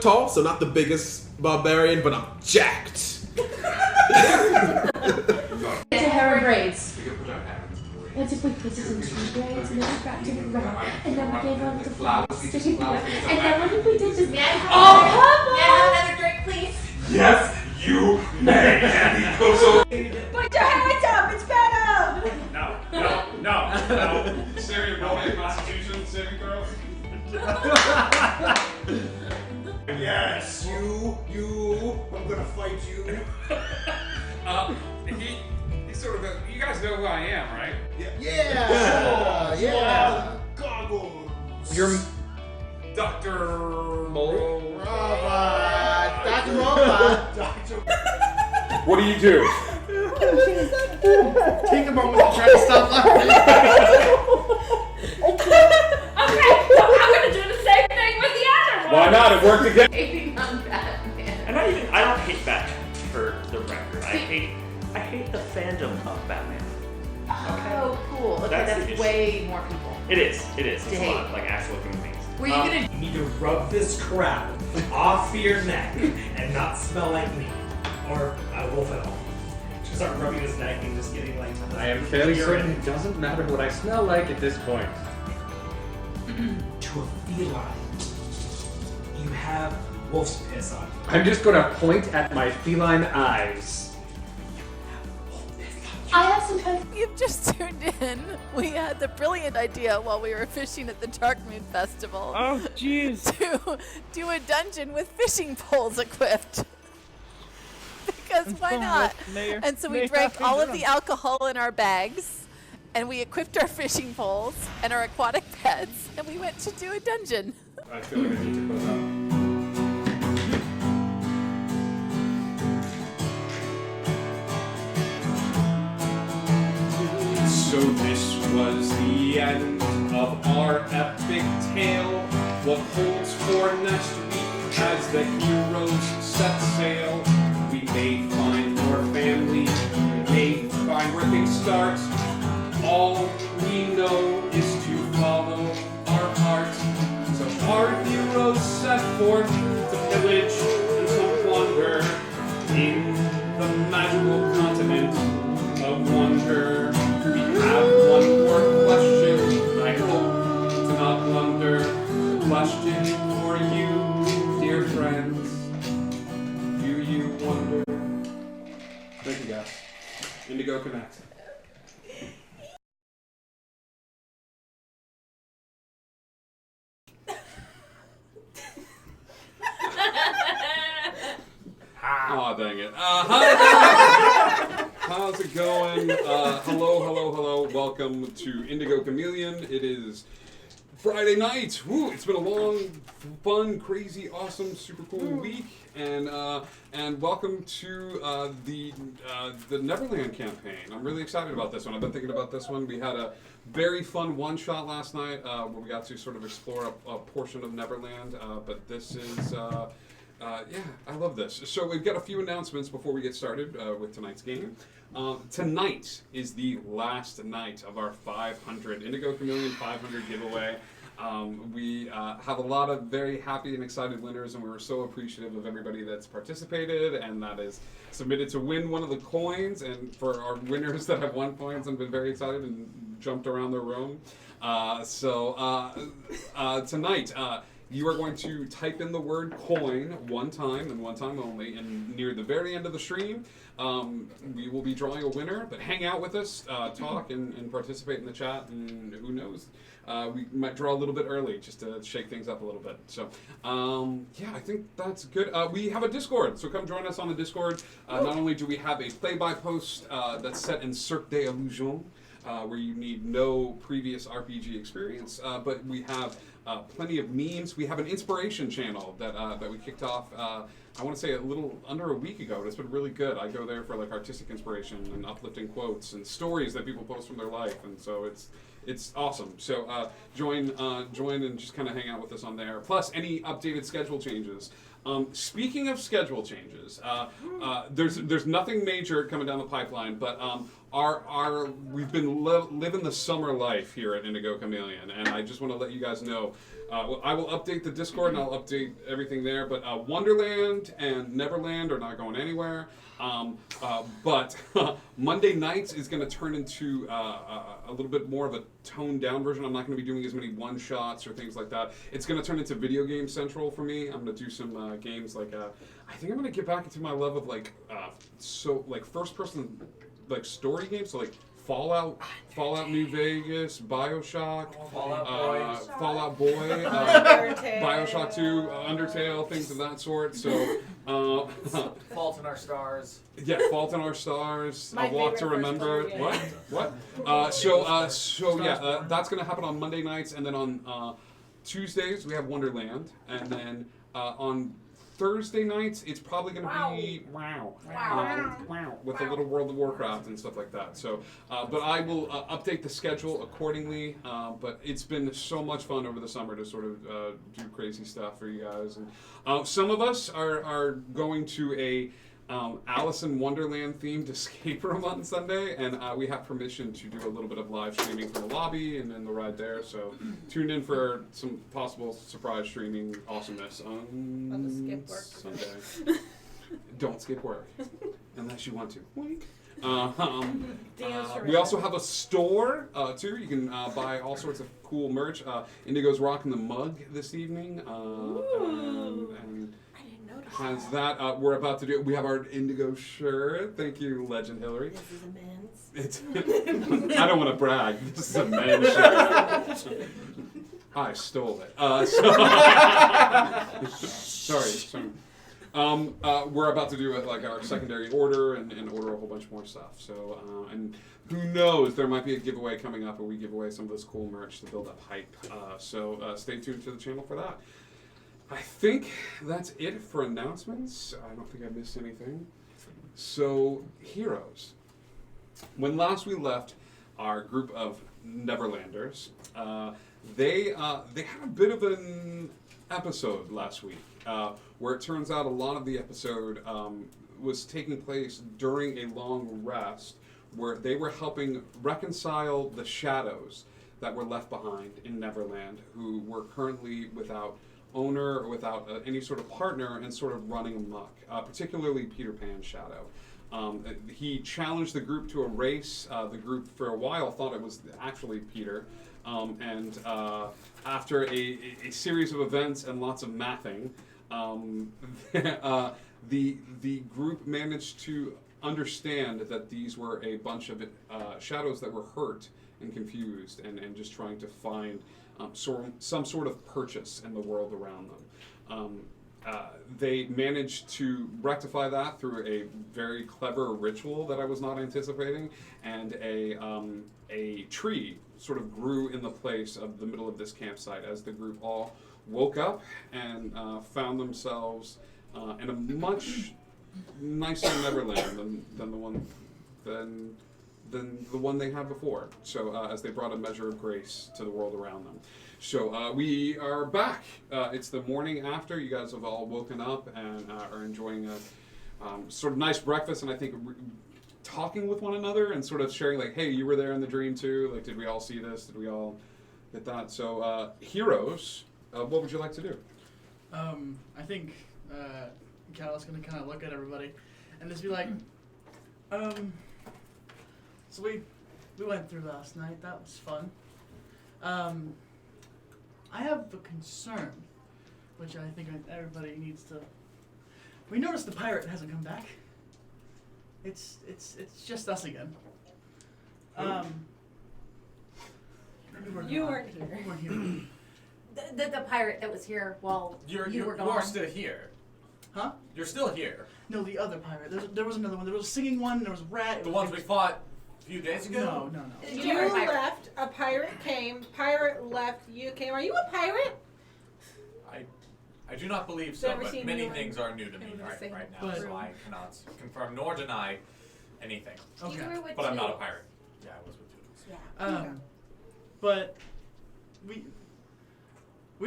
tall, so not the biggest barbarian, but I'm jacked. To hair and braids. We can put our hands in the way. What if we put it into braids and then we wrapped it around and then we gave them the flowers sticking through and then what if we did this? May I have another drink, please? Yes, you may. And he goes over. Put your hands up, it's better! No. Sarah, your roll a Constitution saving throw. Yes, you, I'm gonna fight you. He's sort of you guys know who I am, right? Yeah. Goggles. You're Dr. Mole. Robot. Dr. Robot. Dr. What do you do? Take a moment to try to stop laughing. Okay, so I'm gonna do the same thing with the other one. Why not? It worked again. Hating on Batman. And I don't hate Batman, for the record. I hate the fandom of Batman. Oh, cool. Okay, That's the that's issue. way more people. It is. It's a hate. lot, like actual human beings. Were you gonna You need to rub this crap off your neck and not smell like me. Or Wolf at all. Just start rubbing his neck and just getting like... I am fairly urine. certain it doesn't matter what I smell like at this point. To a feline. You have wolf's piss on you. I'm just gonna point at my feline eyes. I have some kind of... You've just tuned in. We had the brilliant idea while we were fishing at the Dark Moon Festival. Oh, jeez. To do a dungeon with fishing poles equipped. Because why not? And so we drank all of the alcohol in our bags, and we equipped our fishing poles and our aquatic pets, and we went to do a dungeon. I feel like I need to close out. So this was the end of our epic tale. What holds for next week as the heroes set sail? We may find more family, we may find where things start. All we know is to follow our heart. So our heroes set forth to pillage and to wander in the magical continent of wonder. We have one more question, I hope to not blunder. Question for you, dear friends. Do you wonder? Thank you guys. Indigo Connect. Oh, dang it. How's it going? Hello. Welcome to Indigo Chameleon. It is Friday night. Woo, it's been a long, fun, crazy, awesome, super cool week. And welcome to the Neverland campaign. I'm really excited about this one. I've been thinking about this one. We had a very fun one-shot last night where we got to sort of explore a portion of Neverland. But this is... yeah, I love this. So we've got a few announcements before we get started with tonight's game. Tonight is the last night of our 500 Indigo Chameleon 500 giveaway. We have a lot of very happy and excited winners, and we were so appreciative of everybody that's participated and that is submitted to win one of the coins. And for our winners that have won coins and been very excited and jumped around their room. Tonight, you are going to type in the word coin one time and one time only, and near the very end of the stream, we will be drawing a winner. But hang out with us, talk, and participate in the chat, and who knows, we might draw a little bit early just to shake things up a little bit. So, yeah, I think that's good. We have a Discord, so come join us on the Discord. Not only do we have a play-by-post that's set in Cirque des Illusions, where you need no previous RPG experience, but we have plenty of memes. We have an inspiration channel that we kicked off, I want to say a little under a week ago, but it's been really good. I go there for like artistic inspiration and uplifting quotes and stories that people post from their life, and so it's awesome. So join and just kind of hang out with us on there. Plus, any updated schedule changes Speaking of schedule changes, there's nothing major coming down the pipeline, but we've been living the summer life here at Indigo Chameleon, and I just want to let you guys know. I will update the Discord and I'll update everything there, but Wonderland and Neverland are not going anywhere. But Monday nights is going to turn into a little bit more of a toned down version. I'm not going to be doing as many one shots or things like that. It's going to turn into video game central for me. I'm going to do some games like I think I'm going to get back into my love of like first person like story games, so like Fallout New Vegas, BioShock, Fallout Boy, BioShock 2, Undertale, things of that sort. So, Fault in Our Stars. Yeah, Fault in Our Stars. My A Walk to favorite Remember. first What? Yeah, that's gonna happen on Monday nights, and then on Tuesdays we have Wonderland, and then on Thursday nights, it's probably going to be with a little World of Warcraft and stuff like that. So, but I will update the schedule accordingly. But it's been so much fun over the summer to sort of do crazy stuff for you guys. And some of us are going to a Alice in Wonderland themed escape room on Sunday, and we have permission to do a little bit of live streaming from the lobby and then the ride there. So tune in for some possible surprise streaming awesomeness on the skip work. Sunday. Don't skip work unless you want to. Wink. We also have a store too. You can buy all sorts of cool merch. Indigo's rocking the mug this evening, and has that. We're about to do. We have our Indigo shirt. Thank you, Legend Hillary. This is a men's. It's. I don't want to brag. This is a men's shirt. I stole it. Sorry. We're about to do like our secondary order and order a whole bunch more stuff. So and who knows, there might be a giveaway coming up where we give away some of this cool merch to build up hype. So stay tuned to the channel for that. I think that's it for announcements. I don't think I missed anything. So, heroes. When last we left our group of Neverlanders, they had a bit of an episode last week where it turns out a lot of the episode was taking place during a long rest where they were helping reconcile the shadows that were left behind in Neverland, who were currently without owner or without any sort of partner and sort of running amok, particularly Peter Pan's shadow. He challenged the group to a race. The group for a while thought it was actually Peter. And after a series of events and lots of mathing, the group managed to understand that these were a bunch of shadows that were hurt and confused and just trying to find some sort of purchase in the world around them. They managed to rectify that through a very clever ritual that I was not anticipating, and a tree sort of grew in the place of the middle of this campsite as the group all woke up and found themselves in a much nicer Neverland than the one they had before. So as they brought a measure of grace to the world around them. So we are back. It's the morning after. You guys have all woken up and are enjoying a sort of nice breakfast, and I think talking with one another and sort of sharing like, hey, you were there in the dream too. Like, did we all see this? Did we all get that? So heroes, what would you like to do? I think Call's going to kind of look at everybody and just be like, so we went through last night. That was fun. I have a concern, which I think everybody needs to. We noticed the pirate hasn't come back. It's just us again. You weren't here. You weren't here. The pirate that was here while you were gone. You are still here. Huh? You're still here. No, the other pirate. There was another one. There was a singing one. There was a rat. The ones we fought a few days ago? No. You left, a pirate came, pirate left, you came. Are you a pirate? I do not believe so, Never but seen many anyone things are new to me right now, so I cannot confirm nor deny anything. Okay. You were with But I'm not a Toodles. pirate. Yeah, I was with Toodles. Yeah. But we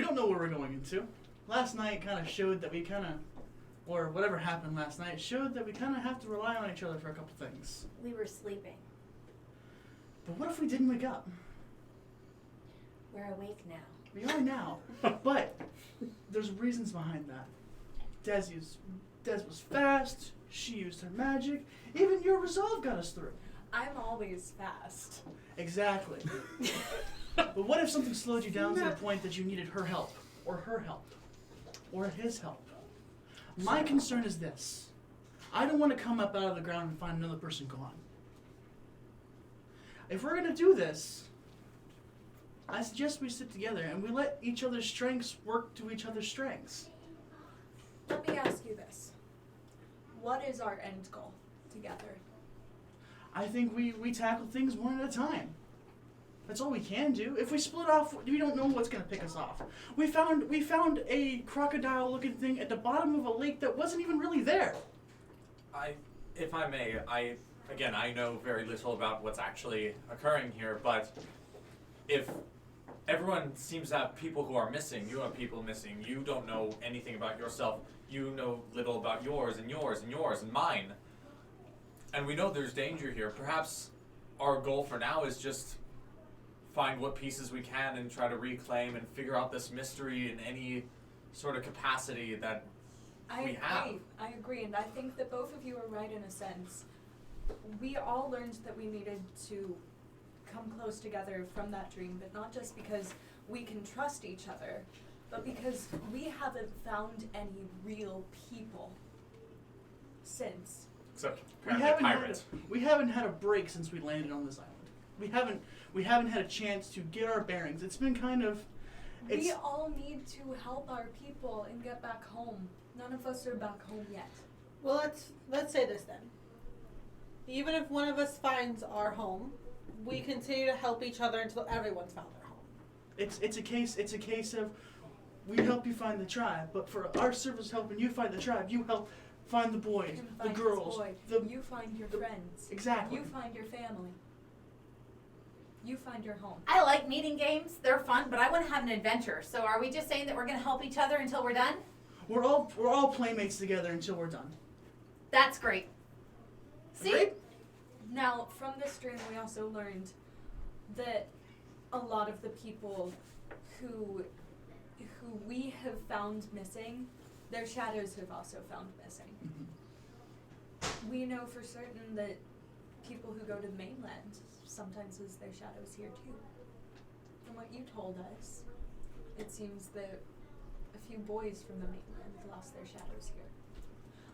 don't know where we're going into. last night kind of showed that we kind of, or whatever happened last night, showed that we kind of have to rely on each other for a couple things. We were sleeping. But what if we didn't wake up? We're awake now. We are now. But there's reasons behind that. Des was fast. She used her magic. Even your resolve got us through. I'm always fast. Exactly. But what if something slowed you down to the point that you needed her help, or his help? My concern is this. I don't want to come up out of the ground and find another person gone. If we're going to do this, I suggest we sit together and we let each other's strengths work to each other's strengths. Let me ask you this. What is our end goal together? I think we tackle things one at a time. That's all we can do. If we split off, we don't know what's going to pick us off. We found a crocodile-looking thing at the bottom of a lake that wasn't even really there. If I may, I know very little about what's actually occurring here, but if everyone seems to have people who are missing, you have people missing, you don't know anything about yourself, you know little about yours and yours and yours and mine, and we know there's danger here, perhaps our goal for now is just find what pieces we can and try to reclaim and figure out this mystery in any sort of capacity that we have. I agree, and I think that both of you are right in a sense. We all learned that we needed to come close together from that dream, but not just because we can trust each other, but because we haven't found any real people since. Except We haven't had a break since we landed on this island. We haven't had a chance to get our bearings. It's been kind of. We all need to help our people and get back home. None of us are back home yet. Well, let's say this then. Even if one of us finds our home, we continue to help each other until everyone's found their home. It's a case of we help you find the tribe, but for our service helping you find the tribe, you help find the boys, the girls, you find your friends. Exactly. You find your family. You find your home. I like meeting games. They're fun, but I want to have an adventure. So are we just saying that we're going to help each other until we're done? We're all playmates together until we're done. That's great. See? Great? Now, from this dream, we also learned that a lot of the people who we have found missing, their shadows have also found missing. Mm-hmm. We know for certain that people who go to the mainland sometimes lose their shadows here too. From what you told us, it seems that a few boys from the mainland lost their shadows here.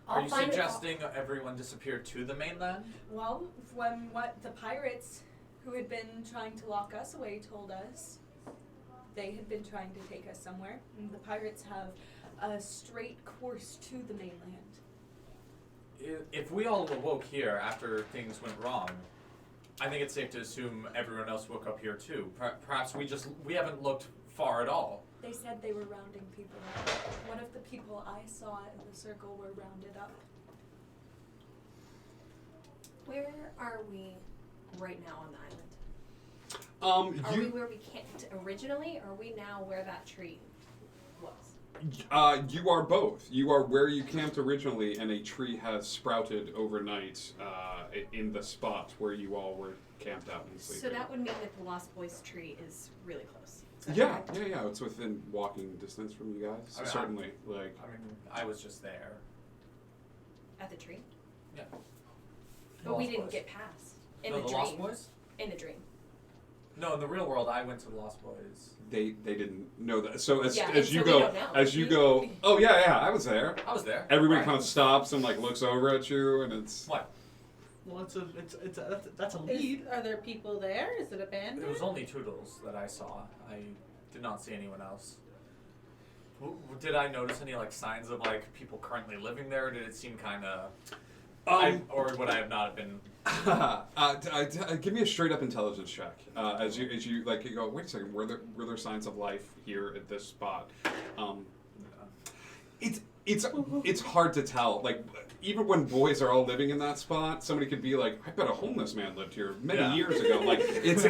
Are you suggesting everyone disappeared to the mainland? Well, when what the pirates who had been trying to lock us away told us, they had been trying to take us somewhere, and the pirates have a straight course to the mainland. If we all awoke here after things went wrong, I think it's safe to assume everyone else woke up here too. Perhaps we haven't looked far at all. They said they were rounding people up. What if the people I saw in the circle were rounded up? Where are we right now on the island? Are we where we camped originally, or are we now where that tree was? You are both. You are where you camped originally, and a tree has sprouted overnight in the spot where you all were camped out and sleeping. So that would mean that the Lost Boys tree is really close. Yeah. It's within walking distance from you guys. I mean, certainly. I was just there. At the tree? Yeah. But we didn't get past. In the dream. Lost Boys? In the dream. No, in the real world, I went to the Lost Boys. They didn't know that. So as you we go, don't know. oh yeah, I was there. I was there. Everybody Right. kind of stops and like looks over at you, and it's what? Well, that's a lead. Are there people there? Is it abandoned? It was only Toodles that I saw. I did not see anyone else. Did I notice any like signs of like people currently living there? Or did it seem kind of, or would I have not been? Give me a straight up intelligence check. As you like, you go, wait a second, were there signs of life here at this spot? It's hard to tell. Like, even when boys are all living in that spot, somebody could be like, I bet a homeless man lived here many years ago. Like, it's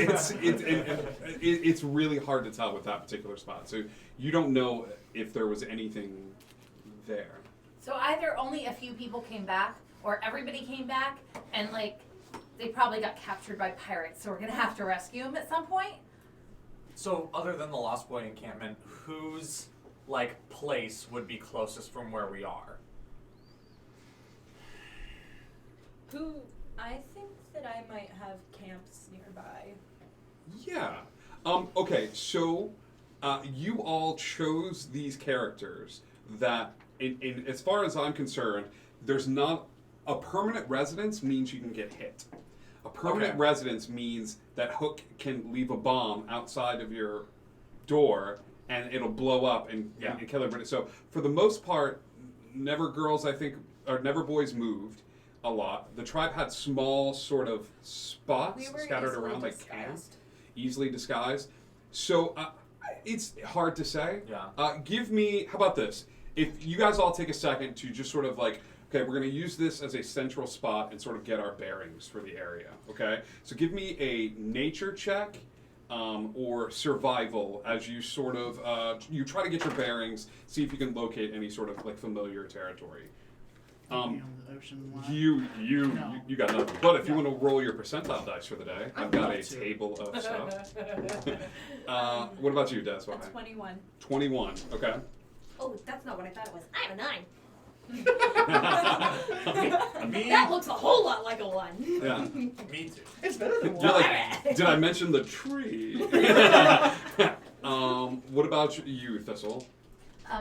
really hard to tell with that particular spot. So you don't know if there was anything there. So either only a few people came back, or everybody came back, and like they probably got captured by pirates. So we're gonna have to rescue them at some point. So other than the Lost Boy encampment, whose like place would be closest from where we are? I think that I might have camps nearby. Yeah. Okay, so you all chose these characters that, in as far as I'm concerned, there's not a permanent residence means you can get hit. A permanent residence means that Hook can leave a bomb outside of your door and it'll blow up and kill everybody. So for the most part, Never Girls, I think, or Never Boys moved a lot. The tribe had small sort of spots scattered around, like camps, easily disguised. So it's hard to say. Yeah. Give me, how about this? If you guys all take a second to just sort of like, okay, we're going to use this as a central spot and sort of get our bearings for the area, okay? So give me a nature check or survival as you sort of, you try to get your bearings, see if you can locate any sort of like familiar territory. You got nothing. But if you want to roll your percentile dice for the day, I've got a table of stuff. What about you, Des? 21. 21, okay. Oh, that's not what I thought it was. I have a 9. Me? That looks a whole lot like a 1. Yeah. Me too. It's better than 1. Did I mention the tree? What about you, Thistle?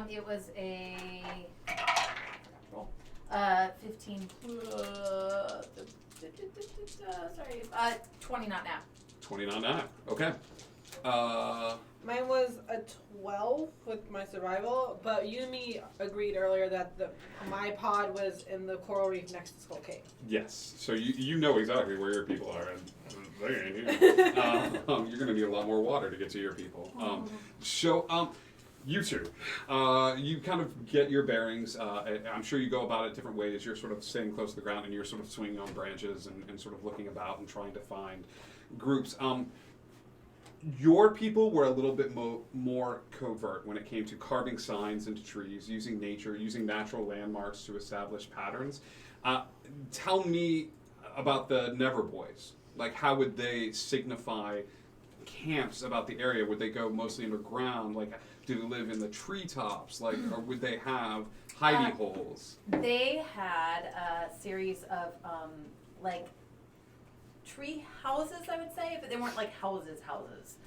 It was a 15. Sorry, 20 not now. 20 not now. Okay. Mine was a 12 with my survival, but you and me agreed earlier that my pod was in the coral reef next to Skull Cave. Yes. So you know exactly where your people are, and they ain't here. You're going to need a lot more water to get to your people. You two, you kind of get your bearings. I'm sure you go about it different ways. You're sort of staying close to the ground, and you're sort of swinging on branches and sort of looking about and trying to find groups. Your people were a little bit more covert when it came to carving signs into trees, using nature, using natural landmarks to establish patterns. Tell me about the Never Boys. Like, how would they signify camps about the area? Would they go mostly underground? Like, do they live in the treetops? Like, or would they have hidey holes? They had a series of like tree houses, I would say, but they weren't like houses.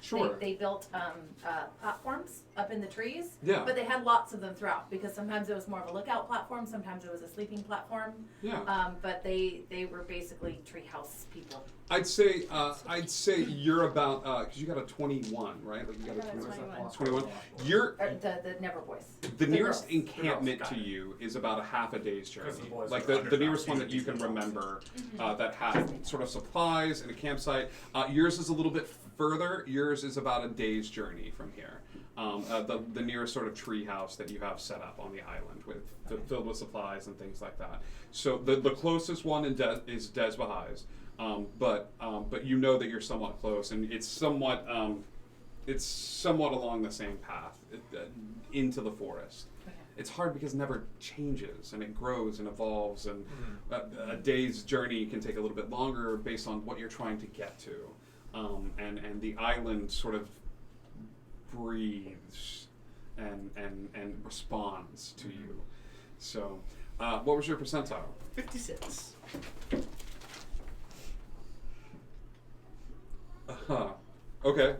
Sure. They built platforms up in the trees. Yeah. But they had lots of them throughout because sometimes it was more of a lookout platform, sometimes it was a sleeping platform. Yeah. But they were basically tree house people. I'd say you're about because you got a 21, right? Like you got a 21. You're the Never Boys. The nearest encampment to you is about a half a day's journey. Like the nearest one that you can remember that had sort of supplies and a campsite. Yours is a little bit further. Yours is about a day's journey from here. The nearest sort of tree house that you have set up on the island filled with supplies and things like that. So the closest one is Des Bahai's. But you know that you're somewhat close, and it's somewhat along the same path into the forest. It's hard because it never changes, and it grows and evolves, and a day's journey can take a little bit longer based on what you're trying to get to, and the island sort of breathes and responds to you. So, what was your percentile? 56. Okay.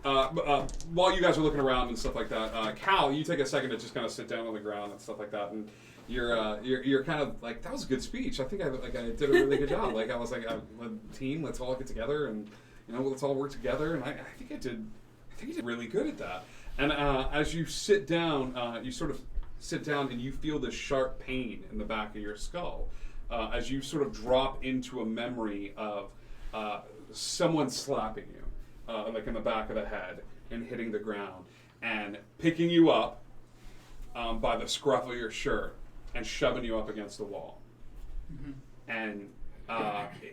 While you guys are looking around and stuff like that, Cal, you take a second to just kind of sit down on the ground and stuff like that, and you're kind of like, that was a good speech. I think I did a really good job. Like I was like, a team, let's all get together and let's all work together. And I think I did really good at that. And as you sit down, you sort of sit down and you feel this sharp pain in the back of your skull as you sort of drop into a memory of someone slapping you, like in the back of the head and hitting the ground and picking you up by the scruff of your shirt and shoving you up against the wall. Mm-hmm. And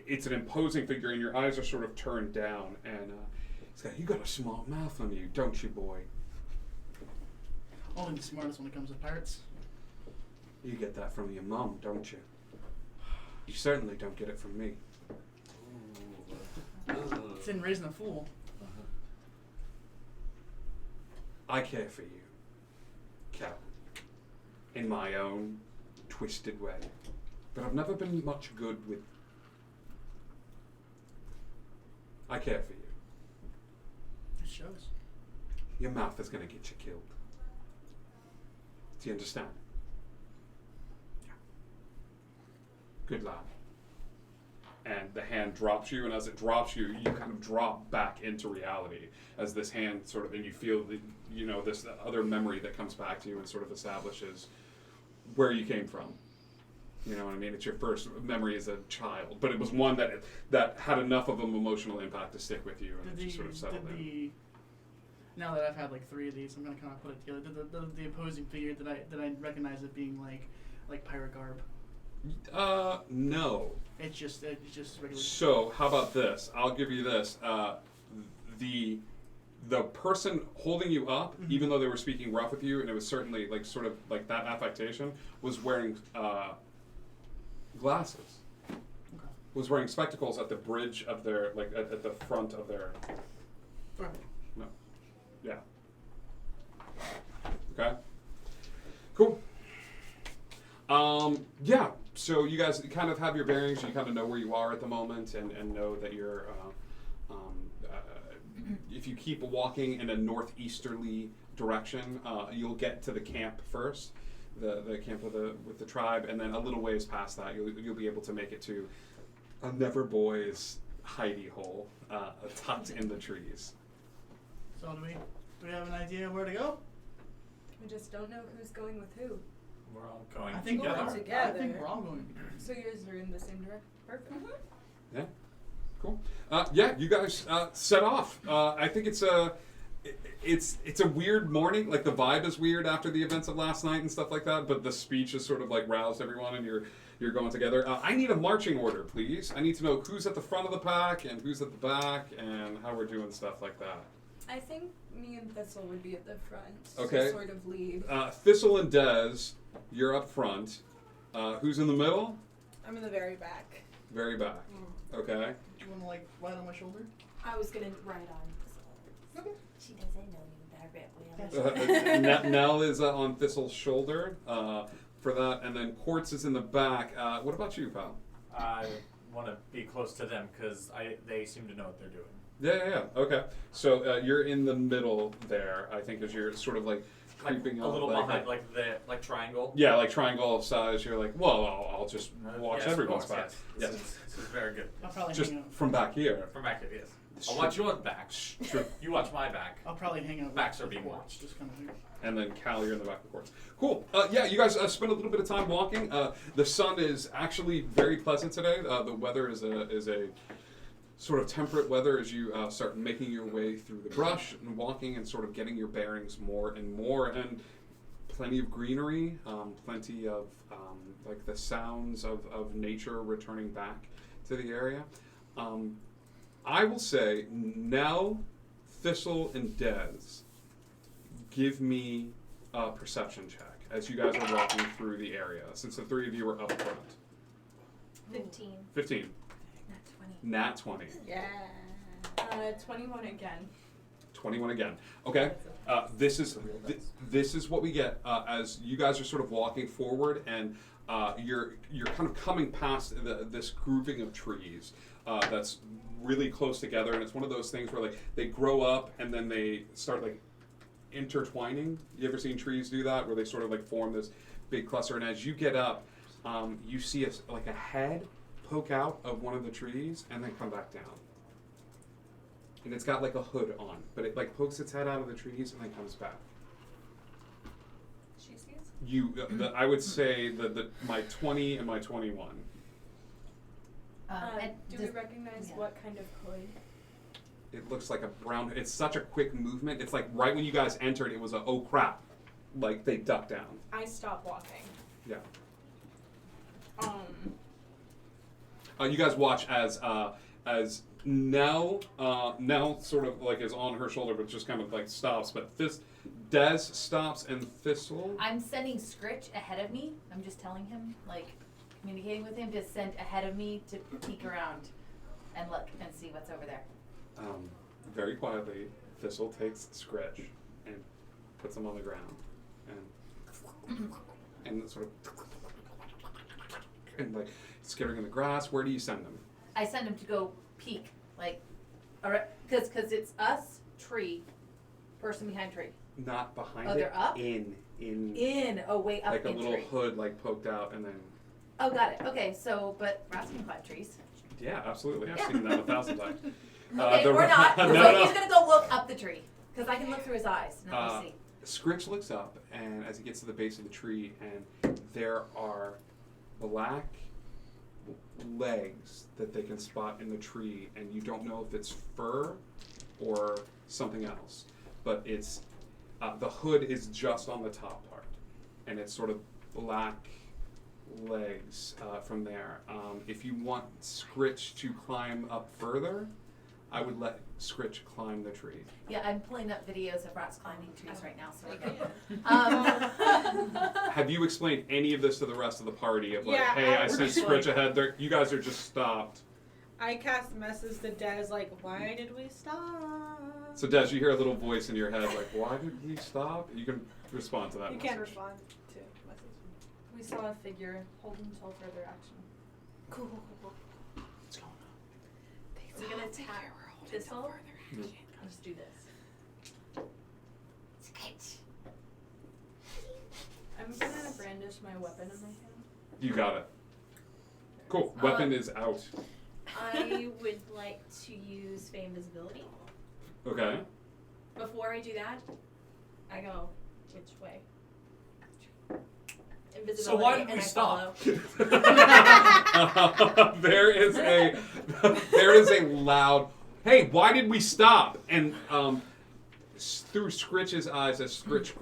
it's an imposing figure, and your eyes are sort of turned down. And he's got, you got a smart mouth on you, don't you, boy? Only the smartest when it comes to pirates. You get that from your mom, don't you? You certainly don't get it from me. It's in Raising a Fool. I care for you, Cal, in my own twisted way. But I've never been much good with... I care for you. It shows. Your mouth is going to get you killed. Do you understand? Yeah. Good lad. And the hand drops you, and as it drops you, you kind of drop back into reality as this hand sort of, and you feel the, you know, this other memory that comes back to you and sort of establishes where you came from. You know what I mean? It's your first memory as a child, but it was one that had enough of an emotional impact to stick with you, and it just sort of settled in. Now that I've had like 3 of these, I'm gonna kind of put it together. The opposing figure, did I recognize it being like pirate garb? No. It's just regular. So how about this? I'll give you this. The person holding you up, Mm-hmm. even though they were speaking rough with you, and it was certainly like sort of like that affectation, was wearing glasses. Okay. Was wearing spectacles at the bridge of their, like at the front of their. Right. No. Yeah. Okay. Cool. Yeah. So you guys kind of have your bearings. You kind of know where you are at the moment, and know that you're. If you keep walking in a northeasterly direction, you'll get to the camp first, the camp with the tribe, and then a little ways past that, you'll be able to make it to a Neverboy's hidey hole, tucked in the trees. So do we have an idea of where to go? We just don't know who's going with who. We're all going I think together. I think we're all going together. So yours are in the same direction. Perfect. Yeah, cool. Yeah, you guys set off. I think it's a weird morning. Like the vibe is weird after the events of last night and stuff like that. But the speech has sort of like roused everyone, and you're going together. I need a marching order, please. I need to know who's at the front of the pack and who's at the back, and how we're doing stuff like that. I think me and Thistle would be at the front. Okay. To sort of lead. Thistle and Dez, you're up front. Who's in the middle? I'm in the very back. Very back. Okay. Do you want to like ride on my shoulder? I was gonna ride on. Okay. She doesn't know you that well. Nell is on Thistle's shoulder for that, and then Quartz is in the back. What about you, pal? I want to be close to them because they seem to know what they're doing. Yeah. Okay. So you're in the middle there, I think, as you're sort of like creeping a up. little behind, like triangle. Yeah, like triangle size. You're like, well, I'll just watch yes, everyone's of course, back. Yes. Yes. This is very good. I'll probably Just hang out. from back here. From back here, yes. I'll watch your back. Sure. You watch my back. I'll probably hang out. Backs with are being Quartz, watched. Just kind of. And then Cal, you're in the back of the courts. Cool. Yeah, you guys spend a little bit of time walking. The sun is actually very pleasant today. The weather is a sort of temperate weather as you start making your way through the brush and walking and sort of getting your bearings more and more. And plenty of greenery, plenty of like the sounds of nature returning back to the area. I will say, Nell, Thistle, and Dez, give me a perception check as you guys are walking through the area, since the three of you are up front. 15. 15. Nat 20. Yeah. 21 again. 21 again. Okay. This is what we get as you guys are sort of walking forward, and you're kind of coming past this grouping of trees that's really close together, and it's one of those things where like they grow up and then they start like intertwining. You ever seen trees do that, where they sort of like form this big cluster? And as you get up, you see like a head poke out of one of the trees and then come back down. And it's got like a hood on, but it like pokes its head out of the trees and then comes back. She sees? I would say my 20 and my 21. Do we recognize what kind of hood? It looks like a brown. It's such a quick movement. It's like right when you guys entered, it was a oh crap. like they duck down. I stop walking. Yeah. You guys watch as Nell sort of like is on her shoulder, but just kind of like stops. But Des stops and Thistle. I'm sending Scritch ahead of me. I'm just telling him, like, communicating with him to send ahead of me to peek around and look and see what's over there. Very quietly, Thistle takes Scritch and puts him on the ground, and sort of and like skittering in the grass. Where do you send them? I send him to go peek, like, because it's us, tree, person behind tree. Not behind Oh, it. they're up? In. Oh, way up like in a little tree. hood, like poked out, and then. Oh, got it. Okay, so but rats can climb trees. Yeah, absolutely. I've seen that 1,000 times. Okay, or not. So he's gonna go look up the tree because I can look through his eyes and I'll see. Scritch looks up, and as he gets to the base of the tree, and there are black legs that they can spot in the tree, and you don't know if it's fur or something else, but it's the hood is just on the top part, and it's sort of black legs from there. If you want Scritch to climb up further, I would let Scritch climb the tree. Yeah, I'm pulling up videos of rats climbing trees right now, so we're good. Have you explained any of this to the rest of the party? Of like, Yeah, hey, I we're sent just Scritch like- ahead. You guys are just stopped. I cast message to Des like, why did we stop? So Des, you hear a little voice in your head like, why did we stop? You can respond to that. You message. can't respond to message. We saw a figure. Hold until further action. Cool. What's going on? We're gonna attack Thistle. Mm. Let's do this. I'm gonna brandish my weapon in my hand. You got it. Cool. Weapon is out. I would like to use Fey Invisibility. Okay. Before I do that, I go which way? Invisibility. So why did and we I stop? follow. There is a loud, hey, why did we stop? And through Scritch's eyes, as Scritch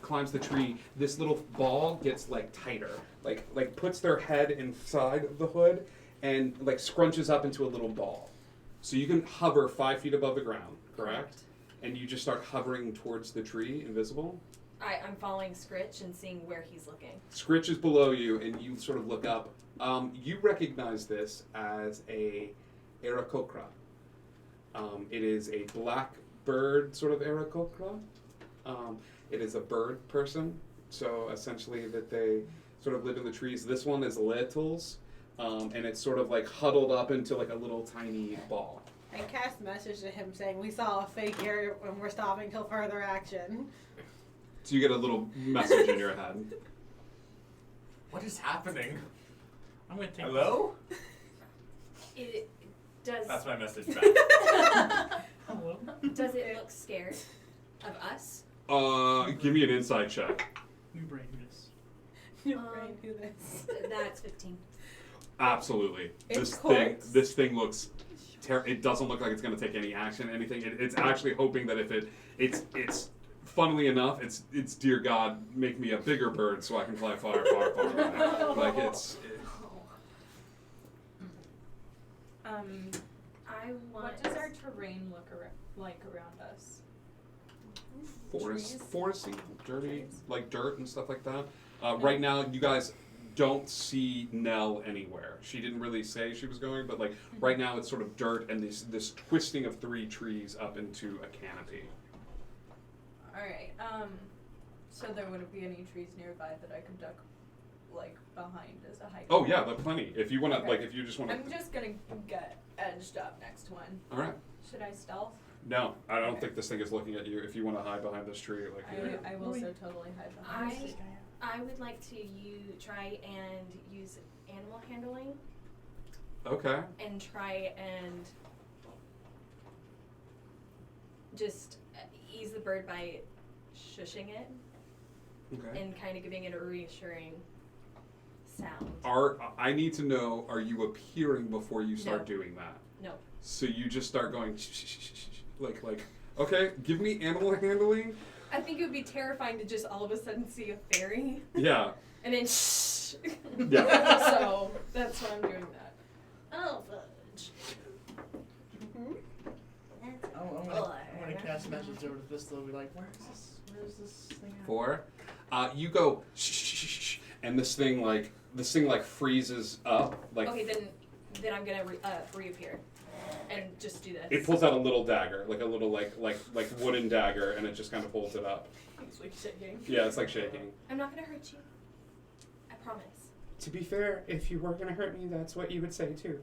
climbs the tree, this little ball gets like tighter, like puts their head inside of the hood and like scrunches up into a little ball. So you can hover 5 feet above the ground, correct? And you just start hovering towards the tree, invisible. I'm following Scritch and seeing where he's looking. Scritch is below you, and you sort of look up. You recognize this as a Aarakocra. It is a black bird sort of Aarakocra. It is a bird person, so essentially that they sort of live in the trees. This one is littles, and it's sort of like huddled up into like a little tiny ball. I cast message to him saying we saw a figure and we're stopping till further action. So you get a little message in your head. What is happening? I'm gonna take Hello? It does. That's my message back. Hello. Does it look scared of us? Give me an insight check. New brain this. New brain do this. That's 15. Absolutely. It's This thing looks. It doesn't look like it's going to take any action, anything. It's actually hoping that if it's. Funnily enough, it's dear God, make me a bigger bird so I can fly far away. Like it's. I want. What does our terrain look like around us? Foresty, dirty, like dirt and stuff like that. Right now, you guys don't see Nell anywhere. She didn't really say she was going, but like right now it's sort of dirt and this twisting of 3 trees up into a canopy. Alright, so there wouldn't be any trees nearby that I could duck, like, behind as a hike? Oh yeah, there's plenty. If you want to, Okay. like, if you just want to. I'm just gonna get edged up next to one. All right. Should I stealth? No, I don't think this thing is looking at you. If you want to hide behind this tree, like. I will so totally hide behind this. I would like to try and use animal handling Okay. and try and just ease the bird by shushing it Okay. and kind of giving it a reassuring sound. I need to know, are you appearing before you start No. doing that? No. So you just start going like, okay, give me animal handling. I think it would be terrifying to just all of a sudden see a fairy. Yeah. And then shh. Yeah. So that's why I'm doing that. Oh, fudge. I'm gonna cast message over to Thistle and be like, where is this thing at? 4. You go shh, and this thing like freezes up. Like Okay, then I'm gonna reappear and just do this. it pulls out a little dagger, like a little like wooden dagger, and it just kind of pulls it up. It's like shaking. Yeah, it's like shaking. I'm not gonna hurt you. I promise. To be fair, if you were gonna hurt me, that's what you would say too.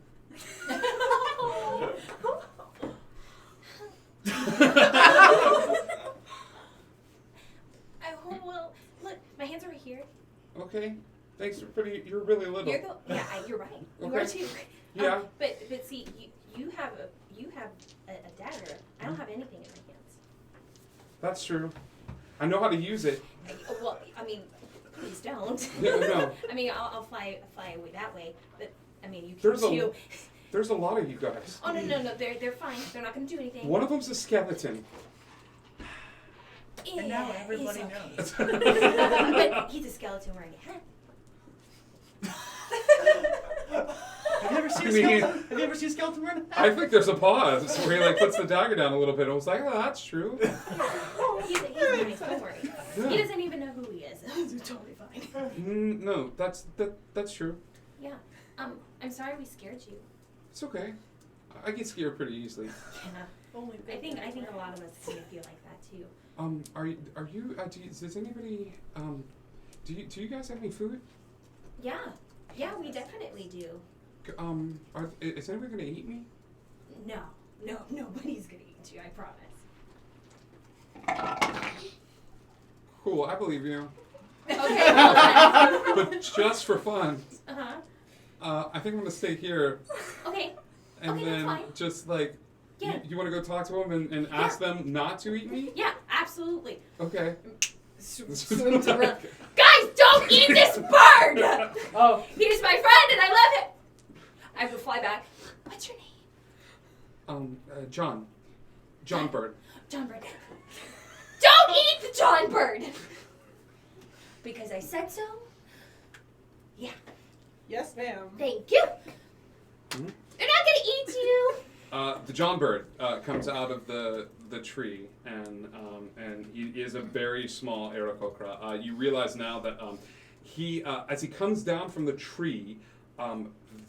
Well, look, my hands are right here. Okay. Thanks. You're really little. You're right. You Okay. are too. Yeah. But see, you have a dagger. I don't have anything in my hands. That's true. I know how to use it. Well, I mean, please don't. No. I mean, I'll fly away that way. But I mean, you can too. There's a lot of you guys. Oh no, they're fine. They're not gonna do anything. One of them's a skeleton. Yeah, And now everybody he's knows. But he's a skeleton wearing a hat. Have you ever seen a skeleton? Have you ever seen a skeleton wearing a hat? I think there's a pause where he like puts the dagger down a little bit. I was like, oh, that's true. He's nice. Don't worry. Yeah. He doesn't even know who he is. It's totally fine. No, that's true. Yeah. I'm sorry we scared you. It's okay. I get scared pretty easily. Yeah. I think a lot of us kind of feel like that too. Are you? Does anybody? Do you guys have any food? Yeah. Yeah, we definitely do. Is anybody gonna eat me? No, nobody's gonna eat you. I promise. Cool, I believe you. Okay. Well, But just for fun, I think I'm gonna stay here. Okay. And Okay, then that's fine. just like, Yeah. you want to go talk to them and ask them not to eat me? Yeah, absolutely. Okay. Swooms around. Guys, don't eat this bird! Oh. He's my friend and I love him. I will fly back. What's your name? John. John Bird. John Bird. Don't eat the John Bird! Because I said so? Yeah. Yes, ma'am. Thank you. Mhm. They're not gonna eat you. The John Bird comes out of the tree, and he is a very small Aarakocra. You realize now that he, as he comes down from the tree,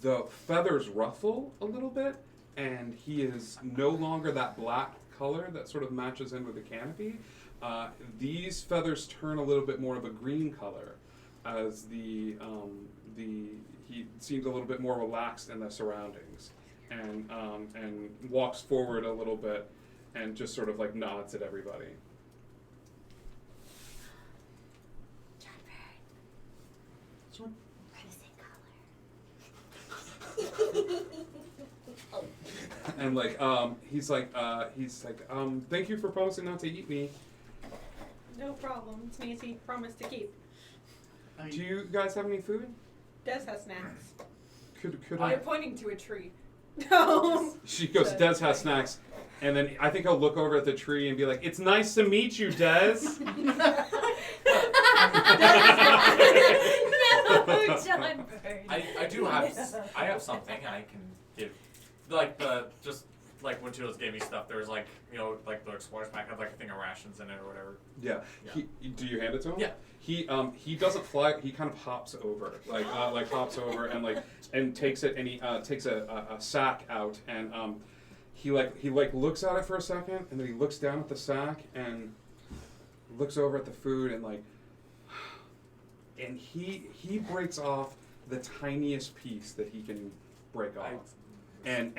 the feathers ruffle a little bit, and he is no longer that black color that sort of matches in with the canopy. These feathers turn a little bit more of a green color, as he seems a little bit more relaxed in the surroundings. And walks forward a little bit and just sort of like nods at everybody. John Bird. We're the same color. And like he's like thank you for promising not to eat me. No problem. It's an easy promise to keep. Do you guys have any food? Des has snacks. Could You're I? pointing to a tree. No. She goes, Des has snacks, and then I think he'll look over at the tree and be like, "It's nice to meet you, Des." No, John Bird. I do have I have something I can give, like like when Chilos gave me stuff. There was like like the explorer's pack had like a thing of rations in it or whatever. Yeah. Do you hand it to him? Yeah. He doesn't fly. He kind of hops over, like hops over and takes it, and he takes a sack out, and he looks at it for a second, and then he looks down at the sack and looks over at the food, and he breaks off the tiniest piece that he can break off, and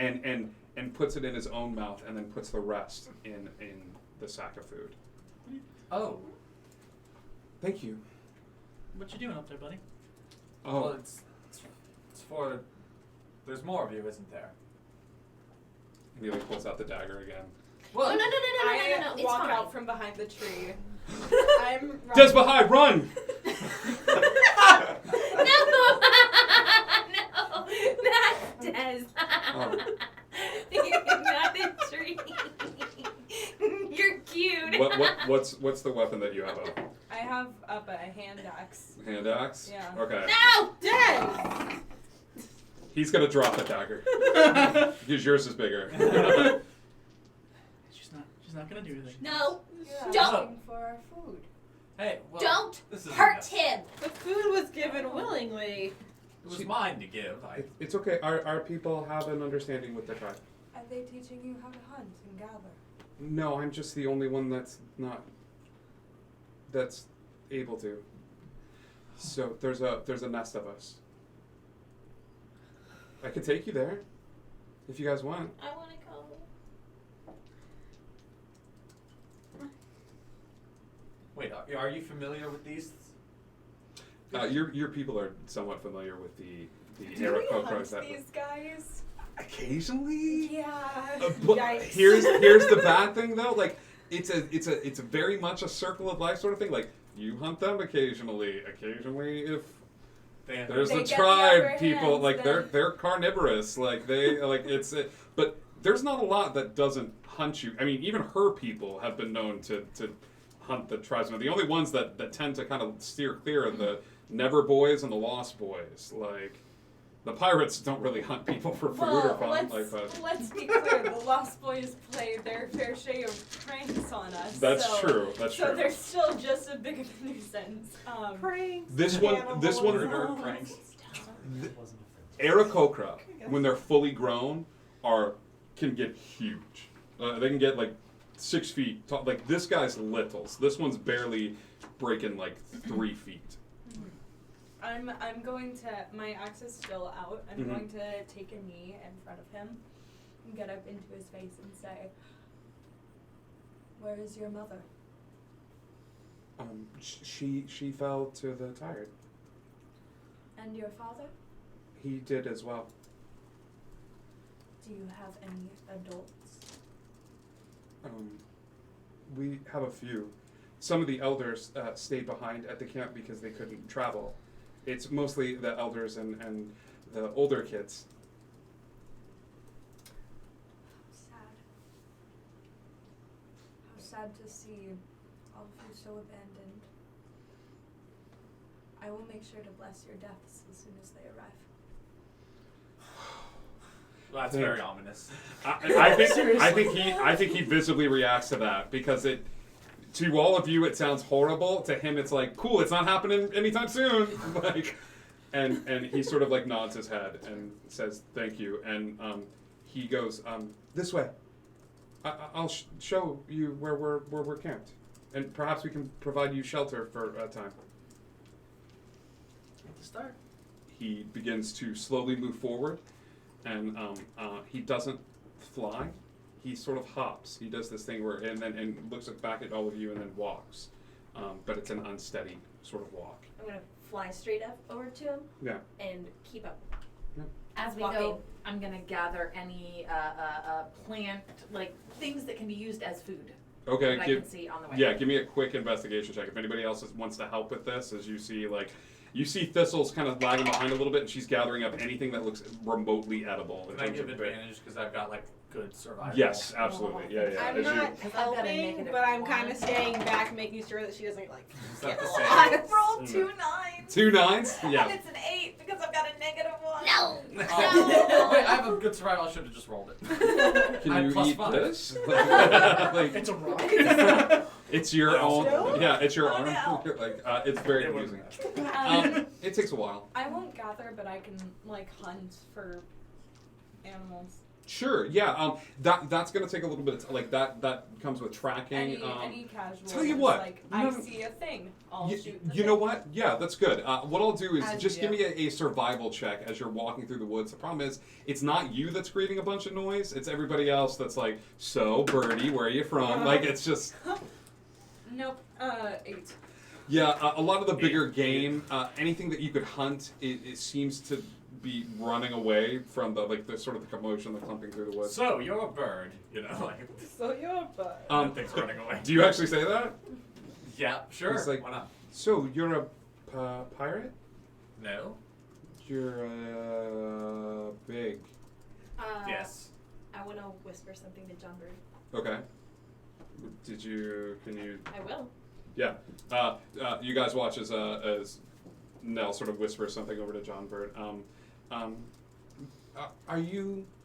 puts it in his own mouth, and then puts the rest in the sack of food. Oh. Thank you. What you doing up there, buddy? Oh. Well, it's for. There's more of you, isn't there? And he like pulls out the dagger again. Well, no. I It's walk fine. out from behind the tree. I'm Des behind, run! No, that's Des. Oh. Not the tree. You're cute. What's the weapon that you have up? I have up a hand axe. Hand axe? Yeah. Okay. No! Dead! He's gonna drop the dagger. Because yours is bigger. She's not gonna do anything. No. Yeah, Don't. looking for our food. Hey, well, Don't this is hurt him. The food was given willingly. It was mine to give. It's okay. Our people have an understanding with the tribe. Are they teaching you how to hunt and gather? No, I'm just the only one that's able to. So there's a nest of us. I could take you there, if you guys want. I want to go. Wait, are you familiar with these? Your people are somewhat familiar with the Do we hunt Aarakocras that these guys? occasionally. Yeah. But Yikes. here's the bad thing though. Like it's a very much a circle of life sort of thing. Like you hunt them occasionally. Occasionally, if there's They a get the tribe, upper people hands, like then. they're carnivorous. Like they like it's. But there's not a lot that doesn't hunt you. I mean, even her people have been known to hunt the tribesmen. The only ones that tend to kind of steer clear are the Never Boys and the Lost Boys. Like the pirates don't really hunt people for food or fun. Let's be clear. The Lost Boys play their fair share of pranks on us. That's true. That's so true. they're still just a big nuisance. Pranks. This one. Pranks. Aarakocra, when they're fully grown, can get huge. They can get like 6 feet tall. Like this guy's littles. This one's barely breaking like 3 feet. I'm going to. My axe is still out. I'm Mhm. going to take a knee in front of him, and get up into his face and say, "Where is your mother?" She fell to the tide. And your father? He did as well. Do you have any adults? We have a few. Some of the elders stayed behind at the camp because they couldn't travel. It's mostly the elders and the older kids. Sad. How sad to see all of you so abandoned. I will make sure to bless your deaths as soon as they arrive. Well, that's very ominous. I think he visibly reacts to that because to all of you it sounds horrible. To him it's like cool. It's not happening anytime soon. Like, and he sort of like nods his head and says thank you. And he goes this way. I'll show you where we're camped, and perhaps we can provide you shelter for a time. Start. He begins to slowly move forward. And he doesn't fly. He sort of hops. He does this thing where and looks back at all of you and then walks. But it's an unsteady sort of walk. I'm gonna fly straight up over to him. Yeah. And keep up. Yeah. As we go, I'm gonna gather any plant, like things that can be used as food. Okay. That I can see on the way. Yeah. Give me a quick investigation check. If anybody else wants to help with this, as you see Thistle's kind of lagging behind a little bit, and she's gathering up anything that looks remotely edible. Can I give advantage because I've got like good survival? Yes, absolutely. Yeah. I'm not helping, but I'm kind of staying back, making sure that she doesn't like get lost. I rolled 2 9s. 2 9s? Yeah. And it's an 8 because I've got a -1. No. Wait, I have a good survival. I should have just rolled it. Can I have you eat +5. this? Like, It's a rock. It's your own. No? Yeah, it's your Oh, arm. no. Like it's very amusing. It takes a while. I won't gather, but I can like hunt for animals. Sure. Yeah. That's gonna take a little bit of like that comes with tracking. Any casual. Tell you ones, what. Like I see a thing, I'll shoot. The You know thing. what? Yeah, that's good. What I'll do is As just you give do. me a survival check as you're walking through the woods. The problem is, it's not you that's creating a bunch of noise. It's everybody else that's like, so Birdie, where are you from? Like it's just. Nope. 8. Yeah, a lot of the bigger game, anything that you could hunt, it seems to be running away from the sort of the commotion, the clumping through the woods. So you're a bird, you know, like. So you're a bird. Things running away. Do you actually say that? Yeah, sure. He's like, why not? So you're a pirate? No. You're big. Yes. I want to whisper something to John Bird. Okay. Can you? I will. Yeah. You guys watch as Nell sort of whispers something over to John Bird.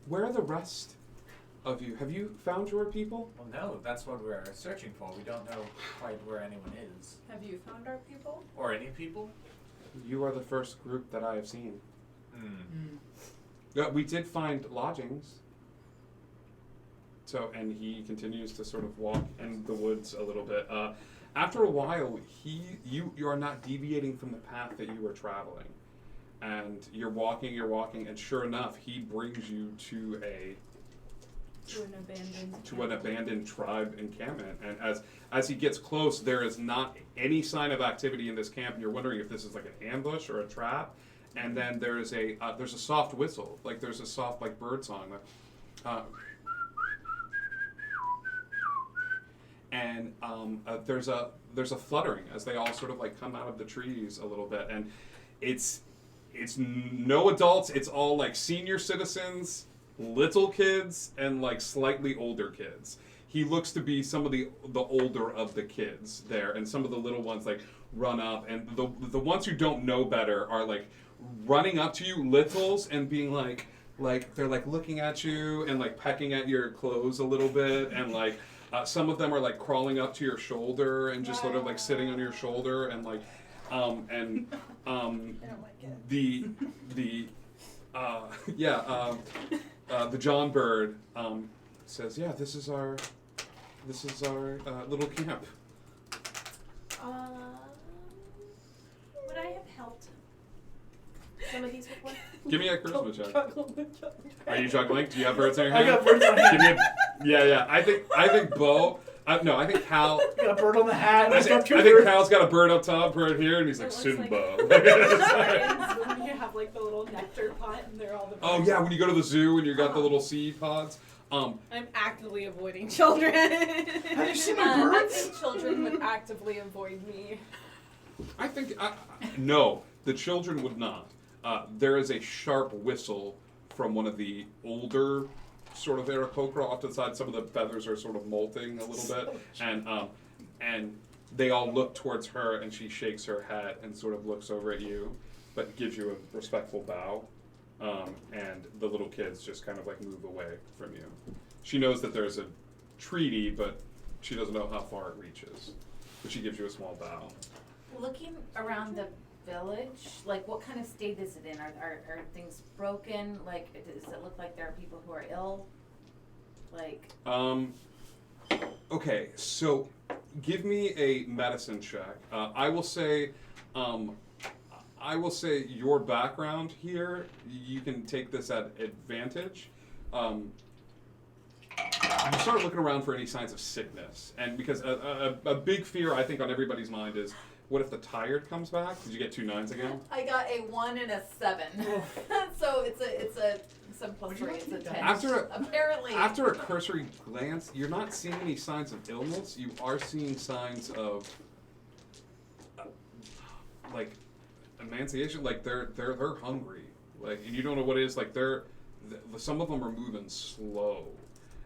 Where are the rest of you? Have you found your people? Well, no, that's what we're searching for. We don't know quite where anyone is. Have you found our people? Or any people? You are the first group that I have seen. We did find lodgings. So, and he continues to sort of walk in the woods a little bit. After a while, you are not deviating from the path that you were traveling. And you're walking, and sure enough, he brings you to an abandoned tribe encampment. And as he gets close, there is not any sign of activity in this camp, and you're wondering if this is like an ambush or a trap. And then there's a soft whistle, like there's a soft like bird song, and there's a fluttering as they all sort of like come out of the trees a little bit, and it's no adults, it's all like senior citizens, little kids, and like slightly older kids. He looks to be some of the older of the kids there, and some of the little ones like run up, and the ones who don't know better are like running up to you, littles, and being like they're like looking at you and like pecking at your clothes a little bit, and like some of them are like crawling up to your shoulder and just sort of like sitting on your shoulder, and like the John Bird says, yeah, this is our little camp. Would I have helped some of these before? Give me a charisma check. Are you juggling? Do you have birds in your I hand? got birds on hand. Yeah. I think Bo. I think Cal. Got a bird on the hat. I think Cal's got a bird up top, bird here, and he's like Simba. When you have like the little nectar pot and they're all the. Oh yeah, when you go to the zoo and you got the little seed pods. I'm actively avoiding children. Have you seen my birds? I think children would actively avoid me. I think no, the children would not. There is a sharp whistle from one of the older sort of Aarakocra off to the side. Some of the feathers are sort of molting a little bit, and they all look towards her, and she shakes her head and sort of looks over at you, but gives you a respectful bow. And the little kids just kind of like move away from you. She knows that there's a treaty, but she doesn't know how far it reaches. But she gives you a small bow. Looking around the village, like what kind of state is it in? Are things broken? Like, does it look like there are people who are ill? Like. Okay, so give me a medicine check. I will say your background here, you can take this at advantage. You start looking around for any signs of sickness, and because a big fear I think on everybody's mind is, what if the tired comes back? Did you get 2 9s again? I got a 1 and a 7. So it's a 7 plus 3. It's a 10. Apparently. After a cursory glance, you're not seeing any signs of illness. You are seeing signs of like emaciation. Like they're hungry. Like, and you don't know what it is. Like some of them are moving slow,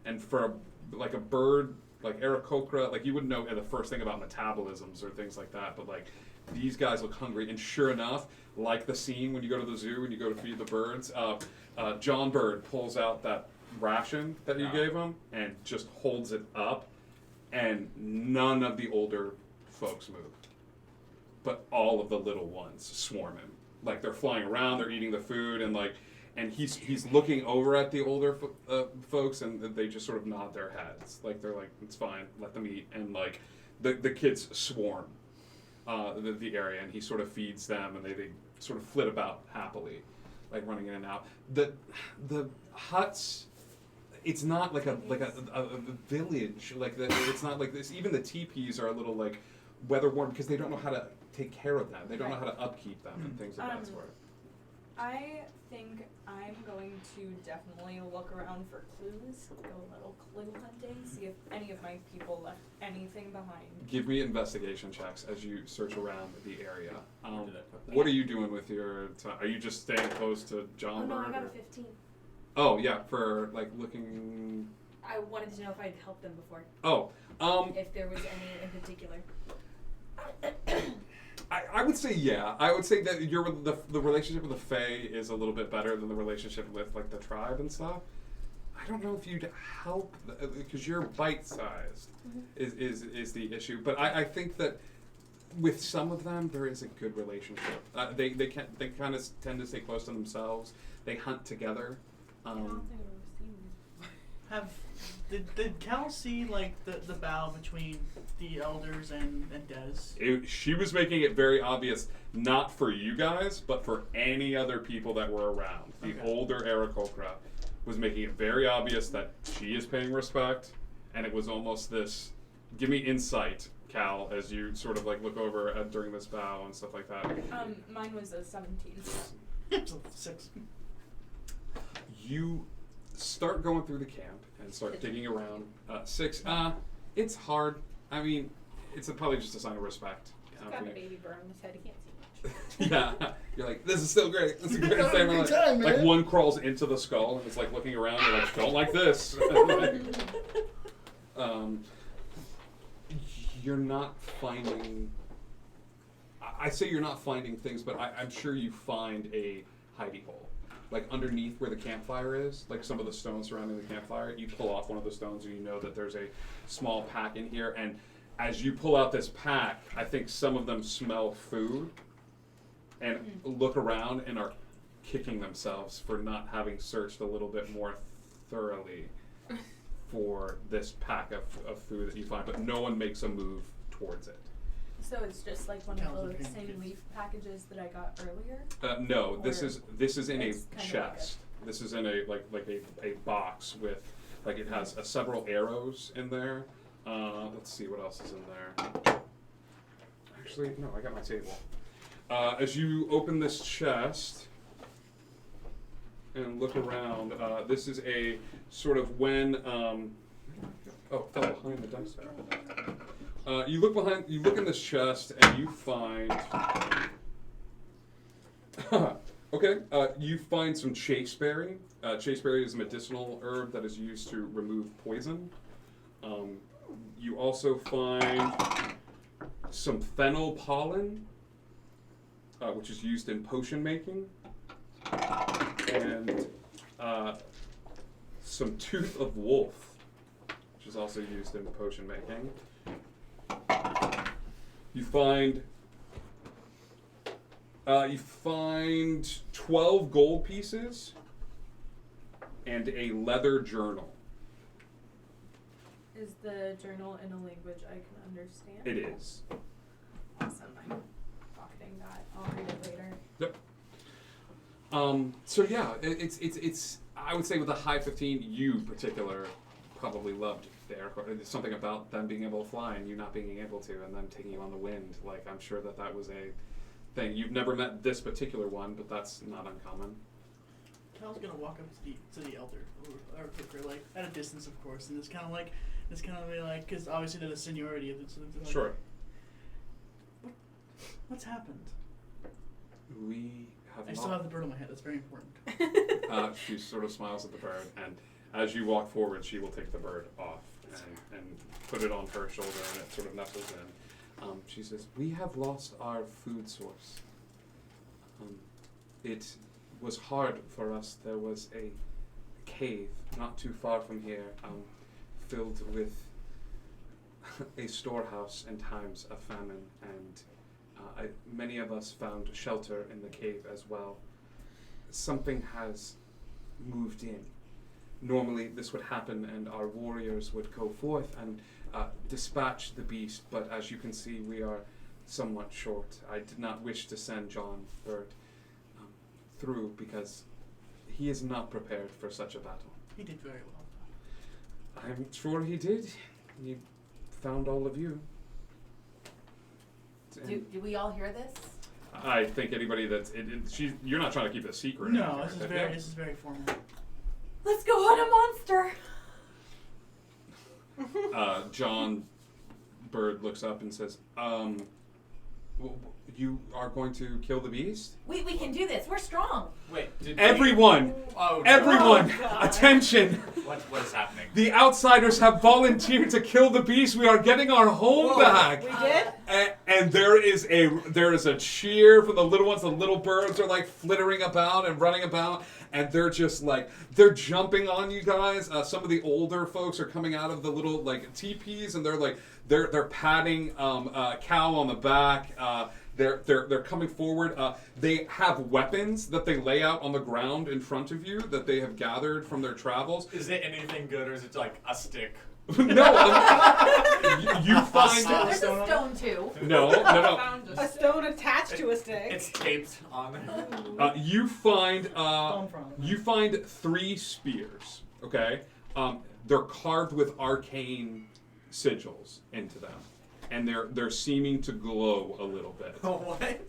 and for a bird. Like Aarakocra, like you wouldn't know the first thing about metabolisms or things like that, but like these guys look hungry, and sure enough, like the scene when you go to the zoo and you go to feed the birds, John Bird pulls out that ration that you gave him and just holds it up, and none of the older folks move, but all of the little ones swarm him. Like they're flying around, they're eating the food, and he's looking over at the older folks, and they just sort of nod their heads, like they're like, it's fine, let them eat, and like the kids swarm the area, and he sort of feeds them, and they sort of flit about happily, like running in and out. The huts, it's not like a village, like it's not like this. Even the teepees are a little like weather worn because they don't know how to take care of them. They don't know how to upkeep them and things of that sort. I think I'm going to definitely look around for clues, go a little clue hunting, see if any of my people left anything behind. Give me investigation checks as you search around the area. What are you doing with your time? Are you just staying close to John Bird? I got a 15. Oh, yeah, for like looking. I wanted to know if I'd helped them before. Oh, If there was any in particular. I would say yeah. I would say that the relationship with the Fae is a little bit better than the relationship with like the tribe and stuff. I don't know if you'd help because you're bite-sized is the issue. But I think that with some of them there is a good relationship. They kind of tend to stay close to themselves. They hunt together. Did Cal see like the bow between the elders and Des? She was making it very obvious, not for you guys, but for any other people that were around. The older Aarakocra was making it very obvious that she is paying respect, and it was almost this, give me insight, Cal, as you sort of like look over during this bow and stuff like that. Mine was a 17. It's a 6. You start going through the camp and start digging around. 6, it's hard. I mean, it's probably just a sign of respect. He's got a baby burn on his head. He can't see much. Yeah, you're like, this is still great. This is the greatest thing. Like one crawls into the skull and it's like looking around. You're like, don't like this. You're not finding. I say you're not finding things, but I'm sure you find a hidey hole. Like underneath where the campfire is, like some of the stones surrounding the campfire, you pull off one of the stones and you know that there's a small pack in here. And as you pull out this pack, I think some of them smell food and look around and are kicking themselves for not having searched a little bit more thoroughly for this pack of food that you find. But no one makes a move towards it. So it's just like one of those same leaf packages that I got earlier? No, this is in a chest. This is in a a box with it has several arrows in there. Let's see what else is in there. Actually, no, I got my table. As you open this chest and look around, this is a sort of when it fell behind the dice there. You look in this chest and you find you find some chaseberry. Chaseberry is a medicinal herb that is used to remove poison. You also find some fennel pollen, which is used in potion making, and some tooth of wolf, which is also used in potion making. You find 12 gold pieces and a leather journal. Is the journal in a language I can understand? It is. Awesome. I'm pocketing that. I'll read it later. Yep. So yeah, it's I would say with a high 15, you in particular probably loved the aircraft. There's something about them being able to fly and you not being able to, and them taking you on the wind. Like, I'm sure that was a thing. You've never met this particular one, but that's not uncommon. Cal's gonna walk up to the elder, or like at a distance, of course, and it's kind of like, because obviously there's a seniority of it. So like, sure. What's happened? We have. I still have the bird on my head. That's very important. She sort of smiles at the bird, and as you walk forward, she will take the bird off and put it on her shoulder, and it sort of nestles in. She says, "We have lost our food source. It was hard for us. There was a cave not too far from here, filled with a storehouse in times of famine, and many of us found shelter in the cave as well. Something has moved in. Normally this would happen and our warriors would go forth and dispatch the beast, but as you can see, we are somewhat short. I did not wish to send John Bird through because he is not prepared for such a battle." He did very well. I'm sure he did. He found all of you. Do we all hear this? I think anybody that's you're not trying to keep it a secret. No, this is very formal. Let's go hunt a monster. John Bird looks up and says, You are going to kill the beast? We can do this. We're strong. Wait, Everyone! Oh, no. Everyone! Oh, Attention! What is happening? The outsiders have volunteered to kill the beast. We are getting our home back. We did? And there is a cheer from the little ones. The little birds are like flittering about and running about, and they're just like they're jumping on you guys. Some of the older folks are coming out of the little like teepees, and they're patting Cow on the back. They're coming forward. They have weapons that they lay out on the ground in front of you that they have gathered from their travels. Is it anything good, or is it like a stick? No, you find There's a stone too. No. A stone attached to a stick. It's taped on. You find 3 spears. Okay, they're carved with arcane sigils into them, and they're seeming to glow a little bit. Oh, what?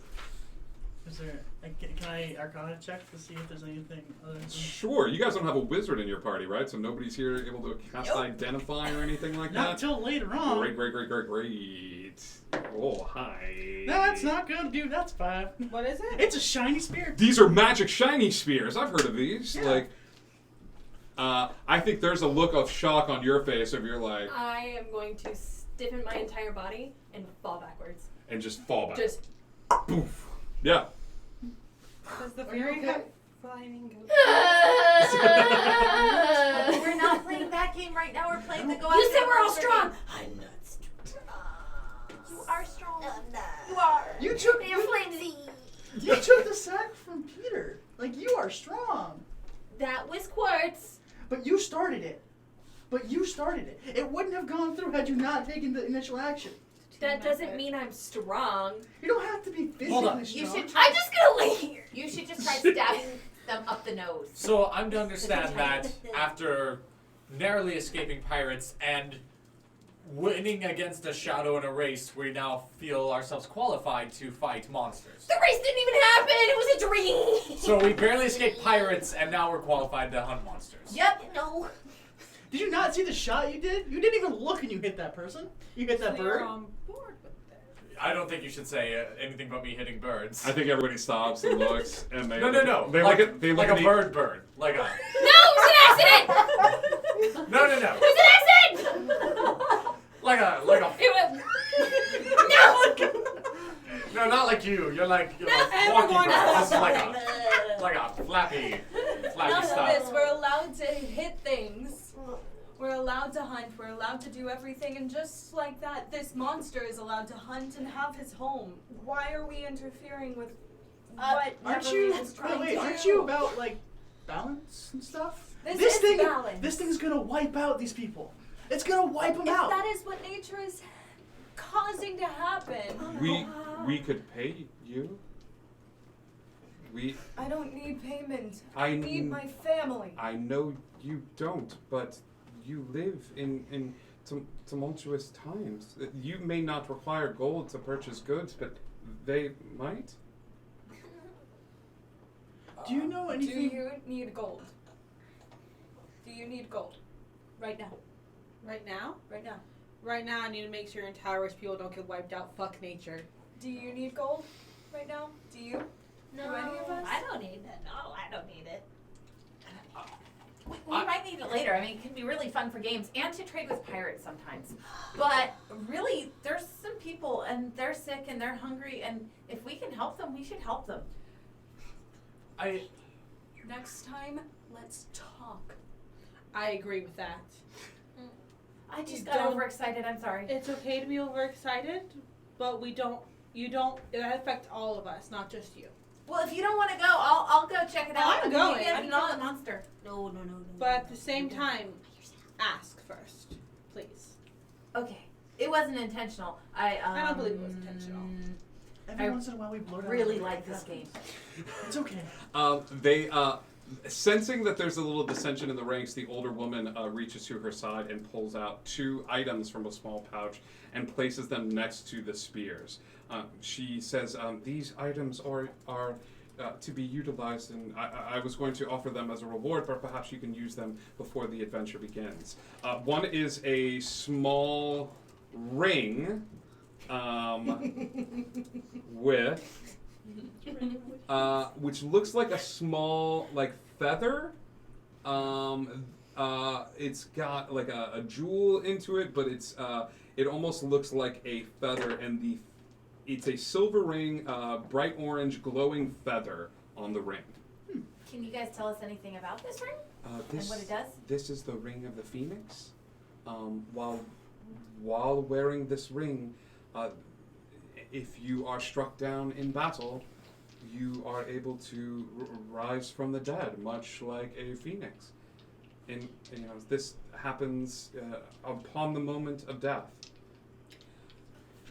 Is there? Can I Arcana check to see if there's anything other than? Sure, you guys don't have a wizard in your party, right? So nobody's here able to cast Identify or anything like that? Not until later on. Great. Oh, hi. That's not good, dude. That's 5. What is it? It's a shiny spear. These are magic shiny spears. I've heard of these. Yeah. I think there's a look of shock on your face if you're like... I am going to stiffen my entire body and fall backwards. And just fall back. Just... Poof. Yeah. Does the fairy have flying goats? We're not playing that game right now. We're playing the go. You said we're all strong. I'm not strong. You are strong. You are. You took You're flimsy. You took the sack from Peter. Like, you are strong. That was quartz. But you started it. It wouldn't have gone through had you not taken the initial action. That doesn't mean I'm strong. You don't have to be physically Hold on. strong. You should try. I'm just gonna lay here. You should just try stabbing them up the nose. So I'm to understand that after narrowly escaping pirates and winning against a shadow in a race, we now feel ourselves qualified to fight monsters. The race didn't even happen. It was a dream. So we barely escaped pirates, and now we're qualified to hunt monsters. Yep. No. Did you not see the shot you did? You didn't even look and you hit that person. You hit that bird. on board with that. I don't think you should say anything but me hitting birds. I think everybody stops and looks, and they... No. They like, look at... They look like at a bird. Like a... No, it was an accident. No. It was an accident. Like a... It was... No. No, not like you. You're like ever walking going to bird. This is stop like a flappy None of stuff. this. We're allowed to hit things. We're allowed to hunt. We're allowed to do everything. And just like that, this monster is allowed to hunt and have his home. Why are we interfering with what Aren't you? Neverland is trying Wait, to aren't do? you about like balance and stuff? This is balance. This thing's gonna wipe out these people. It's gonna wipe them If out. that is what nature is causing to happen. We could pay you. I don't need payment. I I need my family. I know you don't, but you live in tumultuous times. You may not require gold to purchase goods, but they might. Do you know anything? Do you need gold? Do you need gold? Right now. Right now? Right now. Right now, I need to make sure your entire race people don't get wiped out. Fuck nature. Do you need gold? Right now? Do you? No, Do any of us? I don't need it. No, I don't need it. We might need it later. I mean, it can be really fun for games and to trade with pirates sometimes. But really, there's some people and they're sick and they're hungry, and if we can help them, we should help them. Next time, let's talk. I agree with that. I just got overexcited. I'm sorry. It's okay to be overexcited, but it affects all of us, not just you. Well, if you don't want to go, I'll go check it out. I'm going. Maybe I I'm can not- kill the monster. No. But at the same time, ask first, please. Okay. It wasn't intentional. I don't believe it was intentional. Every once in a while we blow down. really like this game. It's okay. They sensing that there's a little dissension in the ranks, the older woman reaches to her side and pulls out 2 items from a small pouch and places them next to the spears. She says, "These items are to be utilized, and I was going to offer them as a reward, but perhaps you can use them before the adventure begins." One is a small ring. with, which looks like a small like feather. It's got like a jewel into it, but it almost looks like a feather, and it's a silver ring, bright orange glowing feather on the ring. Can you guys tell us anything about this ring? And what it does? This is the ring of the phoenix. While wearing this ring, if you are struck down in battle, you are able to rise from the dead, much like a phoenix. And this happens upon the moment of death.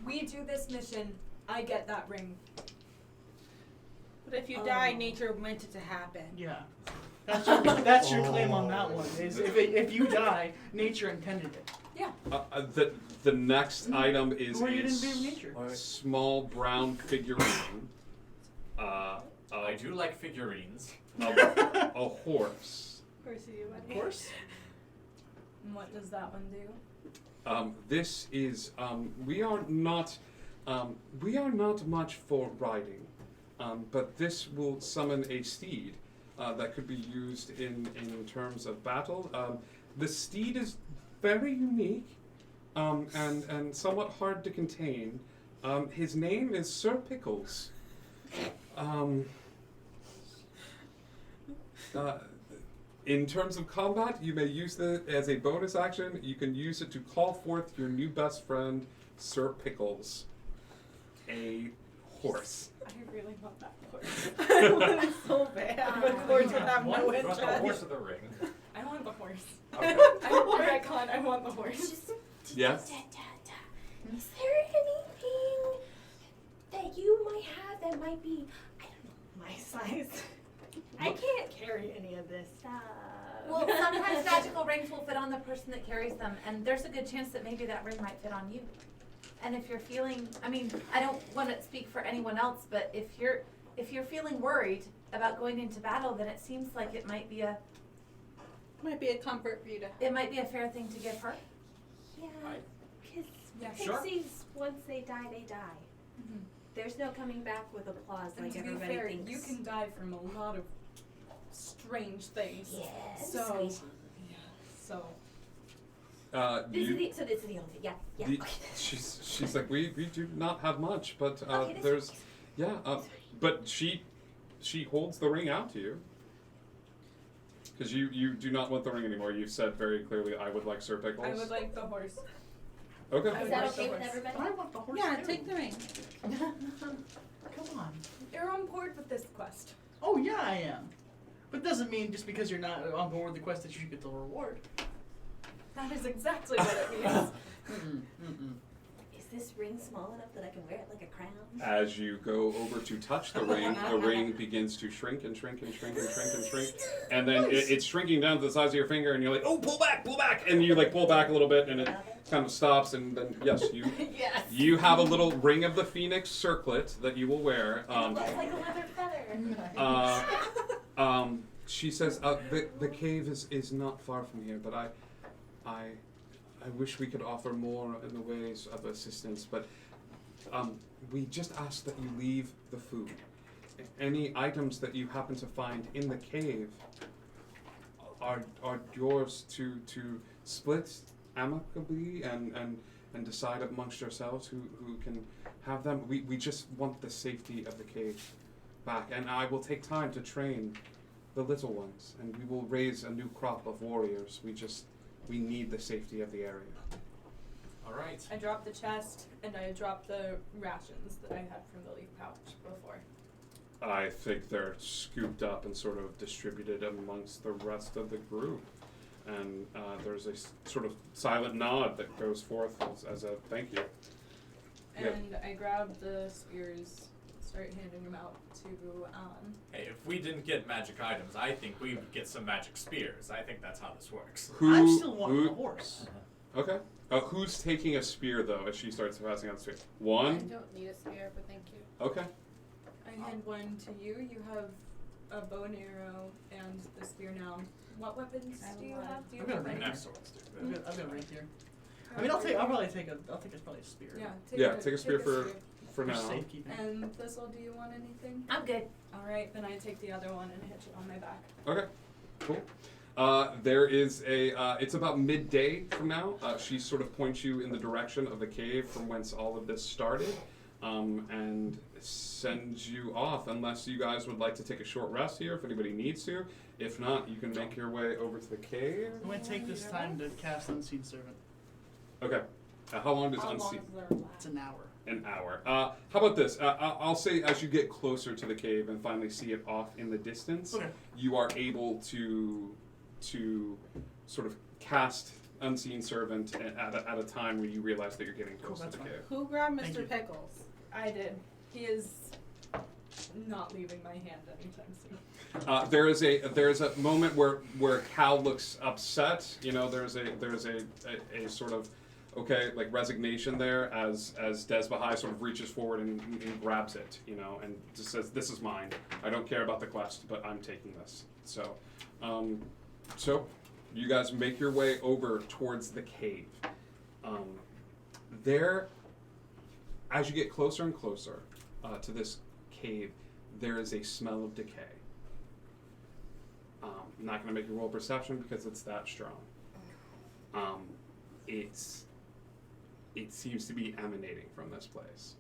We do this mission, I get that ring. But if you die, nature meant it to happen. Yeah. That's your claim on that one. Is if you die, nature intended it. Yeah. The next item is Or you didn't be nature. a small brown figurine. I do like figurines. A horse. Of course you do, buddy. Of course. And what does that one do? This is we are not much for riding, but this will summon a steed that could be used in terms of battle. The steed is very unique and somewhat hard to contain. His name is Sir Pickles. In terms of combat, you may use it as a bonus action. You can use it to call forth your new best friend, Sir Pickles, a horse. I really want that horse. I want it so bad. But of course, would have no You want interest. the horse of the ring? I want the horse. Okay. I want the horse. Yes? Is there anything that you might have that might be, I don't know, my size? I can't carry any of this stuff. Well, sometimes magical rings will fit on the person that carries them, and there's a good chance that maybe that ring might fit on you. And if you're feeling, I mean, I don't want to speak for anyone else, but if you're feeling worried about going into battle, then it seems like it might be a comfort for you to. It might be a fair thing to give her. Yeah, because Sure. pixies, once they die, they die. Mm-hmm. There's no coming back with applause And like to be everybody fair, thinks. you can die from a lot of strange things. Yes. So, Sweet. yeah. So. This is the only thing. Yeah. She's like, we do not have much, but Okay, this there's, but she holds the ring out to you. Because you do not want the ring anymore. You've said very clearly, I would like Sir Pickles. I would like the horse. Okay. Is that okay with everybody? I want the horse. Yeah, too. take the ring. Come on. You're on board with this quest. Oh yeah, I am. But doesn't mean just because you're not on board with the quest that you should get the reward. That is exactly what it means. Is this ring small enough that I can wear it like a crown? As you go over to touch the ring begins to shrink and shrink and shrink and shrink and shrink. And then it's shrinking down to the size of your finger, and you're like, oh, pull back! And you like pull back a little bit, and it kind of stops, and then, yes, you have a little ring of the phoenix circlet that you will wear. It looks like a leather feather. She says, the cave is not far from here, but I wish we could offer more in the ways of assistance, but we just ask that you leave the food. Any items that you happen to find in the cave are yours to split amicably and decide amongst yourselves who can have them. We just want the safety of the cave back, and I will take time to train the little ones, and we will raise a new crop of warriors. We need the safety of the area. All right. I dropped the chest and I dropped the rations that I had from the leaf pouch before. I think they're scooped up and sort of distributed amongst the rest of the group. And there's a sort of silent nod that goes forth as a thank you. And I grabbed the spears, start handing them out to, Hey, if we didn't get magic items, I think we would get some magic spears. I think that's how this works. I still want the horse. Okay. Who's taking a spear, though, as she starts passing out the spear? One? I don't need a spear, but thank you. Okay. I hand one to you. You have a bow and arrow and the spear now. What weapons do you have? Do you I've got a have ring any? here. I've got a ring here. I mean, I'll probably take a spear. Yeah, Take a spear for for now. safekeeping. And Thistle, do you want anything? I'm good. All right, then I take the other one and hitch it on my back. Okay, cool. There is it's about midday from now. She sort of points you in the direction of the cave from whence all of this started, and sends you off unless you guys would like to take a short rest here, if anybody needs to. If not, you can make your way over to the cave. I'm going to take this time to cast Unseen Servant. Okay. How long does Unseen? It's an hour. An hour. How about this? I'll say as you get closer to the cave and finally see it off in the distance, you are able to sort of cast Unseen Servant at a time when you realize that you're getting close to the cave. Who grabbed Mr. Pickles? I did. He is not leaving my hand anytime soon. There is a moment where Cal looks upset. You know, there's a sort of like resignation there as Desbahai sort of reaches forward and grabs it, you know, and just says, "This is mine. I don't care about the quest, but I'm taking this." So, so you guys make your way over towards the cave. There, as you get closer and closer to this cave, there is a smell of decay. I'm not going to make you roll perception because it's that strong. It seems to be emanating from this place.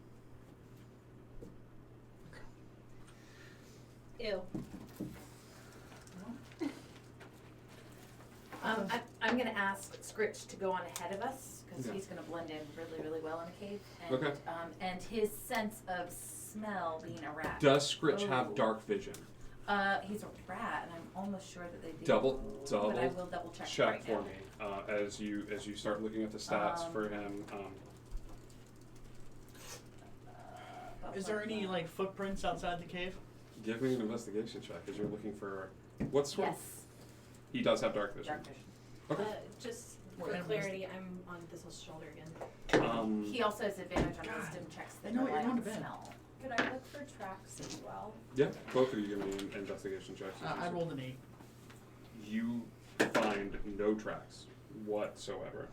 Ew. I'm going to ask Scritch to go on ahead of us because Yeah. he's going to blend in really, really well in the cave. And, Okay. And his sense of smell being a rat. Does Scritch have dark vision? He's a rat, and I'm almost sure that they do. Double But I will double check right for now. me as you start looking at the stats for him. Is there any like footprints outside the cave? Give me an investigation check as you're looking for what sort. Yes. He does have dark vision. Dark vision. Okay. Just What for kind of clarity, I'm on Thistle's shoulder again. He also has advantage on wisdom checks that I know what rely you're going on to bed. smell. Could I look for tracks as well? Yeah, both of you give me an investigation checks. I rolled an 8. You find no tracks whatsoever.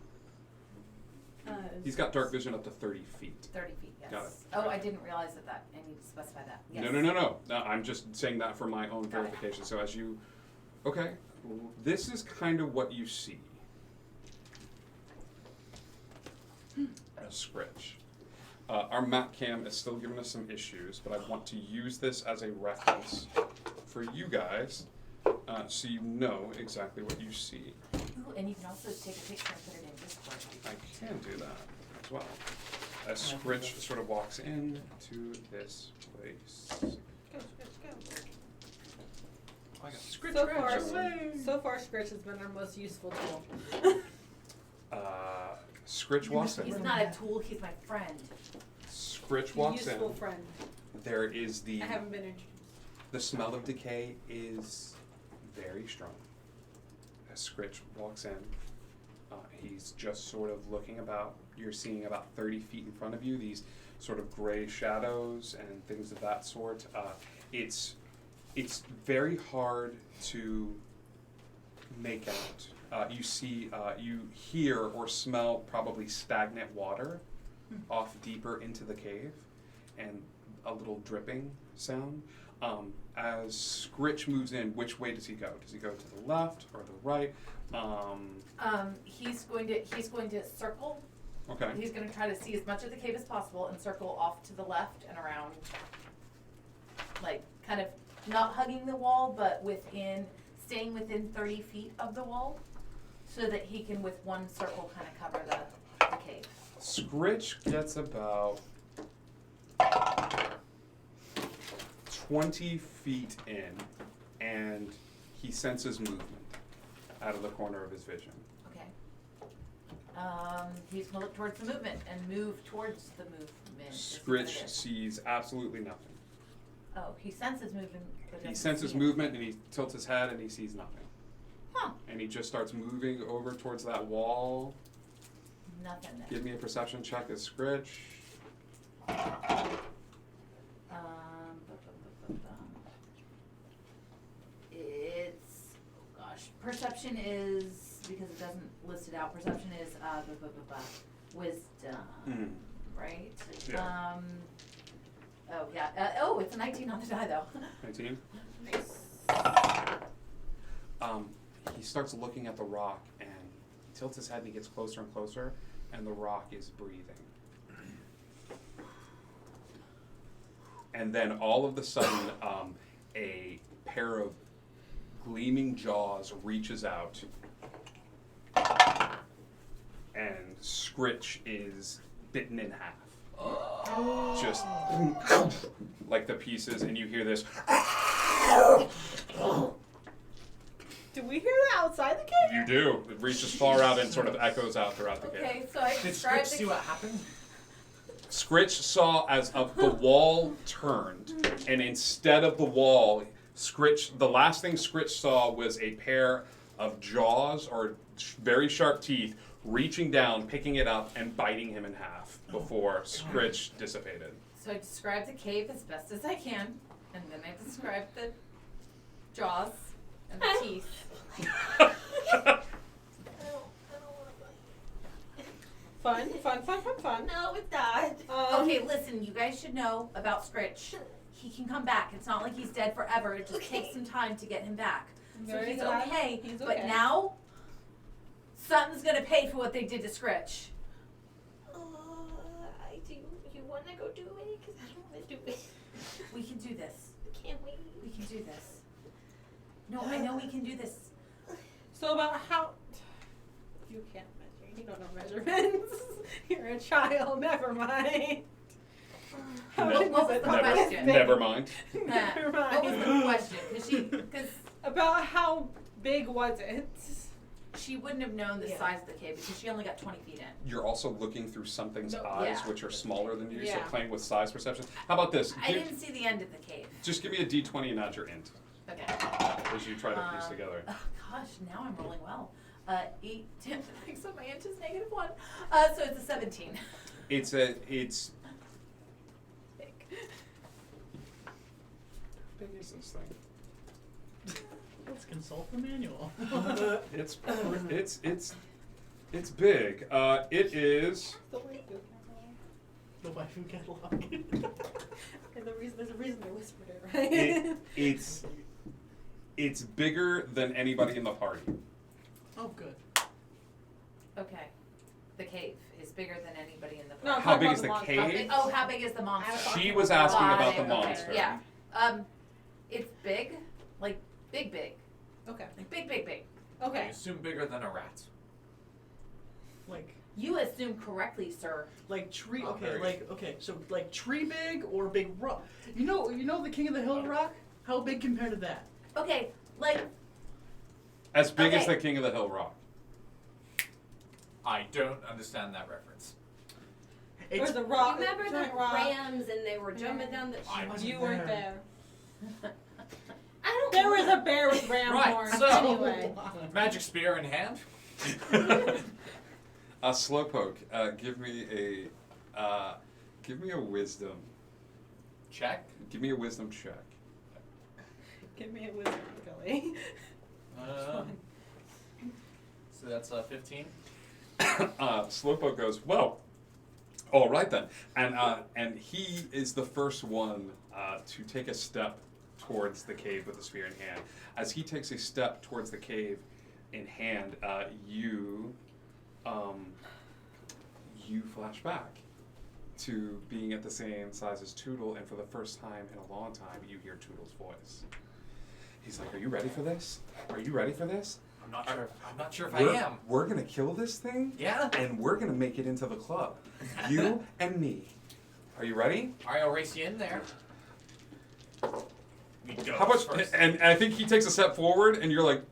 He's got dark vision up to 30 feet. 30 feet, yes. Got it. Oh, I didn't realize that. I need to specify that. Yes. No. I'm just saying that for my own verification. So as you, okay, this is kind of what you see. A Scritch. Our map cam is still giving us some issues, but I want to use this as a reference for you guys, so you know exactly what you see. Ooh, and you can also take a picture and put it in Discord. I can do that as well. As Scritch sort of walks in to this place. Go. I got Scritch so far, Scritch has been our most useful tool. Scritch walks in. He's not a tool, he's my friend. Scritch walks in. Useful friend. There is I haven't been introduced. the smell of decay is very strong. As Scritch walks in, he's just sort of looking about. You're seeing about 30 feet in front of you these sort of gray shadows and things of that sort. It's very hard to make out. You hear or smell probably stagnant water off deeper into the cave, and a little dripping sound. As Scritch moves in, which way does he go? Does he go to the left or the right? He's going to circle. Okay. He's going to try to see as much of the cave as possible and circle off to the left and around, like kind of not hugging the wall, but staying within 30 feet of the wall, so that he can, with one circle, kind of cover the cave. Scritch gets about 20 feet in, and he senses movement out of the corner of his vision. Okay. He's going to look towards the movement and move towards the movement. Scritch sees absolutely nothing. Oh, he senses movement. But He doesn't senses see it. movement, and he tilts his head, and he sees nothing. Huh. And he just starts moving over towards that wall. Nothing there. Give me a perception check as Scritch. It's, oh gosh, perception is, because it doesn't list it out, perception is wisdom, right? Yeah. Oh, yeah. It's a 19 on the die, though. 19. Nice. He starts looking at the rock and he tilts his head and he gets closer and closer, and the rock is breathing. And then all of a sudden, a pair of gleaming jaws reaches out, and Scritch is bitten in half. Just like the pieces, and you hear this. Do we hear that outside the cave? You do. It reaches far out and sort of echoes out throughout the cave. Okay, so I Did described Scritch see what happened? Scritch saw as the wall turned, and instead of the wall, the last thing Scritch saw was a pair of jaws or very sharp teeth reaching down, picking it up, and biting him in half before Scritch dissipated. So I described the cave as best as I can, and then I described the jaws and the teeth. Fun. No, it's not. Okay, listen, you guys should know about Scritch. He can come back. It's not like he's dead forever. It just takes some time to get him back. So Very he's glad okay. he's But okay. now, something's gonna pay for what they did to Scritch. I do. You want to go do it? Because I don't want to do it. We can do this. Can't wait. We can do this. No, I know we can do this. So about how... You can't measure. You don't know measurements. You're a child. Never mind. How Ne- big was it? Never mind. Never mind. What was the question? Because about how big was it? she wouldn't have known the size of the cave because she only got 20 feet in. You're also looking through something's No. eyes, Yeah. which are smaller than you, so Yeah. playing with size perception. How about this? I didn't see the end of the cave. Just give me a d20 and add your int Okay. as you try to piece together. Oh gosh, now I'm rolling well. 8, 10, so my int is -1. So it's a 17. It's Big. How big is this thing? Let's consult the manual. It's big. It is. The waifu catalog. And there's a reason they whispered it, right? It's bigger than anybody in the party. Oh, good. Okay. The cave is bigger than anybody in the No, How big about is the the monster. cave? How big is the monster? She was asking Got about it, the okay. monster. Yeah. It's big, like big. Okay. Like big. I Okay. assume bigger than a rat. Like You assume correctly, sir. tree. Oh, Okay, very so tree big or big rock. You know the King of the Hill rock? How big compared to that? Okay, like As big as Okay. the King of the Hill rock. I don't understand that reference. There's a rock. Remember the giant rock. rams and they were jumping down the. You weren't there. I don't. There was a bear with ram Right, horns. so- Anyway. Magic spear in hand. Slowpoke, give me a wisdom. Check. Give me a wisdom check. Give me a wisdom, Billy. So that's 15. Slowpoke goes, well, all right then, and he is the first one to take a step towards the cave with the spear in hand. As he takes a step towards the cave in hand, you flash back to being at the same size as Tootle, and for the first time in a long time, you hear Tootle's voice. He's like, "Are you ready for this? Are you ready for this? I'm not sure if I am. We're gonna kill this thing. Yeah. And we're gonna make it into the club. You and me. Are you ready? All right, I'll race you in there. We go How much? first. And I think he takes a step forward, and you're like,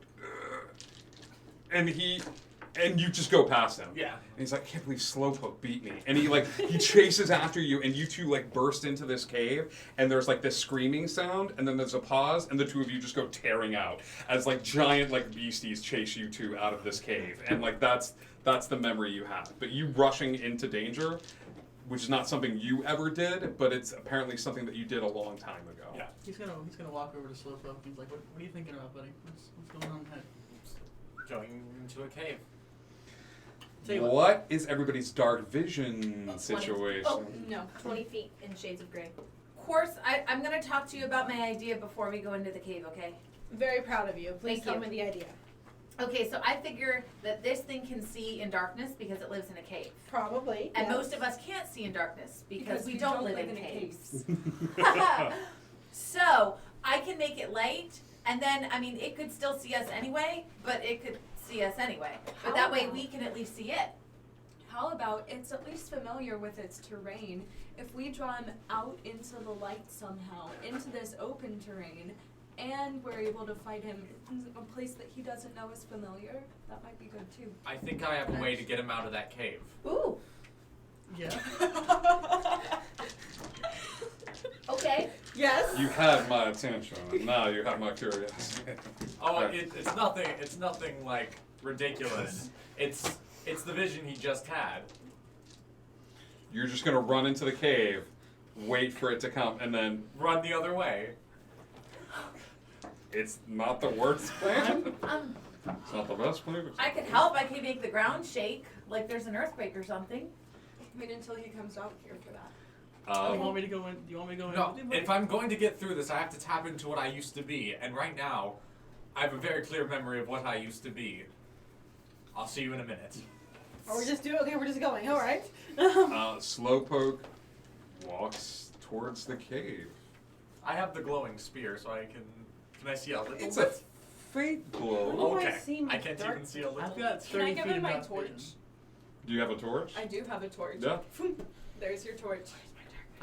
and you just go past him. Yeah. And he's like, I can't believe Slowpoke beat me. And he chases after you, and you two like burst into this cave, and there's like this screaming sound, and then there's a pause, and the two of you just go tearing out as like giant like beasties chase you two out of this cave, and like that's the memory you have. But you rushing into danger, which is not something you ever did, but it's apparently something that you did a long time ago. Yeah. He's gonna walk over to Slowpoke. He's like, what are you thinking about, buddy? What's going on ahead? Going into a cave. What is everybody's dark vision situation? Oh, no. 20 feet in shades of gray. course, I'm going to talk to you about my idea before we go into the cave, okay? Very proud of you. Please Thank tell you. me the idea. Okay, so I figure that this thing can see in darkness because it lives in a cave. Probably. And yes. most of us can't see in darkness because we don't live in caves. So I can make it light, and then, I mean, it could still see us anyway, but it could see us anyway. But that way we can at least see it. How about it's at least familiar with its terrain? If we draw him out into the light somehow, into this open terrain, and we're able to fight him in a place that he doesn't know is familiar, that might be good too. I think I have a way to get him out of that cave. Ooh. Yeah. Okay. Yes. You had my attention, and now you have my curiosity. Oh, it's nothing. It's nothing like ridiculous. It's the vision he just had. You're just gonna run into the cave, wait for it to come, and then Run the other way. it's not the worst plan. It's not the best plan. I could help. I could make the ground shake like there's an earthquake or something. Wait until he comes out here for that. Do you want me to go in? Do you want me to go in? No, with you? if I'm going to get through this, I have to tap into what I used to be. And right now, I have a very clear memory of what I used to be. I'll see you in a minute. Or we're just doing. Okay, we're just going. All right. Slowpoke walks towards the cave. I have the glowing spear, so I can I see a little It's bit? a faint glow. How do I Okay, see my I can't dark- even see a little. I've got 30 Can I give feet him of my dark torch? vision. Do you have a torch? I do have a torch. Yeah. There's your torch.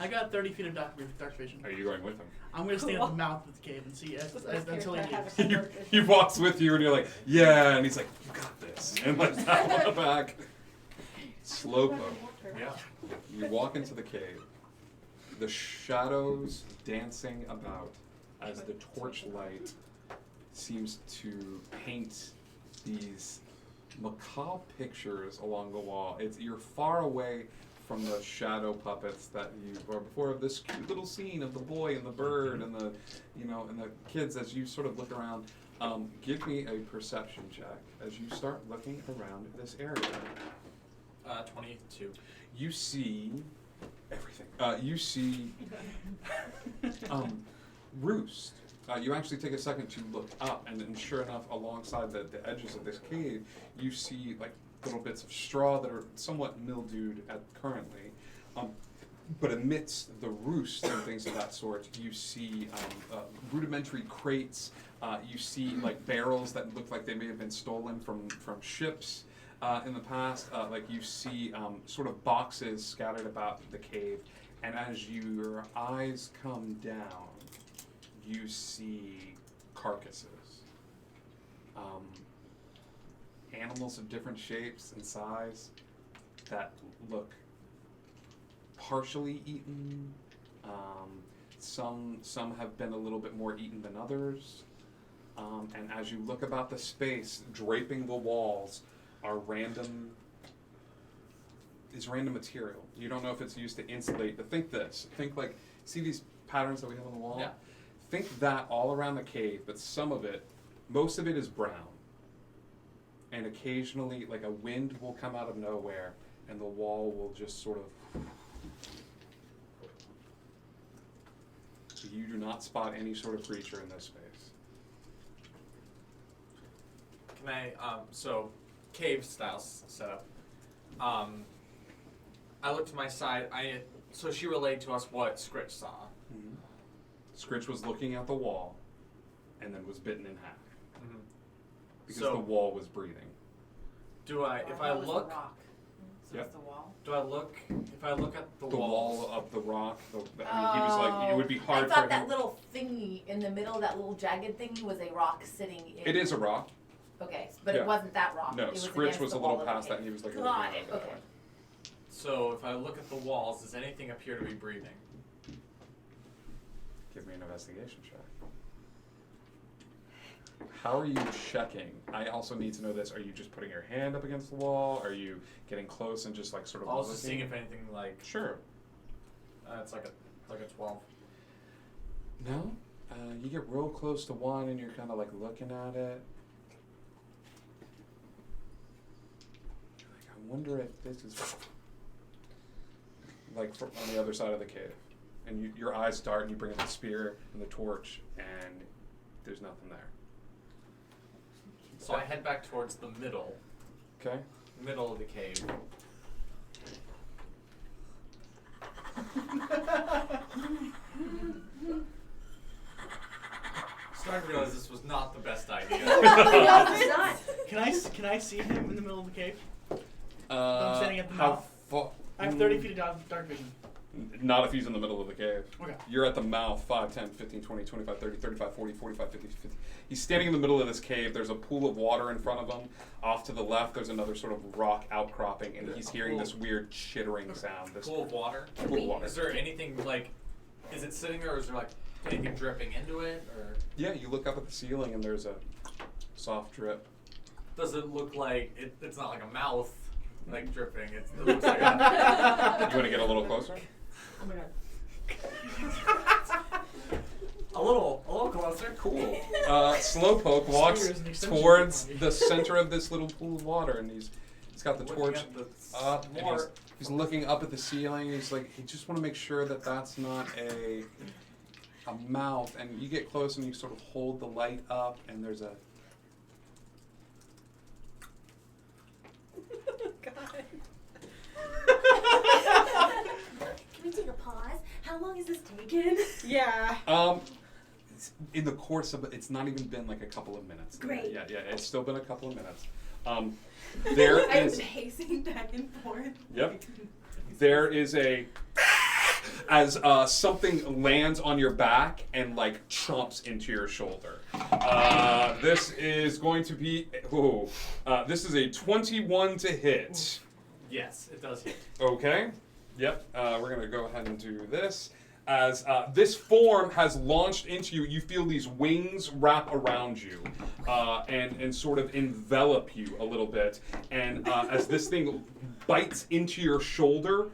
I got 30 feet of dark vision. Are you going with him? I'm gonna stay at the mouth of the cave and see until he leaves. he walks with you, and you're like, yeah, and he's like, you got this, and like that on the back. Slowpoke. Yeah. You walk into the cave. The shadows dancing about as the torchlight seems to paint these macabre pictures along the wall. You're far away from the shadow puppets that you were before. This cute little scene of the boy and the bird and the, and the kids as you sort of look around. Give me a perception check as you start looking around this area. 22. You see everything. You see roost. You actually take a second to look up, and sure enough, alongside the edges of this cave, you see like little bits of straw that are somewhat mildewed currently. But amidst the roost and things of that sort, you see rudimentary crates. You see like barrels that look like they may have been stolen from ships in the past. Like you see sort of boxes scattered about the cave, and as your eyes come down, you see carcasses. Animals of different shapes and size that look partially eaten. Some have been a little bit more eaten than others. And as you look about the space, draping the walls are random material. You don't know if it's used to insulate, but think this. Think like, see these patterns that we have on the wall? Yeah. Think that all around the cave, but most of it is brown. And occasionally, like a wind will come out of nowhere, and the wall will just sort of. You do not spot any sort of creature in this space. Can I, so, cave style setup. I look to my side, so she relayed to us what Scritch saw. Mm-hmm. Scritch was looking at the wall, and then was bitten in half. Mm-hmm. Because So- the wall was breathing. Do I, if I look, So Yep. it's the wall. do I look, if I look at the The walls, wall of the rock, he was like, it would be hard I for thought him. that little thingy in the middle, that little jagged thingy, was a rock sitting in. It is a rock. Okay, but Yeah. it wasn't that rock. No, It was Scritch against was the a little wall of the past that, cave. and he was like, Got looking it. around that Okay. way. so if I look at the walls, does anything appear to be breathing? Give me an investigation check. How are you checking? I also need to know this. Are you just putting your hand up against the wall? Are you getting close and just like sort of I was looking? just seeing if anything like. Sure. It's like a 12. No? You get real close to one and you're kind of like looking at it. You're like, I wonder if this is like on the other side of the cave. and your eyes dart, and you bring up the spear and the torch, and there's nothing there. So I head back towards the middle. Okay. Middle of the cave. Starting to realize this was not the best idea. Can I see him in the middle of the cave? I'm standing at the how mouth. far? I have 30 feet of dark vision. Not if he's in the middle of the cave. Okay. You're at the mouth, 5, 10, 15, 20, 25, 30, 35, 40, 45, 50, 50. He's standing in the middle of this cave. There's a pool of water in front of him. Off to the left, there's another sort of rock outcropping, and he's hearing this weird chittering sound. This Pool of water? Pool of water. Is there anything like, is it sitting there or is there like anything dripping into it? Or Yeah, you look up at the ceiling and there's a soft drip. does it look like, it's not like a mouth like dripping, it looks like a... You want to get a little closer? Oh my god. A little closer. Cool. Slowpoke walks towards the center of this little pool of water, and he's got the torch up, and he's looking up at the ceiling. He's like, he just want to make sure that that's not a mouth. And you get close, and you sort of hold the light up, and there's a. Can we take a pause? How long is this taking? Yeah. In the course of it's not even been like a couple of minutes. Great. Yeah, it's still been a couple of minutes. There is. I'm pacing back and forth. Yep. There is a as something lands on your back and like chomps into your shoulder. This is going to be this is a 21 to hit. Yes, it does hit. Okay. Yep. We're gonna go ahead and do this. As this form has launched into you, you feel these wings wrap around you and sort of envelop you a little bit. And as this thing bites into your shoulder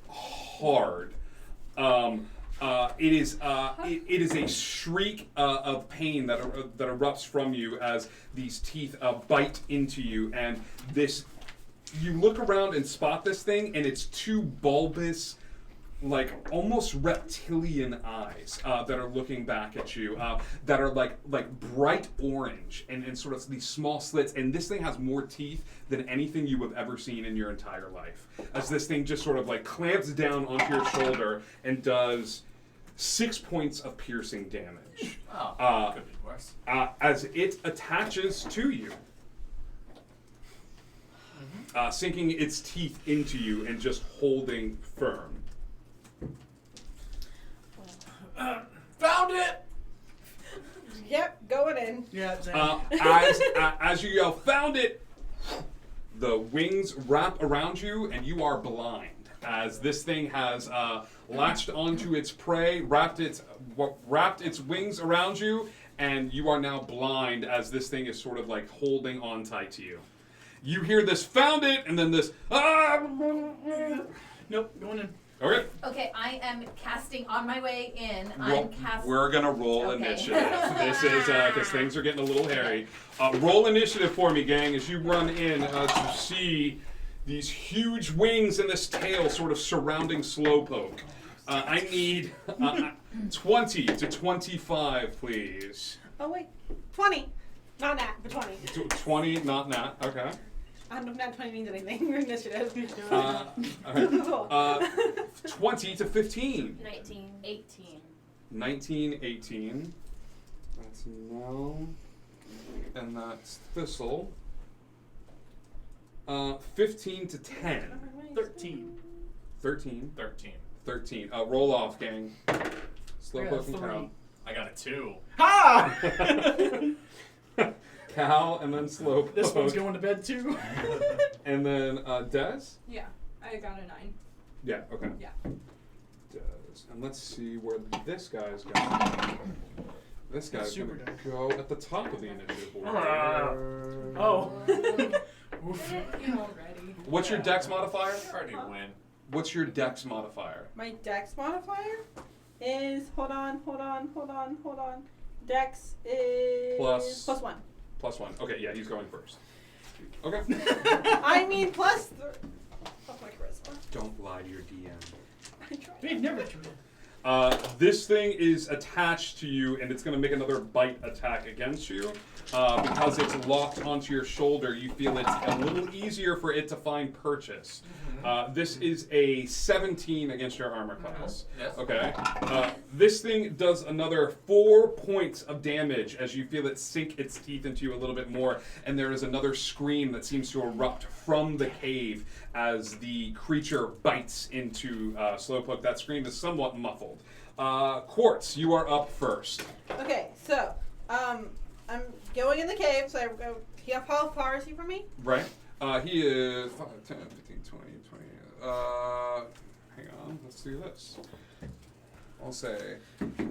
hard, it is a shriek of pain that erupts from you as these teeth bite into you. And this, you look around and spot this thing, and it's two bulbous, like almost reptilian eyes that are looking back at you, that are like bright orange and sort of these small slits. And this thing has more teeth than anything you have ever seen in your entire life. As this thing just sort of like clamps down onto your shoulder and does 6 points of piercing damage. Oh, could be worse. As it attaches to you. Sinking its teeth into you and just holding firm. Found it! Yep, going in. Yeah. As you yell, found it, the wings wrap around you and you are blind. As this thing has latched onto its prey, wrapped its wings around you, and you are now blind as this thing is sort of like holding on tight to you. You hear this, found it, and then this, Nope, going in. Okay. Okay, I am casting on my way in. We're gonna roll Okay. initiative. This is because things are getting a little hairy. Roll initiative for me, gang, as you run in to see these huge wings and this tail sort of surrounding Slowpoke. I need 20 to 25, please. Oh wait, 20. Not nat, but 20. 20, not nat. Okay. I don't know if nat 20 means anything. Your initiative. All right. 20 to 15. 19, 18. 19, 18. That's no. And that's Thistle. 15 to 10. 13. 13. 13. 13. Roll off, gang. Slowpoke and 3. Cal. I got a 2. Ha! Cal and then Slowpoke. This one's going to bed too. And then Des? Yeah, I got a 9. Yeah, okay. Yeah. Des. And let's see where this guy's going. This guy's going to go at the top of the initiative board. Oh. Already. What's your dex modifier? Already win. What's your dex modifier? My dex modifier is hold on. Dex is Plus 1. Plus 1. Okay, yeah, he's going first. Okay. I mean plus my charisma. Don't lie to your DM. I tried. We've never tried. This thing is attached to you, and it's going to make another bite attack against you. Because it's locked onto your shoulder, you feel it's a little easier for it to find purchase. This is a 17 against your armor class. Yes. Okay. This thing does another 4 points of damage as you feel it sink its teeth into you a little bit more, and there is another scream that seems to erupt from the cave as the creature bites into Slowpoke. That scream is somewhat muffled. Quartz, you are up first. Okay, so I'm going in the cave. So I go. How far is he from me? Right. He is 5, 10, 15, 20, 20. Hang on. Let's do this. I'll say,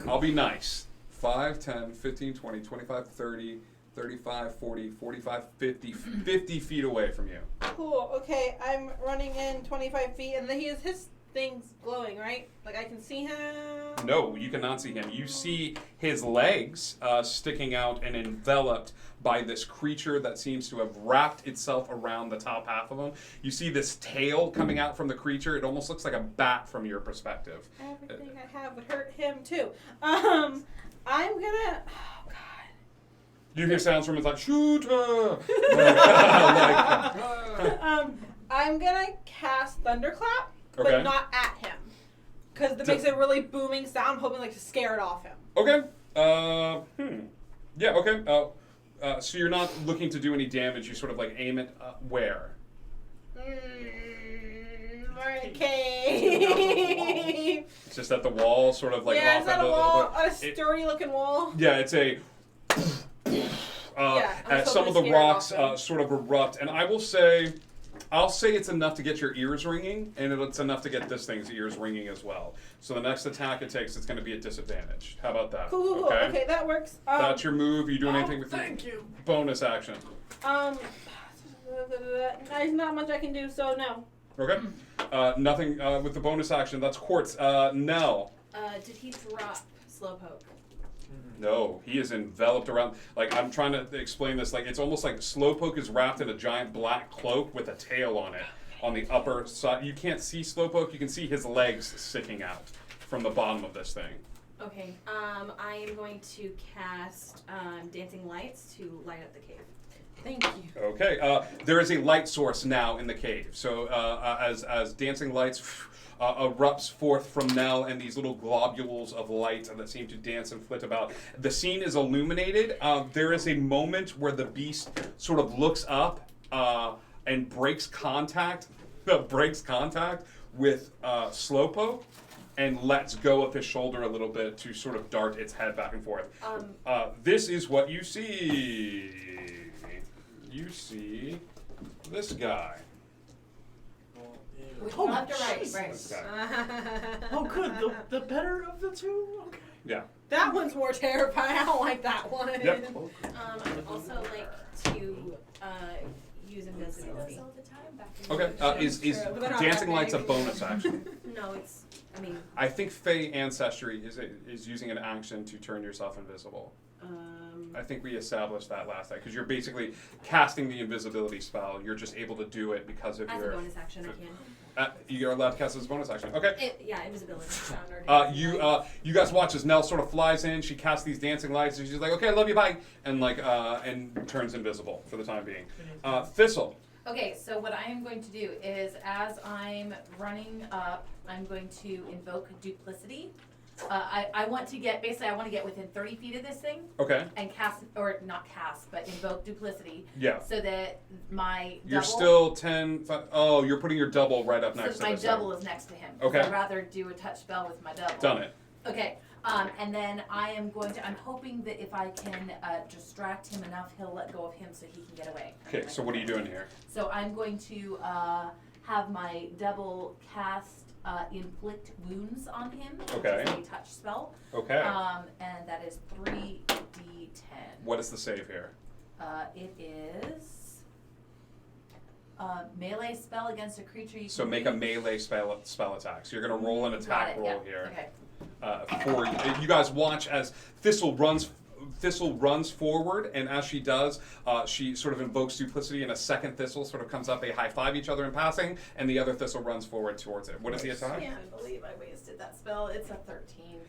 I'll be nice. 5, 10, 15, 20, 25, 30, 35, 40, 45, 50, 50 feet away from you. Cool. Okay, I'm running in 25 feet, and then his thing's glowing, right? Like I can see him. No, you cannot see him. You see his legs sticking out and enveloped by this creature that seems to have wrapped itself around the top half of him. You see this tail coming out from the creature. It almost looks like a bat from your perspective. Everything I have would hurt him too. I'm gonna. Oh God. You hear sounds from it like shooter. I'm gonna cast Thunderclap, Okay. but not at him, because it makes a really booming sound. I'm hoping like to scare it off him. Okay. Yeah. Okay. So you're not looking to do any damage. You sort of like aim it where? Okay. It's just at the wall, sort of like yeah, off it's at a wall, on a sturdy looking wall. Yeah, it's a. And some of the rocks sort of erupt, and I'll say it's enough to get your ears ringing, and it's enough to get this thing's ears ringing as well. So the next attack it takes, it's going to be a disadvantage. How about that? Cool. Okay, that works. That's your move. You doing anything with your bonus action? There's not much I can do, so no. Okay. Nothing with the bonus action. That's Quartz. Nell. Did he drop Slowpoke? No, he is enveloped around. Like, I'm trying to explain this. Like, it's almost like Slowpoke is wrapped in a giant black cloak with a tail on it on the upper side. You can't see Slowpoke. You can see his legs sticking out from the bottom of this thing. Okay. I am going to cast Dancing Lights to light up the cave. Thank you. Okay. There is a light source now in the cave. So as dancing lights erupts forth from Nell and these little globules of light that seem to dance and flit about, the scene is illuminated. There is a moment where the beast sort of looks up and breaks contact with Slowpoke and lets go of his shoulder a little bit to sort of dart its head back and forth. This is what you see. You see this guy. Oh, left or right? This guy. Oh, good. The better of the two? Okay. Yeah. That one's more terrifying. I don't like that one. Yep. I'd also like to use invisibility. Okay. Is dancing lights a bonus action? No, it's. I mean. I think Fey Ancestry is using an action to turn yourself invisible. I think we established that last time because you're basically casting the invisibility spell. You're just able to do it because of As your. a bonus action, I can. You're allowed to cast it as a bonus action. Okay. Invisibility. You guys watch as Nell sort of flies in. She casts these dancing lights, and she's like, "Okay, I love you, bye," and and turns invisible for the time being. Thistle. Okay, so what I am going to do is, as I'm running up, I'm going to invoke duplicity. I want to get within 30 feet of this thing. Okay. And but invoke duplicity. Yeah. So that my double. You're still 10. Oh, you're putting your double right up next to my this double thing. is next to him. Okay. I'd rather do a touch spell with my double. Done it. Okay. And then I'm hoping that if I can distract him enough, he'll let go of him so he can get away. Okay, so what are you doing here? So I'm going to have my double cast inflict wounds on him. Okay. Which is a touch spell. Okay. And that is 3d10. What is the save here? It is melee spell against a creature you So can make a melee spell attack. So you're going to roll an attack roll here. Okay. For you guys watch as Thistle runs Thistle runs forward, and as she does, she sort of invokes duplicity, and a second Thistle sort of comes up. They high-five each other in passing, and the other Thistle runs forward towards it. What is the attack? I can't believe I wasted that spell. It's a 13.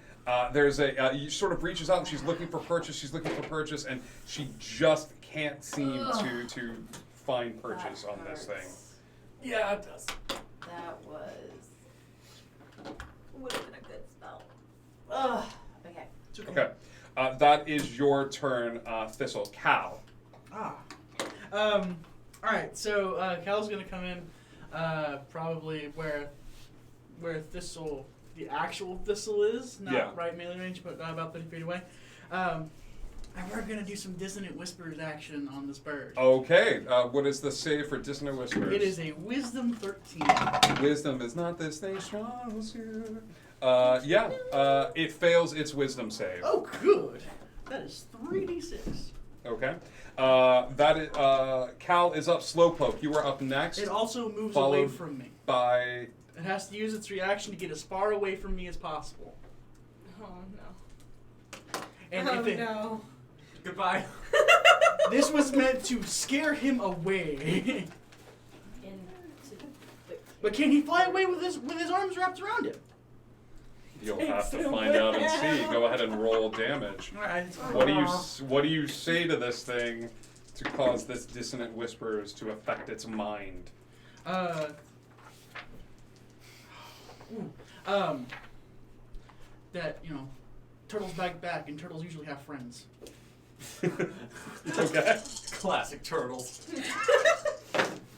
There's a, you sort of reaches out, and she's looking for purchase, and she just can't seem to find purchase on this thing. Yeah, it does. That would have been a good spell. Ugh. Okay. Okay. That is your turn, Thistle. Cal. Alright, so Cal's gonna come in probably where Thistle, the actual Thistle is, not right melee range, but about 30 feet away. And we're gonna do some Dissonant Whispers action on this bird. Okay. What is the save for Dissonant Whispers? It is a Wisdom 13. Wisdom is not this nation. It fails its Wisdom save. Oh, good. That is 3d6. Okay. Cal is up. Slowpoke, you are up next. It also moves away from me. By. It has to use its reaction to get as far away from me as possible. Oh no. And if it, no. Goodbye. This was meant to scare him away. But can he fly away with his arms wrapped around him? You'll have to find out and see. Go ahead and roll damage. All right. What do you say to this thing to cause this Dissonant Whispers to affect its mind? That, turtles bite back, and turtles usually have friends. Okay. Classic turtles.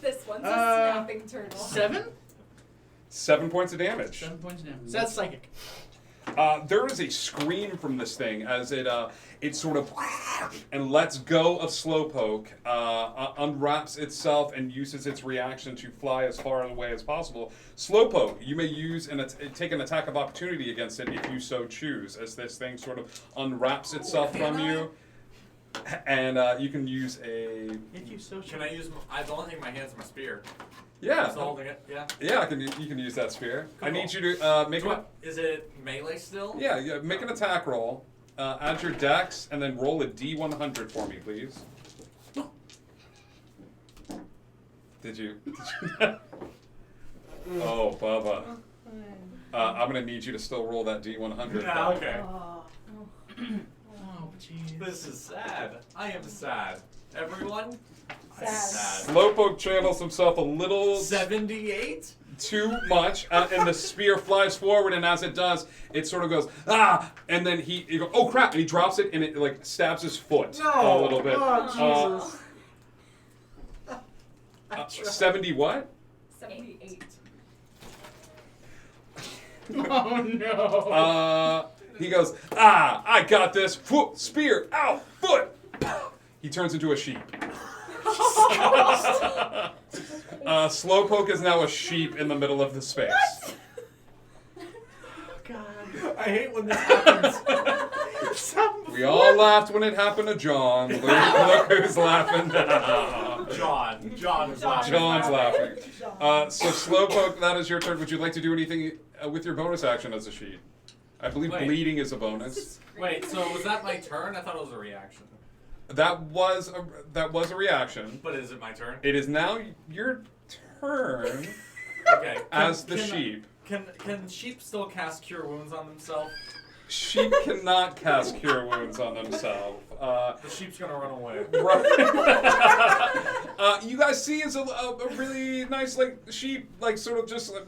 This one's a snapping turtle. 7? 7 points of damage. 7 points of damage. So that's psychic. There is a scream from this thing as it sort of and lets go of Slowpoke, unwraps itself and uses its reaction to fly as far away as possible. Slowpoke, you may use take an attack of opportunity against it if you so choose, as this thing sort of unwraps itself from you. And you can use a. If you so choose. Can I use? The only thing in my hands is my spear. Yeah. I'm still holding it. Yeah. Yeah, you can use that spear. Cool. I need you to make Is it melee still? Yeah. Make an attack roll. Add your dex and then roll a D100 for me, please. Did you? Oh, Bubba. I'm gonna need you to still roll that D100. Yeah, okay. Oh, jeez. This is sad. I am sad. Everyone? I'm Sad. Slowpoke channels himself a little 78? too much, and the spear flies forward, and as it does, it sort of goes, and then he goes, oh crap, and he drops it, and it like stabs his foot a little bit. Oh, Jesus. 70 what? 78. Oh, no. He goes, I got this. Spear, ow, foot. He turns into a sheep. Slowpoke is now a sheep in the middle of the space. God. I hate when this happens. We all laughed when it happened to John. Look who's laughing now. John is laughing. John's laughing. So Slowpoke, that is your turn. Would you like to do anything with your bonus action as a sheep? I believe bleeding is a bonus. Wait, so was that my turn? I thought it was a reaction. That was a reaction. But is it my turn? It is now your turn. Okay. As the sheep. Can sheep still cast Cure Wounds on themselves? Sheep cannot cast Cure Wounds on themselves. The sheep's gonna run away. Right. You guys see is a really nice sheep, sort of just and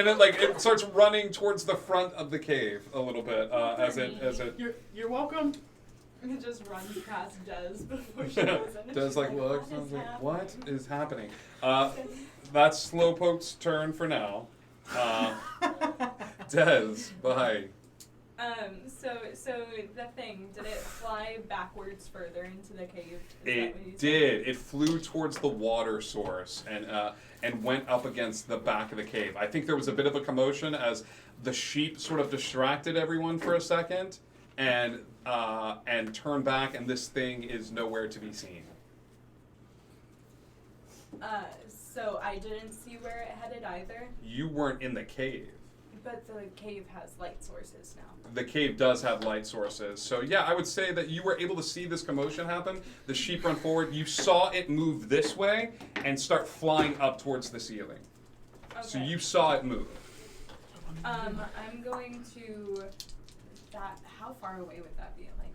it starts running towards the front of the cave a little bit as it. You're welcome. It just runs past Des before she goes in. Des looks and what is happening? That's Slowpoke's turn for now. Des, bye. So the thing, did it fly backwards further into the cave? It did. It flew towards the water source and went up against the back of the cave. I think there was a bit of a commotion as the sheep sort of distracted everyone for a second and turned back, and this thing is nowhere to be seen. So I didn't see where it headed either. You weren't in the cave. But the cave has light sources now. The cave does have light sources. So yeah, I would say that you were able to see this commotion happen. The sheep run forward. You saw it move this way and start flying up towards the ceiling. Okay. So you saw it move. I'm going to that. How far away would that be? Like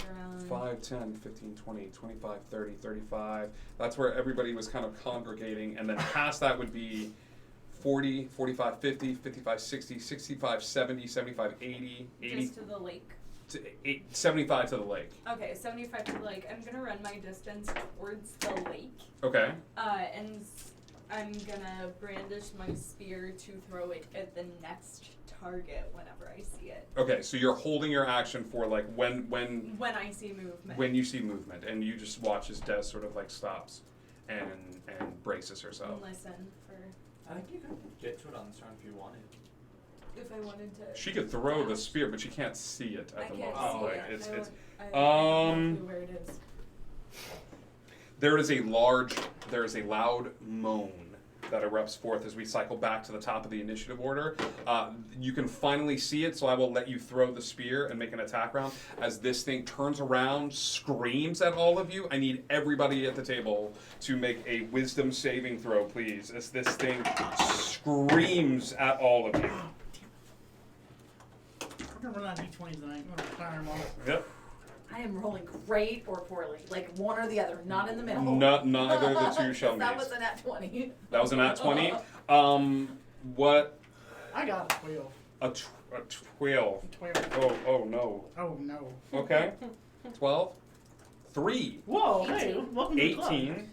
around 5, 10, 15, 20, 25, 30, 35. That's where everybody was kind of congregating. And then past that would be 40, 45, 50, 55, 60, 65, 70, 75, 80, 80. Just to the lake. 75 to the lake. Okay, 75 to the lake. I'm gonna run my distance towards the lake. Okay. And I'm gonna brandish my spear to throw it at the next target whenever I see it. Okay, so you're holding your action for like when I see movement. When you see movement, and you just watch as Des sort of like stops and braces herself. And listen for. I think you could get to it on this turn if you wanted. If I wanted to. She could throw the spear, but she can't see it at the moment. Like it's I don't know where it is. There is a loud moan that erupts forth as we cycle back to the top of the initiative order. You can finally see it, so I will let you throw the spear and make an attack round. As this thing turns around, screams at all of you, I need everybody at the table to make a wisdom saving throw, please, as this thing screams at all of you. We're gonna run out of D20s tonight. I'm gonna fire them all. Yep. I am rolling great or poorly, like one or the other, not in the middle. Neither of the two shall meet. That was a nat 20. That was a nat 20. What? I got a 12. A 12. 12. Oh no. Oh no. Okay. 12. 3. Whoa, hey, welcome to the club. 18.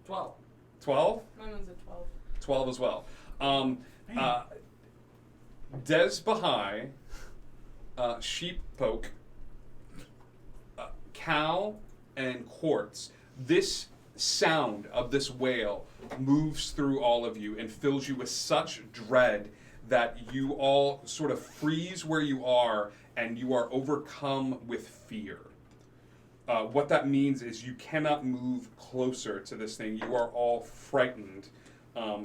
12. 12? Mine was a 12. 12 as well. Des Bahai, Sheep Poke, Cow, and Quartz. This sound of this wail moves through all of you and fills you with such dread that you all sort of freeze where you are and you are overcome with fear. What that means is you cannot move closer to this thing. You are all frightened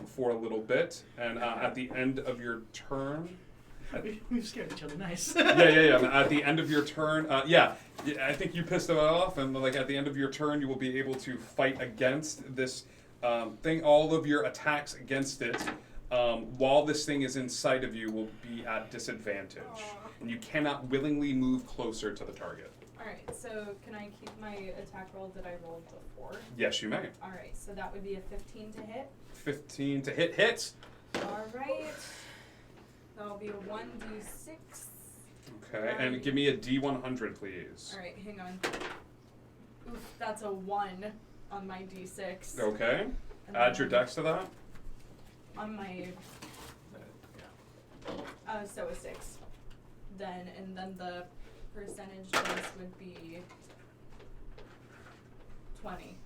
for a little bit, and at the end of your turn... We've scared each other nice. Yeah. At the end of your turn, I think you pissed it off, and like at the end of your turn, you will be able to fight against this thing. All of your attacks against it, while this thing is in sight of you, will be at disadvantage, and you cannot willingly move closer to the target. Alright, so can I keep my attack roll that I rolled before? Yes, you may. Alright, so that would be a 15 to hit. 15 to hit hits. Alright. That'll be a 1d6. Okay, and give me a D100, please. Alright, hang on. Oof, that's a 1 on my d6. Okay. And Add your then dex to that. On my... so a 6. And then the percentage dice would be 20.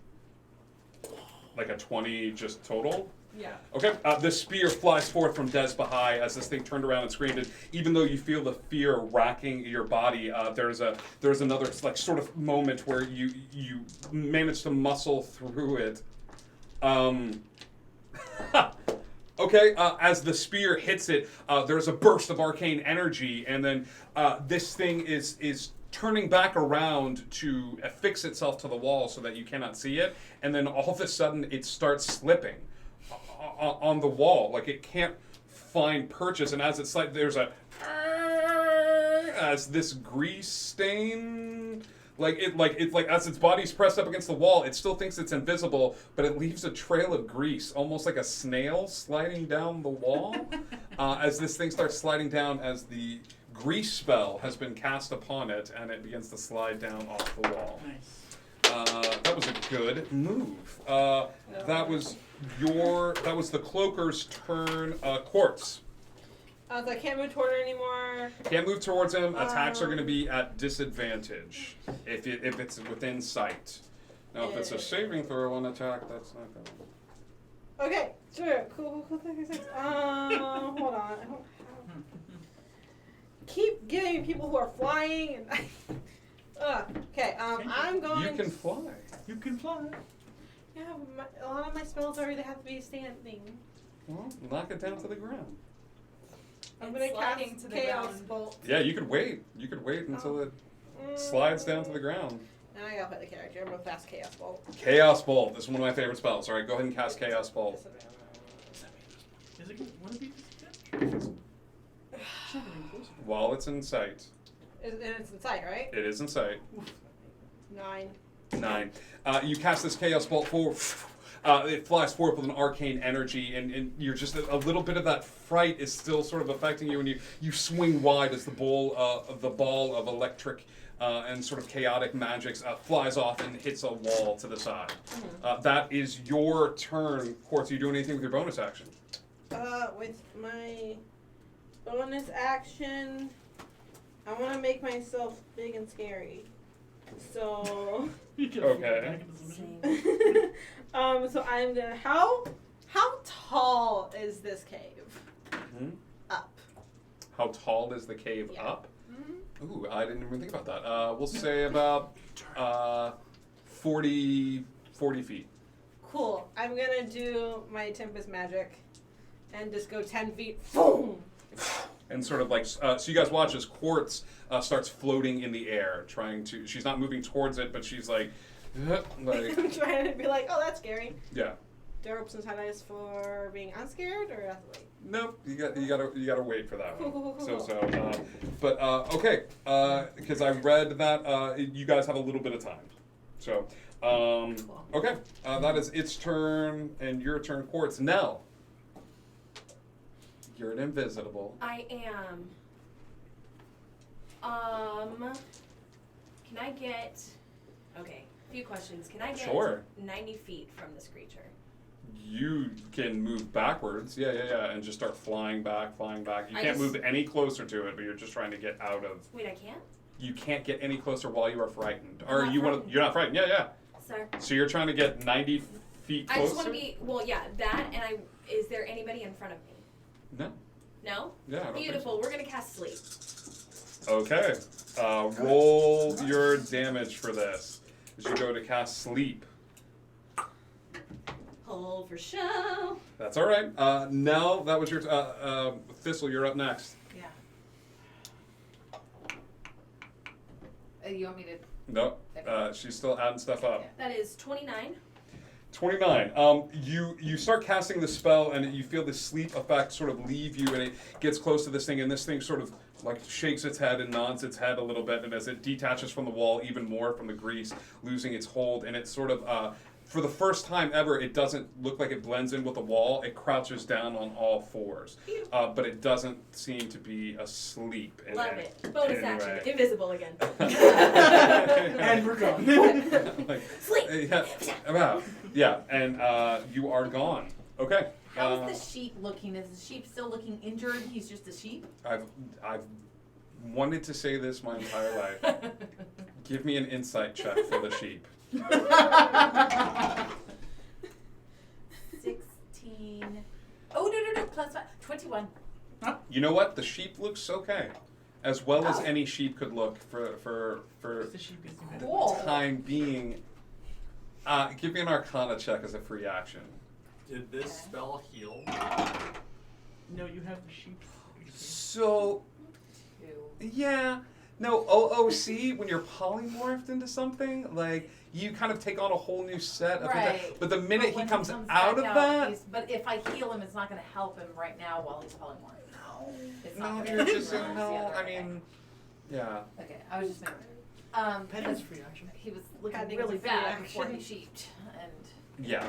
Like a 20 just total? Yeah. Okay, the spear flies forth from Des Bahai as this thing turned around and screamed. And even though you feel the fear racking your body, there's another like sort of moment where you manage to muscle through it. Okay, as the spear hits it, there's a burst of arcane energy, and then this thing is turning back around to affix itself to the wall so that you cannot see it, and then all of a sudden it starts slipping on the wall, like it can't find purchase, and as it's like there's a as this grease stain, like as its body's pressed up against the wall, it still thinks it's invisible, but it leaves a trail of grease, almost like a snail sliding down the wall. As this thing starts sliding down, as the grease spell has been cast upon it, and it begins to slide down off the wall. Nice. That was a good move. That was the cloaker's turn. Quartz. So I can't move toward her anymore. Can't move towards him. Attacks are going to be at disadvantage if it's within sight. Now, if it's a saving throw on attack, that's not going to. Okay, sure. Cool. Hold on. Keep giving me people who are flying. Okay, I'm going. You can fly. You can fly. Yeah, a lot of my spells already have to be standing. Well, knock it down to the ground. I'm gonna sliding cast to the Chaos ground. Bolt. Yeah, you could wait. You could wait until it slides down to the ground. Now I gotta play the character. I'm gonna cast Chaos Bolt. Chaos Bolt. This is one of my favorite spells. All right, go ahead and cast Chaos Bolt. Is it want to be this? While it's in sight. And it's in sight, right? It is in sight. 9. 9. You cast this Chaos Bolt forward. It flies forward with an arcane energy, and you're just a little bit of that fright is still sort of affecting you, and you swing wide as the ball of electric and sort of chaotic magics flies off and hits a wall to the side. That is your turn. Quartz, are you doing anything with your bonus action? With my bonus action, I want to make myself big and scary. So. Okay. So I'm gonna. How tall is this cave? Up. How tall is the cave Yeah. up? Ooh, I didn't even think about that. We'll say about 40 feet. Cool. I'm gonna do my Tempest magic, and just go 10 feet. Boom. And sort of like, so you guys watch as Quartz starts floating in the air, trying to. She's not moving towards it, but she's like I'm trying to be like, oh, that's scary. yeah. Do I roll some side eyes for being unscared, or have to wait? Nope, you gotta wait for that one. Cool. But okay, because I read that you guys have a little bit of time. So, okay, that is its turn and your turn, Quartz. Now, you're an invisible. I am. Can I get? Okay, a few questions. Can I get Sure. 90 feet from this creature? You can move backwards, yeah, and just start flying back. You I can't just- move any closer to it, but you're just trying to get out of. Wait, I can't? You can't get any closer while you are frightened. I'm Or not you want frightened. to? You're not frightened, yeah. Sir? So you're trying to get 90 feet closer? I just want to be, well, yeah, that, and is there anybody in front of me? No. No? Yeah, I don't think Beautiful, we're going to cast sleep. Okay. Roll your damage for this. As you go to cast sleep. Hold for show. That's all right. Now that was your Thistle. You're up next. Yeah. You want me to? Nope. She's still adding stuff up. That is 29. 29. You start casting the spell, and you feel the sleep effect sort of leave you, and it gets close to this thing, and this thing sort of like shakes its head and nods its head a little bit, and as it detaches from the wall even more from the grease, losing its hold, and it sort of for the first time ever, it doesn't look like it blends in with the wall. It crouches down on all fours, but it doesn't seem to be asleep. Love it. Bonus action. Anyway. Invisible again. And we're gone. Like, Sleep. yeah, and you are gone. Okay. How is the sheep looking? Is the sheep still looking injured? He's just a sheep? I've wanted to say this my entire life. Give me an insight check for the sheep. 16. Oh, no. Plus 5. 21. You know what? The sheep looks okay, as well as any sheep could look for Cool. the time being. Give me an Arcana check as a free action. Did this spell heal? No, you have the sheep. So, yeah. No, OOC, when you're polymorphed into something, like, you kind of take on a whole new set of Right. But the minute he when comes back out of that, but if I heal him, it's not going to help him right now while he's polymorphed. No. It's not no, gonna you're help just him. no. I mean, yeah. Okay, I was just making. Penance free action. He was looking Pending really free bad action. before he sheeped, and Yeah.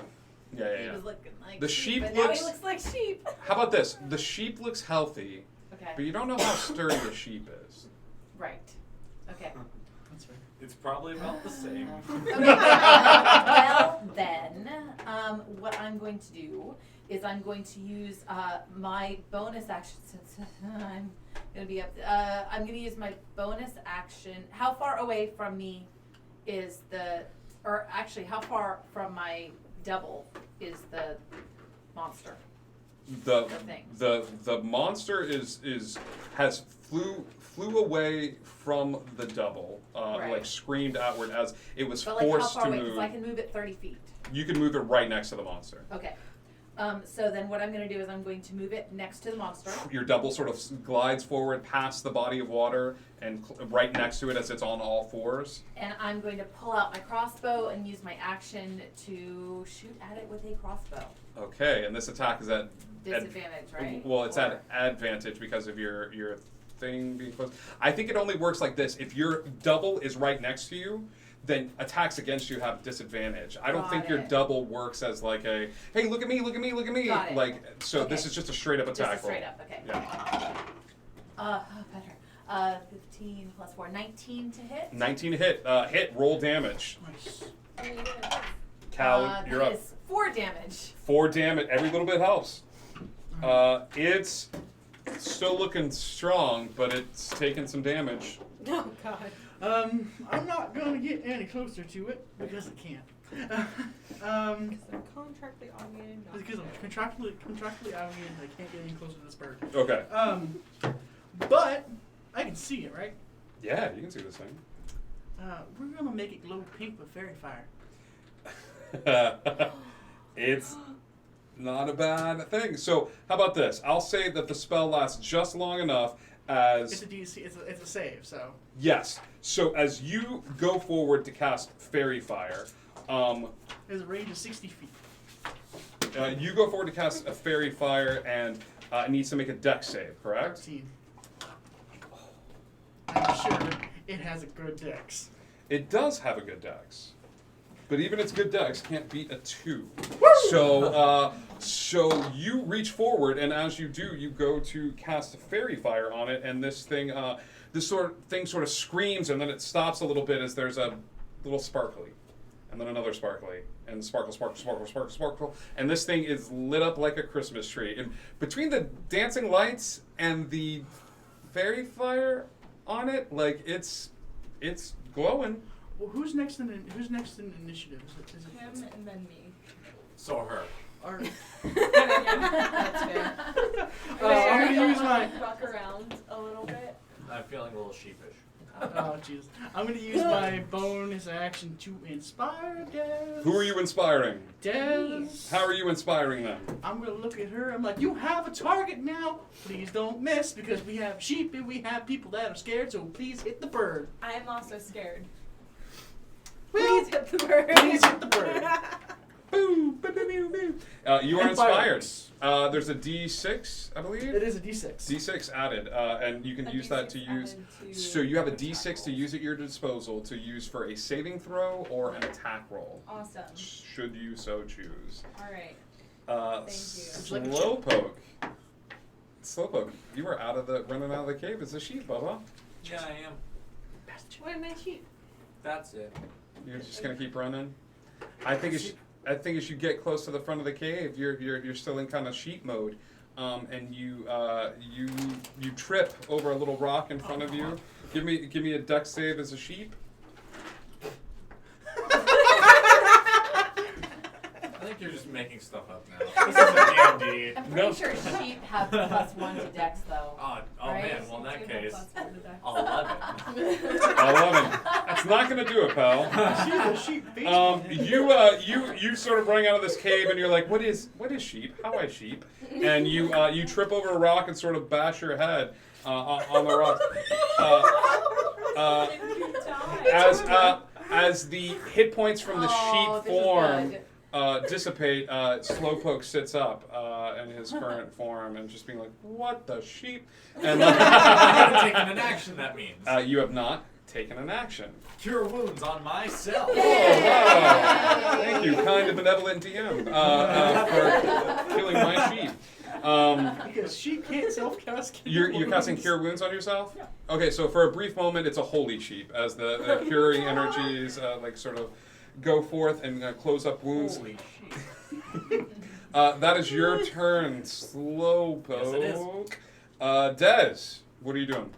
he was looking like The sheep, sheep but now looks. he looks like sheep. How about this? The sheep looks healthy, Okay. but you don't know how sturdy a sheep is. Right. Okay. That's fair. It's probably about the same. Okay. Well, then, what I'm going to do is I'm going to use my bonus action since I'm going to be up. I'm going to use my bonus action. How far away from me is or actually, how far from my double is the monster? The thing. the monster has flew away from the double, Right. like screamed outward as it was But like how forced far to away? move. Because I can move it 30 feet. You can move it right next to the monster. Okay. So then what I'm going to do is I'm going to move it next to the monster. Your double sort of glides forward past the body of water and right next to it as it's on all fours. And I'm going to pull out my crossbow and use my action to shoot at it with a crossbow. Okay, and this attack is at Disadvantage, right? Well, it's at advantage because of your thing being close. I think it only works like this: if your double is right next to you, then attacks against you have disadvantage. I don't think your double works as like a, hey, look at me, look at me, look at me. Got it. Like, so Okay. this is just a straight up attack Just a straight roll. up, okay. Yeah. Better. 15 plus 4, 19 to hit. 19 to hit. Hit, roll damage. Nice. Cal, you're that up. is 4 damage. 4 damage. Every little bit helps. It's still looking strong, but it's taking some damage. Oh God. I'm not gonna get any closer to it because I can't. Because they're contractually obligated. not Because I'm to. contractually obligated, I can't get any closer to this bird. Okay. But I can see it, right? Yeah, you can see this thing. We're gonna make it glow pink with fairy fire. It's not a bad thing. So, how about this? I'll say that the spell lasts just long enough as... It's a DC. It's a save. So. Yes. So, as you go forward to cast Fairy Fire, There's a range of 60 feet. you go forward to cast a Fairy Fire, and it needs to make a Dex save, correct? 13. I'm sure it has a good dex. It does have a good Dex. But even its good Dex can't beat a 2. So you reach forward, and as you do, you go to cast a Fairy Fire on it, and this thing, sort of screams, and then it stops a little bit as there's a little sparkly, and then another sparkly, and sparkle, sparkle, sparkle, sparkle, sparkle, and this thing is lit up like a Christmas tree. And between the dancing lights and the Fairy Fire on it, like it's glowing. Well, who's next in initiative? Is it Him and then me. So her. Or, That's fair. I'm gonna use my. Rock around a little bit. I'm feeling a little sheepish. Oh Jesus! I'm gonna use my bonus action to inspire Des. Who are you inspiring? Des. How are you inspiring them? I'm gonna look at her. I'm like, you have a target now. Please don't miss because we have sheep and we have people that are scared. So please hit the bird. I am also scared. Please hit the bird. Please hit the bird. Boom, boom, boom, boom, boom. You are And inspired. fireworks. There's a D6, I believe. It is a D6. D6 added, and you can use that to use. So you have a D6 to use at your disposal to use for a saving throw or an attack roll. Awesome. Should you so choose. All right. Thank you. Slowpoke. Slowpoke, you are running out of the cave as a sheep, Bubba. Yeah, I am. Where's my sheep? That's it. You're just gonna keep running. I think as you get close to the front of the cave, you're still in kind of sheep mode, and you trip over a little rock in front of you. Give me a dex save as a sheep. I think you're just making stuff up now. This is a D&D. I'm pretty sure sheep have +1 to dex, though. Oh right? man, well in that case, +1 11. 11. That's not gonna do it, pal. You sort of running out of this cave, and you're like, what is sheep? How I sheep? And you trip over a rock and sort of bash your head on the rock. As the hit points from the sheep form dissipate, Slowpoke sits up in his current form and just being like, what the sheep? And I haven't taken an action, that means. You have not taken an action. Cure wounds on myself. Oh, wow. Thank you, kind and benevolent DM, for killing my sheep. Because sheep can't self-cast. You're casting Cure Wounds on yourself? Yeah. Okay, so for a brief moment, it's a holy sheep as the curing energies sort of go forth and close up wounds. Holy sheep. That is your turn, Slowpoke. Des, what are you doing?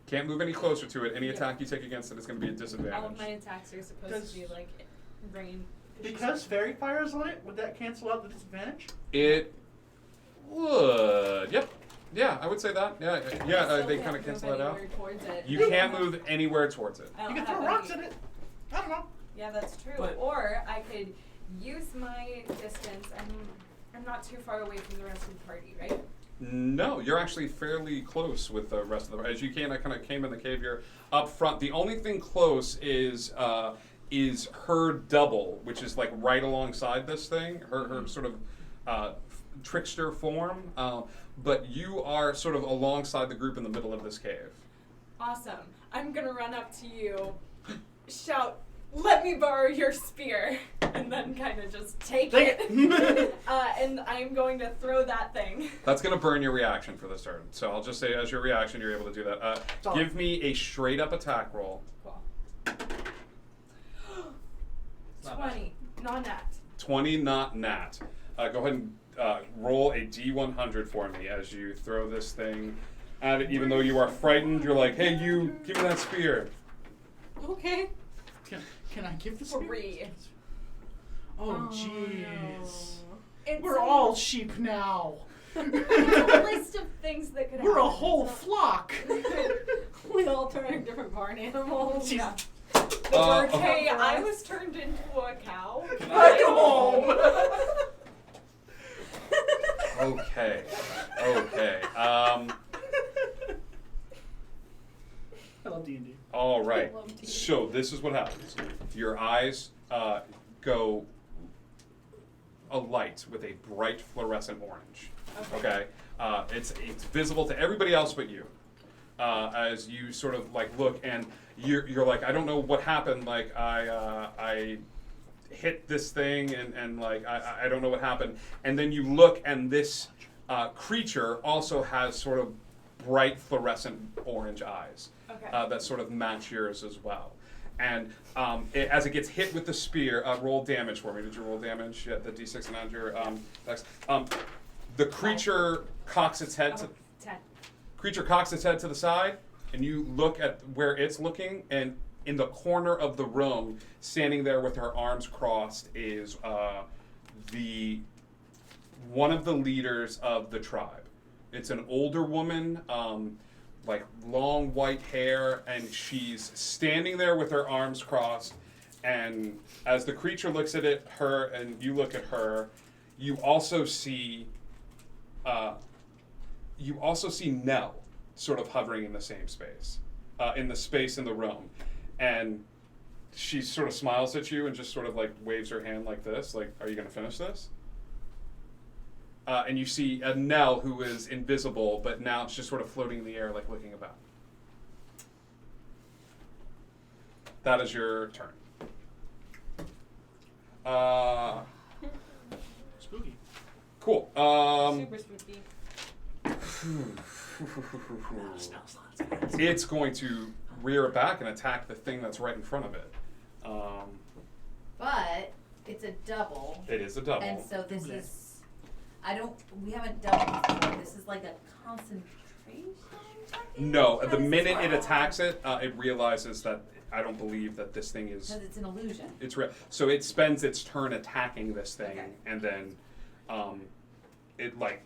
Can't move any closer to it. Any attack you take against it is going to be a disadvantage. All of my attacks are supposed to be like rain. Because fairy fire is on it, would that cancel out the disadvantage? It would. Yep. Yeah, I would say that. Yeah. They kind of cancel that out. You can't move anywhere towards it. You can throw rocks at it. I don't know. Yeah, that's true. But- or I could use my distance. I'm not too far away from the rest of the party, right? No, you're actually fairly close with the rest of the. As you kind of came in the cave, you're up front. The only thing close is her double, which is like right alongside this thing. Her sort of trickster form. But you are sort of alongside the group in the middle of this cave. Awesome. I'm gonna run up to you, shout, "Let me borrow your spear," and then kind of just take it. And I'm going to throw that thing. That's going to burn your reaction for this turn. So I'll just say as your reaction, you're able to do that. Give me a straight up attack roll. Cool. 20, not nat. 20, not nat. Go ahead and roll a D100 for me as you throw this thing at it. Even though you are frightened, you're like, hey, you, give me that spear. Okay. Can I give the spear? 3. Oh, jeez. It's We're all sheep now. It's a list of things that could happen. We're a whole flock. We all turn into different barn animals. Yeah. The bird, hey, I was turned into a cow. Go home. Okay. I love D&D. All right. So this is what happens. Your eyes go alight with a bright fluorescent orange. Okay. It's visible to everybody else but you. As you sort of like look and you're like, I don't know what happened. Like I hit this thing and like I don't know what happened. And then you look and this creature also has sort of bright fluorescent orange eyes. Okay. That sort of match yours as well. And as it gets hit with the spear, roll damage for me. Did you roll damage? Yeah, the D6 and add your dex. The creature cocks its head to 10. Creature cocks its head to the side, and you look at where it's looking, and in the corner of the room, standing there with her arms crossed, is one of the leaders of the tribe. It's an older woman, like long white hair, and she's standing there with her arms crossed. And as the creature looks at her, and you look at her, you also see Nell sort of hovering in the same space, in the space in the room, and she sort of smiles at you and just sort of like waves her hand like this, like, "Are you going to finish this?" And you see Nell, who is invisible, but now it's just sort of floating in the air, like looking about. That is your turn. Spooky. Cool. Super spooky. It's going to rear it back and attack the thing that's right in front of it. But it's a double. It is a double. And so this is, we haven't done this before. This is like a concentration attacking? No, the minute it attacks it, it realizes that I don't believe that this thing is. Because it's an illusion. It's real. So it spends its turn attacking this thing, and then it like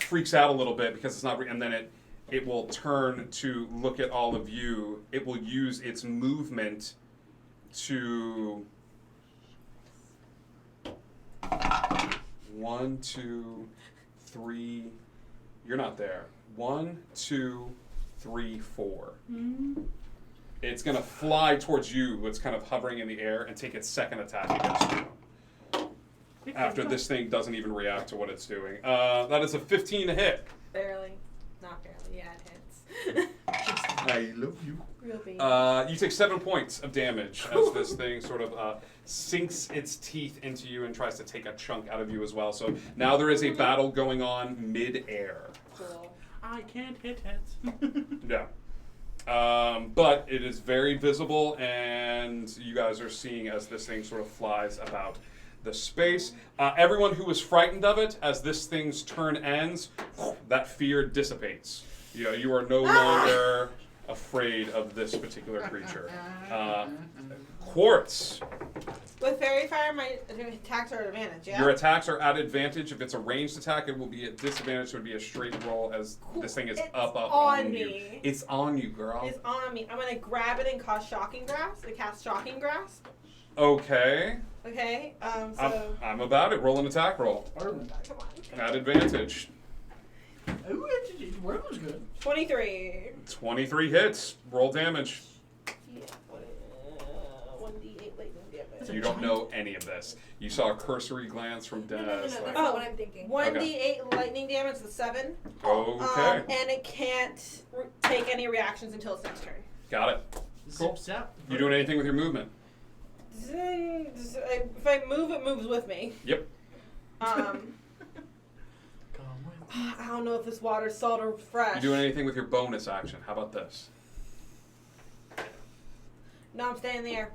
freaks out a little bit because it's not. And then it will turn to look at all of you. It will use its movement to 1, 2, 3. You're not there. 1, 2, 3, 4. Mm-hmm. It's going to fly towards you. It's kind of hovering in the air and take its second attack against you. After this thing doesn't even react to what it's doing. That is a 15 to hit. Barely. Not barely. Yeah, it hits. I love you. Real baby. You take 7 points of damage as this thing sort of sinks its teeth into you and tries to take a chunk out of you as well. So now there is a battle going on mid-air. Cool. I can't hit it. Yeah. But it is very visible, and you guys are seeing as this thing sort of flies about the space. Everyone who was frightened of it, as this thing's turn ends, that fear dissipates. You are no longer afraid of this particular creature. Quartz. With fairy fire, my attacks are at advantage, yeah? Your attacks are at advantage. If it's a ranged attack, it will be at disadvantage. So it would be a straight roll as this thing is up on you. Me. It's on you, girl. It's on me. I'm going to grab it and cast Shocking Grasp. Okay. Okay. I'm about it. Roll an attack roll. Come on. At advantage. Ooh, word was good. 23. 23 hits. Roll damage. Yeah. 1d8 lightning damage. You don't know any of this. You saw a cursory glance from Des. That's like, not what I'm thinking. 1d8 lightning damage to 7. Okay. And it can't take any reactions until its next turn. Got it. Cool. Zip, zap. You doing anything with your movement? If I move, it moves with me. Yep. I don't know if this water's salt or fresh. You doing anything with your bonus action? How about this? No, I'm staying in the air.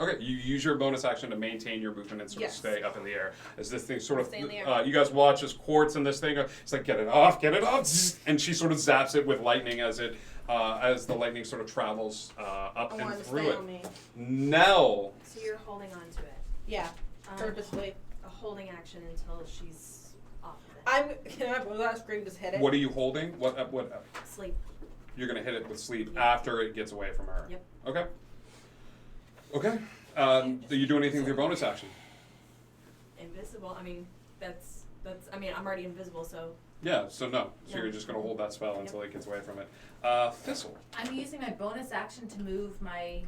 Okay, you use your bonus action to maintain your movement and sort Yes. of stay up in the air. As this thing sort Stay in the air. of, you guys watch as Quartz and this thing, it's like, get it off, and she sort of zaps it with lightning as it, as the lightning sort of travels up and through it. Nell. So you're holding on to it. Yeah, purposefully. A holding action until she's off of it. Can I blow that scream, just hit it? What are you holding? What? Sleep. You're gonna hit it with sleep after it gets away from her. Yep. Okay. Okay. Do you do anything with your bonus action? Invisible. I mean, that's. I mean, I'm already invisible, so. Yeah. So no. So No. you're just gonna hold that spell until it gets away from it. Thistle. I'm using my bonus action to move my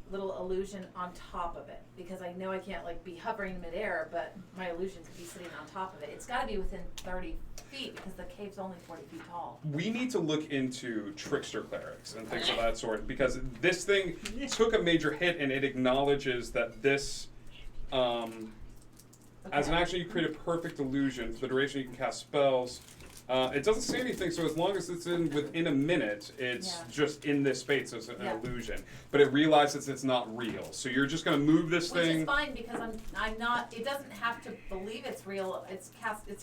little illusion on top of it because I know I can't like be hovering in midair, but my illusion could be sitting on top of it. It's got to be within 30 feet because the cave's only 40 feet tall. We need to look into trickster clerics and things of that sort because this thing took a major hit and it acknowledges that this, as an action, you create a perfect illusion. For the duration, you can cast spells. It doesn't say anything, so as long as it's within a minute, it's just in this space. So it's an illusion, but it realizes it's not real. So you're just going to move this Which thing. is fine because I'm not. It doesn't have to believe it's real. It's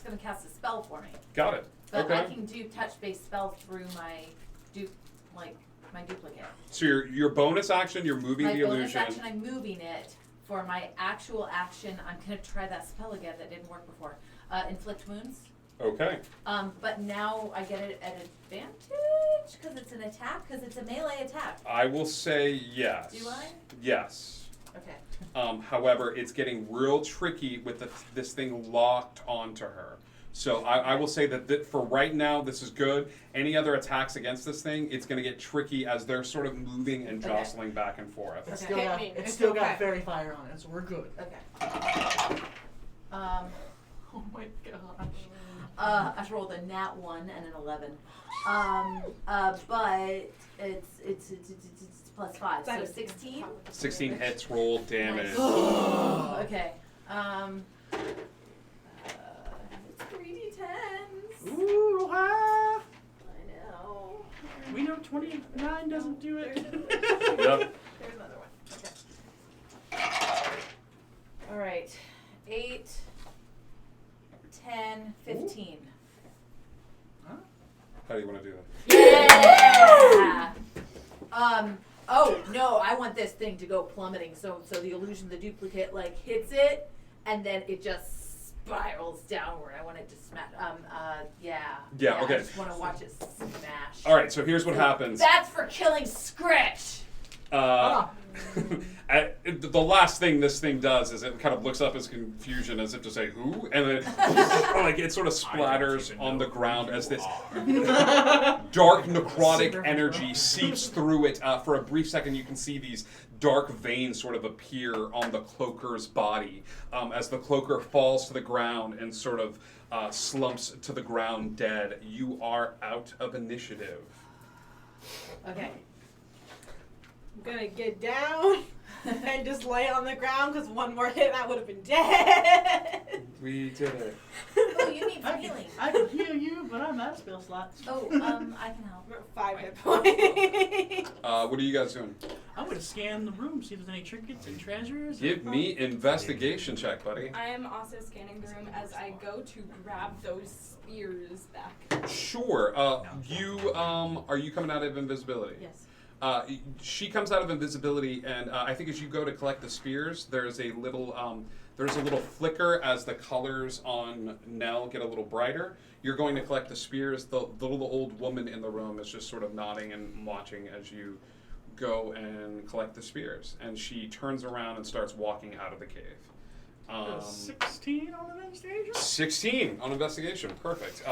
going to cast a spell for me. Got it. But Okay. I can do touch-based spells through my my duplicate. So your bonus action, you're moving My the bonus illusion. action, I'm moving it. For my actual action, I'm going to try that spell again that didn't work before. Inflict wounds. Okay. But now I get it at advantage because it's an attack, because it's a melee attack. I will say yes. Do I? Yes. Okay. However, it's getting real tricky with this thing locked onto her. So I will say that for right now, this is good. Any other attacks against this thing, it's going to get tricky as they're sort of moving and jostling back and forth. It's still got fairy fire on it, so we're good. Okay. Oh my gosh. I rolled a nat 1 and an 11. But it's plus 5, so 16. 16 hits, roll damage. Okay. It's 3d10s. Ooh, I ah. know. We know 29 doesn't do it. Yep. There's another one. Okay. All right. 8, 10, 15. How do you want to do that? Yeah. Oh no! I want this thing to go plummeting. So the illusion, the duplicate, like hits it, and then it just spirals downward. I want it to smash. Yeah. Okay. I just want to watch it smash. All right. So here's what happens. That's for killing Scritch. The last thing this thing does is it kind of looks up as confusion as if to say who, and then like it sort of splatters on the ground as this dark necrotic energy seeps through it. For a brief second, you can see these dark veins sort of appear on the cloaker's body as the cloaker falls to the ground and sort of slumps to the ground dead. You are out of initiative. Okay. I'm gonna get down and just lay on the ground because one more hit and I would have been dead. We did it. Oh, you need healing. I can heal you, but I'm out of spell slots. Oh, I can help. 5 hit points. What are you guys doing? I'm gonna scan the room, see if there's any trinkets and treasures. Give me investigation check, buddy. I am also scanning the room as I go to grab those spears back. Sure. You are you coming out of invisibility? Yes. She comes out of invisibility, and I think as you go to collect the spears, there's a little flicker as the colors on Nell get a little brighter. You're going to collect the spears. The little old woman in the room is just sort of nodding and watching as you go and collect the spears. And she turns around and starts walking out of the cave. 16 on investigation? 16 on investigation. Perfect.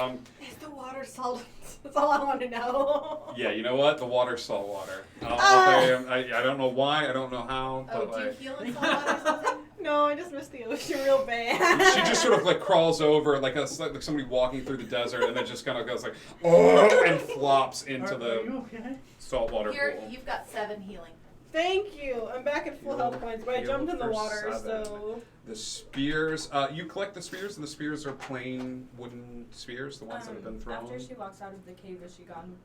Is the water salt? That's all I want to know. Yeah, you know what? The water's salt water. I don't know why. I don't know how. Oh, but do you like, feel in salt water or something? No, I just miss the ocean real bad. she just sort of like crawls over like somebody walking through the desert, and then just kind of goes like, oh, and flops into Are you okay? saltwater Here, pool. you've got 7 healing. Thank you. I'm back at full health points, but I Heal jumped in the for water, 7. so. The spears, you collect the spears, and the spears are plain wooden spears, the ones that have been thrown. After she walks out of the cave, is she gone?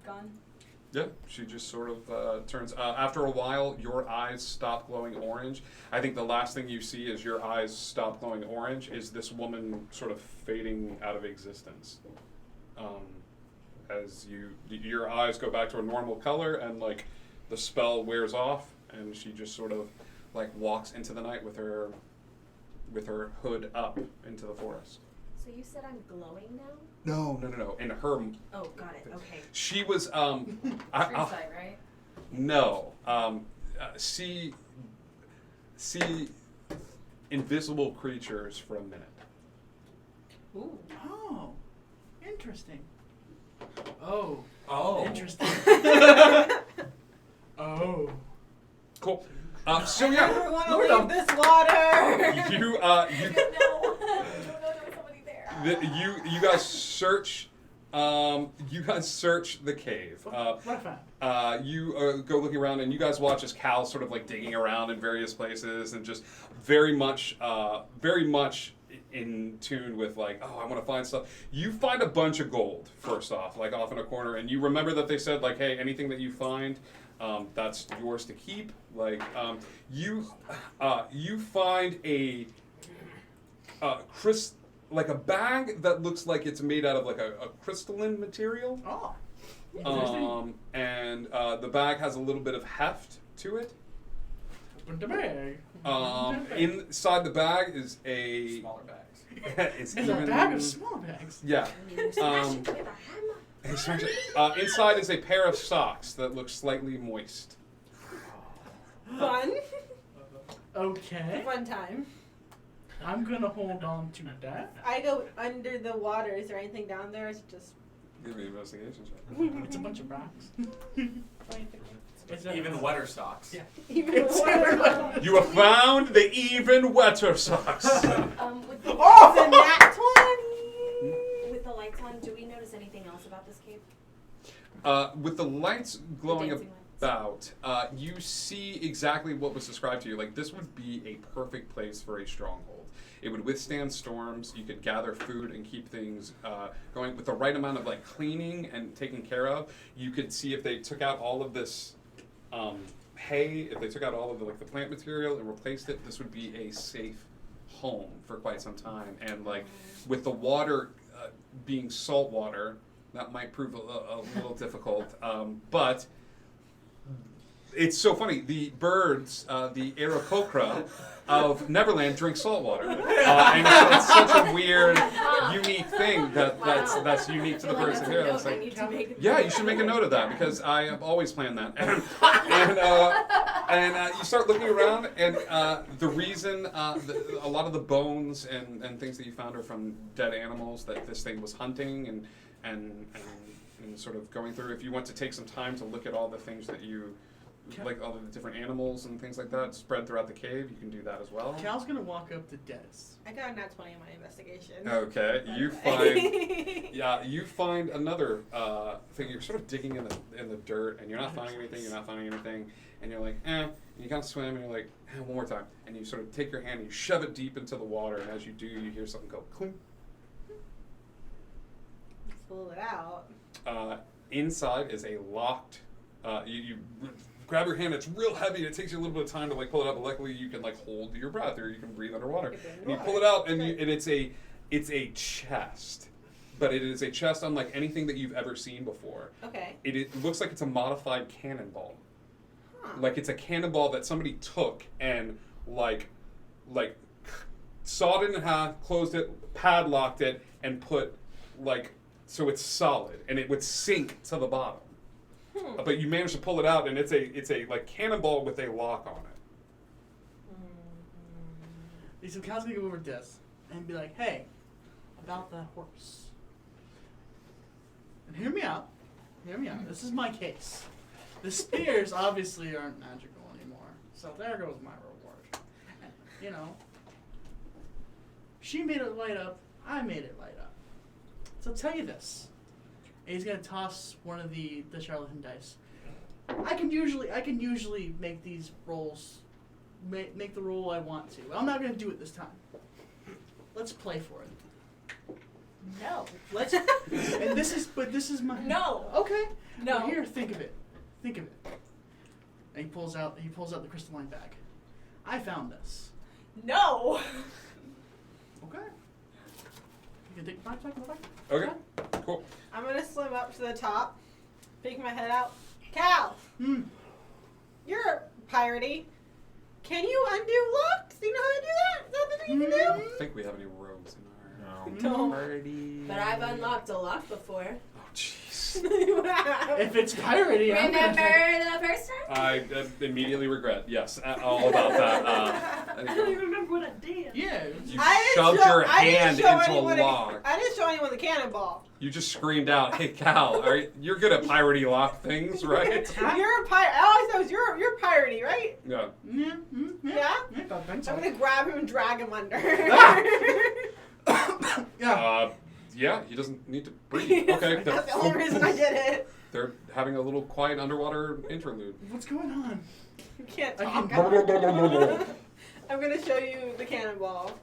Yeah, she just sort of turns. After a while, your eyes stop glowing orange. I think the last thing you see as your eyes stop glowing orange is this woman sort of fading out of existence. As your eyes go back to a normal color, and like the spell wears off, and she just sort of like walks into the night with her hood up into the forest. So you said I'm glowing now? No. In her. Oh, got it. Okay. She was. True sight, right? No. See invisible creatures for a minute. Ooh. Oh. Interesting. Oh. Oh. Interesting. Oh. Cool. So yeah. I never want to leave this water. You guys search. You guys search the cave. You go looking around, and you guys watch as Cal's sort of like digging around in various places, and just very much in tune with like, oh, I want to find stuff. You find a bunch of gold first off, like off in a corner, and you remember that they said like, hey, anything that you find, that's yours to keep. Like, you find a like a bag that looks like it's made out of like a crystalline material. Oh. And the bag has a little bit of heft to it. Open the bag. Inside the bag is a smaller bags. It's a bag of small bags. Yeah. Inside is a pair of socks that look slightly moist. Fun. Okay. It's a fun time. I'm gonna hold on to that. I go under the water. Is there anything down there? Is it just? Give me an investigation check. It's a bunch of rocks. Even wetter socks. Yeah. Even wetter. You have found the even wetter socks. With the, Oh! It's a nat 20! with the lights on, do we notice anything else about this cave? With the lights glowing dancing about, you see exactly what was described to you. Like, this would be a perfect place for a stronghold. It would withstand storms. You could gather food and keep things going with the right amount of like cleaning and taking care of. You could see if they took out all of this hay, if they took out all of the like the plant material and replaced it, this would be a safe home for quite some time. And like with the water being salt water, that might prove a little difficult. But it's so funny. The birds, the Aarakocra of Neverland, drink salt water, and it's such a weird, unique thing that's unique to the birds of here. It's like, yeah, you should make a note of that because I have always planned that. And you start looking around, and the reason a lot of the bones and things that you found are from dead animals that this thing was hunting and sort of going through. If you want to take some time to look at all the things that you. Like all the different animals and things like that spread throughout the cave, you can do that as well. Cal's gonna walk up to Des. I got a nat 20 in my investigation. Okay, you find another thing. You're sort of digging in the dirt, and you're not finding anything. And you're like, And you kind of swim, and you're like, one more time. And you sort of take your hand, and you shove it deep into the water, and as you do, you hear something go clink. Let's pull it out. Inside is a locked. You grab your hand. It's real heavy. It takes you a little bit of time to like pull it out, but luckily you can like hold your breath, or you can breathe underwater. And you pull it out, and it's a chest, but it is a chest unlike anything that you've ever seen before. Okay. It looks like it's a modified cannonball. Like it's a cannonball that somebody took and like sawed it in half, closed it, padlocked it, and put like so it's solid, and it would sink to the bottom. But you manage to pull it out, and it's a like cannonball with a lock on it. So Cal's gonna go over to Des and be like, "Hey, about that horse. And hear me out. Hear me out. This is my case. The spears obviously aren't magical anymore, so there goes my reward. And, you know, she made it light up. I made it light up. So I'll tell you this." And he's gonna toss one of the charlatan dice. I can usually make these rolls, make the roll I want to. I'm not gonna do it this time. Let's play for it. No. Let's. And this is my. No. Okay. No. Well, here, think of it. Think of it. And he pulls out the crystalline bag. I found this. No. Okay. You can take 5 seconds back. Okay. Cool. I'm gonna swim up to the top, peek my head out. Cal, you're piratey. Can you undo locks? Do you know how to do that? Is that the thing you can I do? don't think we have any rogues in our party. But I've unlocked a lock before. Oh, jeez. If it's piratey, I'm gonna Remember the first time? I immediately regret. Yes, all about that. I don't even remember what I did. Yeah. You shoved your hand into a lock. I didn't show anyone the cannonball. You just screamed out, "Hey, Cal, you're good at piratey lock things, right?" You're a pirate. I always know you're piratey, right? Yeah. Yeah? I'm gonna grab him and drag him under. Yeah, he doesn't need to breathe. Okay. That's the only reason I did it. They're having a little quiet underwater interlude. What's going on? You can't I talk. can- I'm gonna show you the cannonball.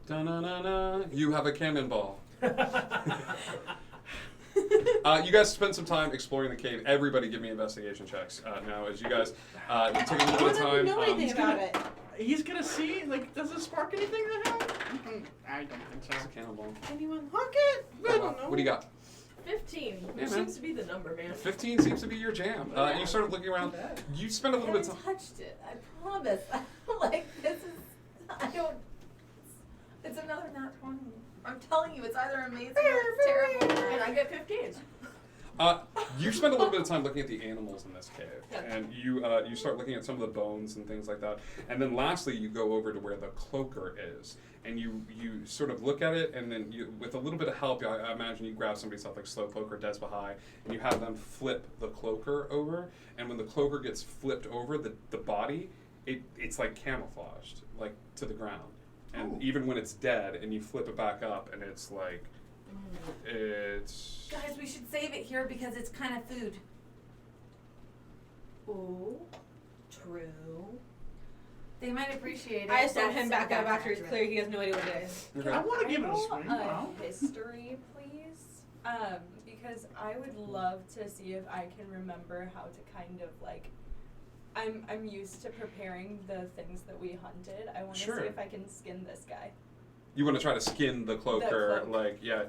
Da-na-na-na. You have a cannonball. You guys spend some time exploring the cave. Everybody give me investigation checks now as you guys take a little bit of time. know anything about it. He's gonna see, like, does it spark anything to him? I don't think so. It's a cannonball. Can you unlock it? I don't know. What do you got? 15, which Yeah, man. seems to be the number, man. 15 seems to be your jam. You started looking around. You spend a little bit of time. touched it. I promise. Like, this is. I don't. It's another nat 20. I'm telling you, it's either amazing or it's terrible. And I get 15. You spend a little bit of time looking at the animals in this cave, and you start looking at some of the bones and things like that. And then lastly, you go over to where the cloaker is, and you sort of look at it, and then with a little bit of help, I imagine you grab somebody's stuff like Slowpoke or Des Bahai, and you have them flip the cloaker over. And when the cloaker gets flipped over, the body, it's like camouflaged, like to the ground. And even when it's dead, and you flip it back up, and it's like. It's. Guys, we should save it here because it's kind of food. Oh, true. They might appreciate it. I just throw That's him back so up after bad. it's clear he has no idea what it is. Okay. I want to give it a Roll swing. a Wow. history, please. Because I would love to see if I can remember how to kind of like. I'm used to preparing the things that we hunted. I want to Sure. see if I can skin this guy. You want to try to skin the cloaker, cloak. like yeah.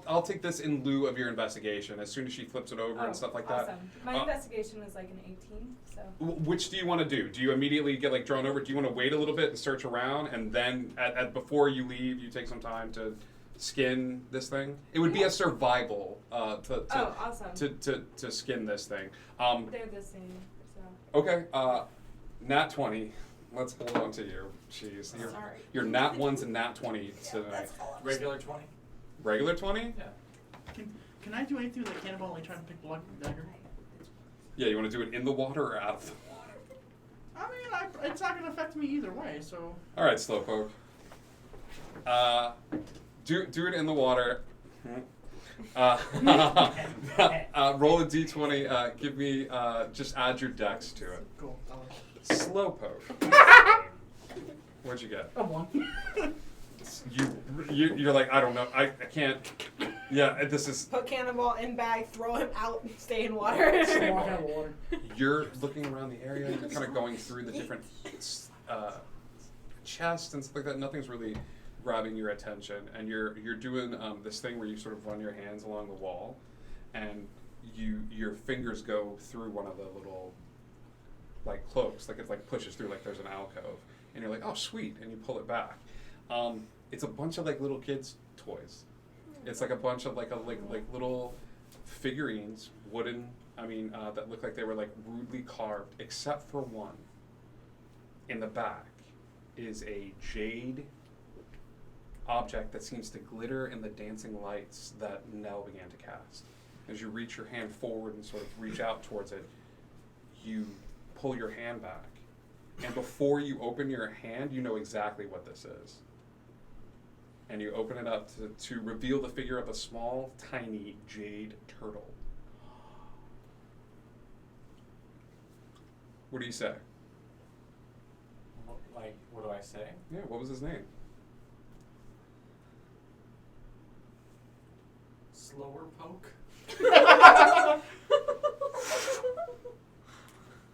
I'll take this in lieu of your investigation. As soon as she flips it over and stuff like that. Awesome. My investigation was like an 18, so. Which do you want to do? Do you immediately get like drawn over? Do you want to wait a little bit and search around, and then before you leave, you take some time to skin this thing? It would be a survival awesome. to skin this thing. They're the same, so. Okay, nat 20. Let's hold on to you. Jeez, you're nat 1s and nat 20 tonight. Regular 20? Regular 20? Yeah. Can I do anything with that cannonball like trying to pick blood from dagger? Yeah, you want to do it in the water or out of the water? I mean, it's not going to affect me either way, so. All right, Slowpoke. Do it in the water. Roll a d20. Give me just add your dex to it. Cool. Slowpoke. What'd you get? A 1. You're like, I don't know. I can't. Yeah, this is. Put cannonball in bag, throw him out, stay in water. Stay in Walk out of water. You're looking around the area. You're kind of going through the different chests and stuff like that. Nothing's really grabbing your attention, and you're doing this thing where you sort of run your hands along the wall, and your fingers go through one of the little like cloaks, like it like pushes through, like there's an alcove, and you're like, oh sweet, and you pull it back. It's a bunch of like little kids' toys. It's like a bunch of like little figurines, wooden. That look like they were like rudely carved, except for one. In the back is a jade object that seems to glitter in the dancing lights that Nell began to cast. As you reach your hand forward and sort of reach out towards it, you pull your hand back. And before you open your hand, you know exactly what this is. And you open it up to reveal the figure of a small, tiny jade turtle. What do you say? What do I say? Yeah, what was his name? Slower poke.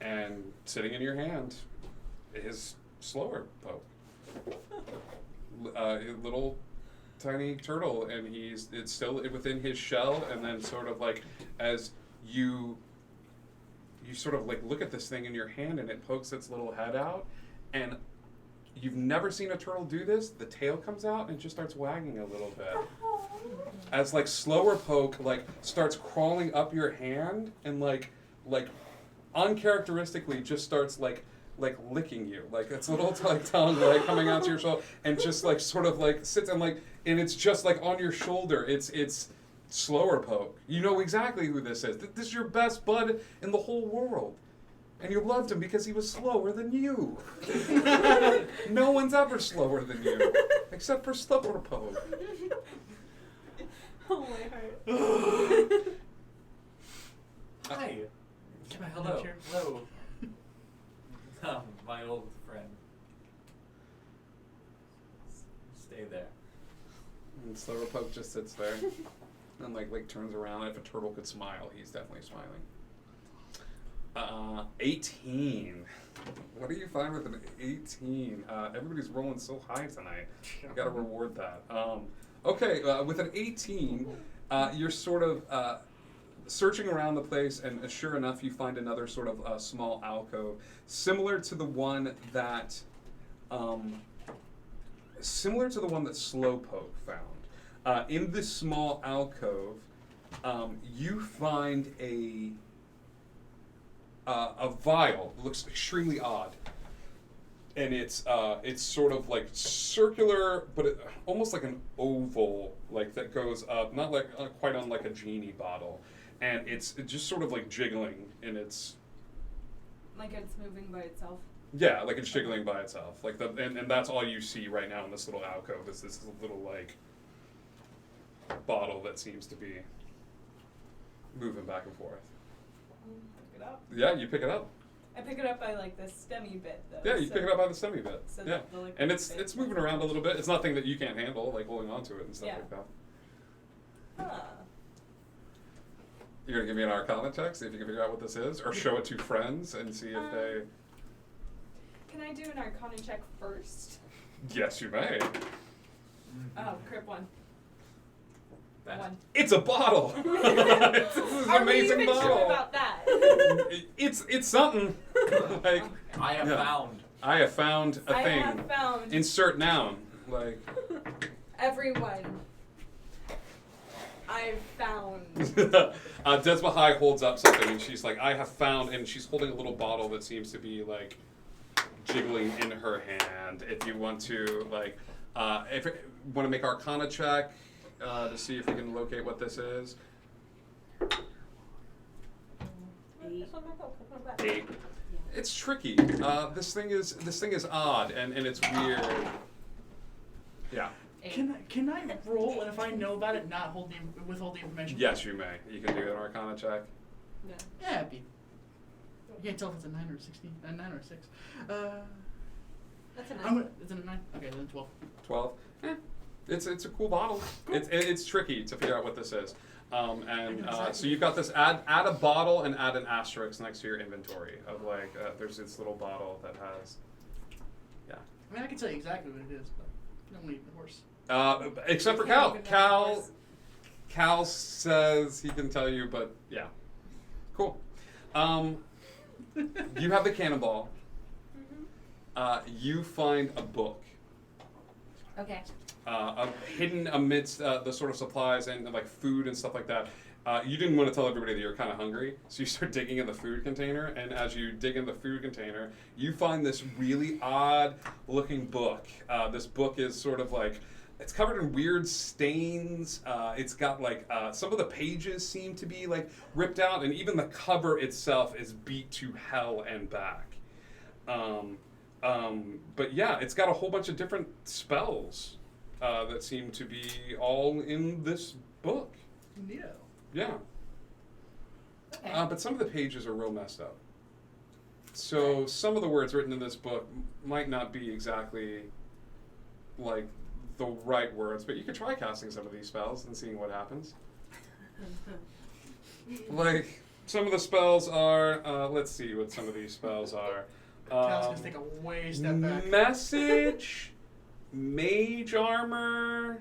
And sitting in your hand is Slower Poke. A little tiny turtle, and it's still within his shell, and then sort of like as you sort of like look at this thing in your hand and it pokes its little head out, and you've never seen a turtle do this. The tail comes out and it just starts wagging a little bit. As like Slower Poke like starts crawling up your hand and like uncharacteristically just starts like licking you, like its little like tongue like coming out to your shoulder and just like sort of like sits and it's just like on your shoulder. It's Slower Poke. You know exactly who this is. This is your best bud in the whole world. And you loved him because he was slower than you. No one's ever slower than you, except for Slower Poke. Oh, my heart. Hi. Hello. Hello. My old friend. Stay there. And Slower Poke just sits there and like turns around. If a turtle could smile, he's definitely smiling. 18. What do you find with an 18? Everybody's rolling so high tonight. I gotta reward that. Okay, with an 18, you're sort of searching around the place, and sure enough, you find another sort of small alcove, similar to the one that Slowpoke found. In this small alcove, you find a vial. It looks extremely odd, and it's sort of like circular, but almost like an oval, like that goes up, not like quite unlike a genie bottle, and it's just sort of like jiggling in its. Like it's moving by itself. Yeah, like it's jiggling by itself, like and that's all you see right now in this little alcove is this little like bottle that seems to be moving back and forth. Pick it up. Yeah, you pick it up. I pick it up by like the stemmy bit though. Yeah, you pick it up by the stemmy bit. So yeah, the liquid and it's bit. moving around a little bit. It's nothing that you can't handle, like holding onto it and stuff Yeah. like that. Huh. You're gonna give me an Arcana check, see if you can figure out what this is, or show it to friends and see if they. Can I do an Arcana check first? Yes, you may. Oh, crip one. One. It's a bottle. This is an Are amazing we even bottle. sure about that? It's something. Like I have found. I have found a I thing. have found. Insert noun. Like. Everyone. I've found. Desma High holds up something and she's like, I have found, and she's holding a little bottle that seems to be like jiggling in her hand. If you want to like, if you want to make Arcana check to see if you can locate what this is. 8. It's tricky. This thing is odd and it's weird. Yeah. Can I roll, and if I know about it, not withhold the information? Yes, you may. You can do an Arcana check. Yeah, it'd be. You can't tell if it's a 9 or a 16. A 9 or a 6. That's a 9. Is it a 9? Okay, then 12. 12. It's a cool bottle. Cool. It's tricky to figure out what this is. So you've got this. Add a bottle and add an asterisk next to your inventory of like. There's this little bottle that has. Yeah. I mean, I can tell you exactly what it is, but you don't need the horse. Except for Cal. Cal says he can tell you, but yeah. Cool. You have the cannonball. You find a book. Okay. hidden amidst the sort of supplies and like food and stuff like that. You didn't want to tell everybody that you're kind of hungry, so you start digging in the food container, and as you dig in the food container, you find this really odd-looking book. This book is sort of like, it's covered in weird stains. It's got like, some of the pages seem to be like ripped out, and even the cover itself is beat to hell and back. But yeah, it's got a whole bunch of different spells that seem to be all in this book. Yeah. Yeah. Okay. But some of the pages are real messed up. So some of the words written in this book might not be exactly like the right words, but you could try casting some of these spells and seeing what happens. Like, some of the spells are, let's see what some of these spells are. Cal's gonna take a way step back. Message, mage armor.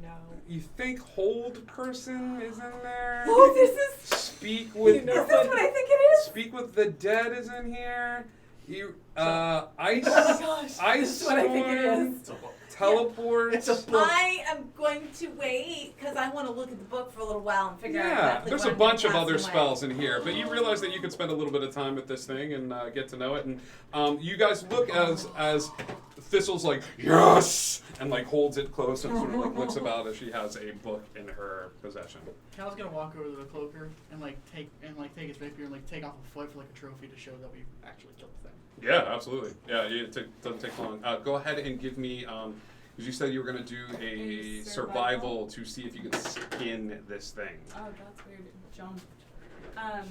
No. You think hold person is in there? Oh, this is. Speak with. This is what I think it is. Speak with the dead is in here. You ice. Oh my gosh. Ice This is what I think it storm, is. Teleport. It's a book. I am going to wait because I want to look at the book for a little while and figure out Yeah, exactly there's what a I'm gonna bunch of cast other and when. spells in here, but you realize that you could spend a little bit of time with this thing and get to know it. And you guys look as Thistle's like, yes, and like holds it close and sort of like looks about as she has a book in her possession. Cal's gonna walk over to the cloaker and take his rapier and like take off a foot for like a trophy to show that we actually killed the thing. Yeah, absolutely. Yeah, it doesn't take long. Go ahead and give me. Because you said you were going to do a survival to see if you can skin this thing. Oh, that's weird. It jumped. I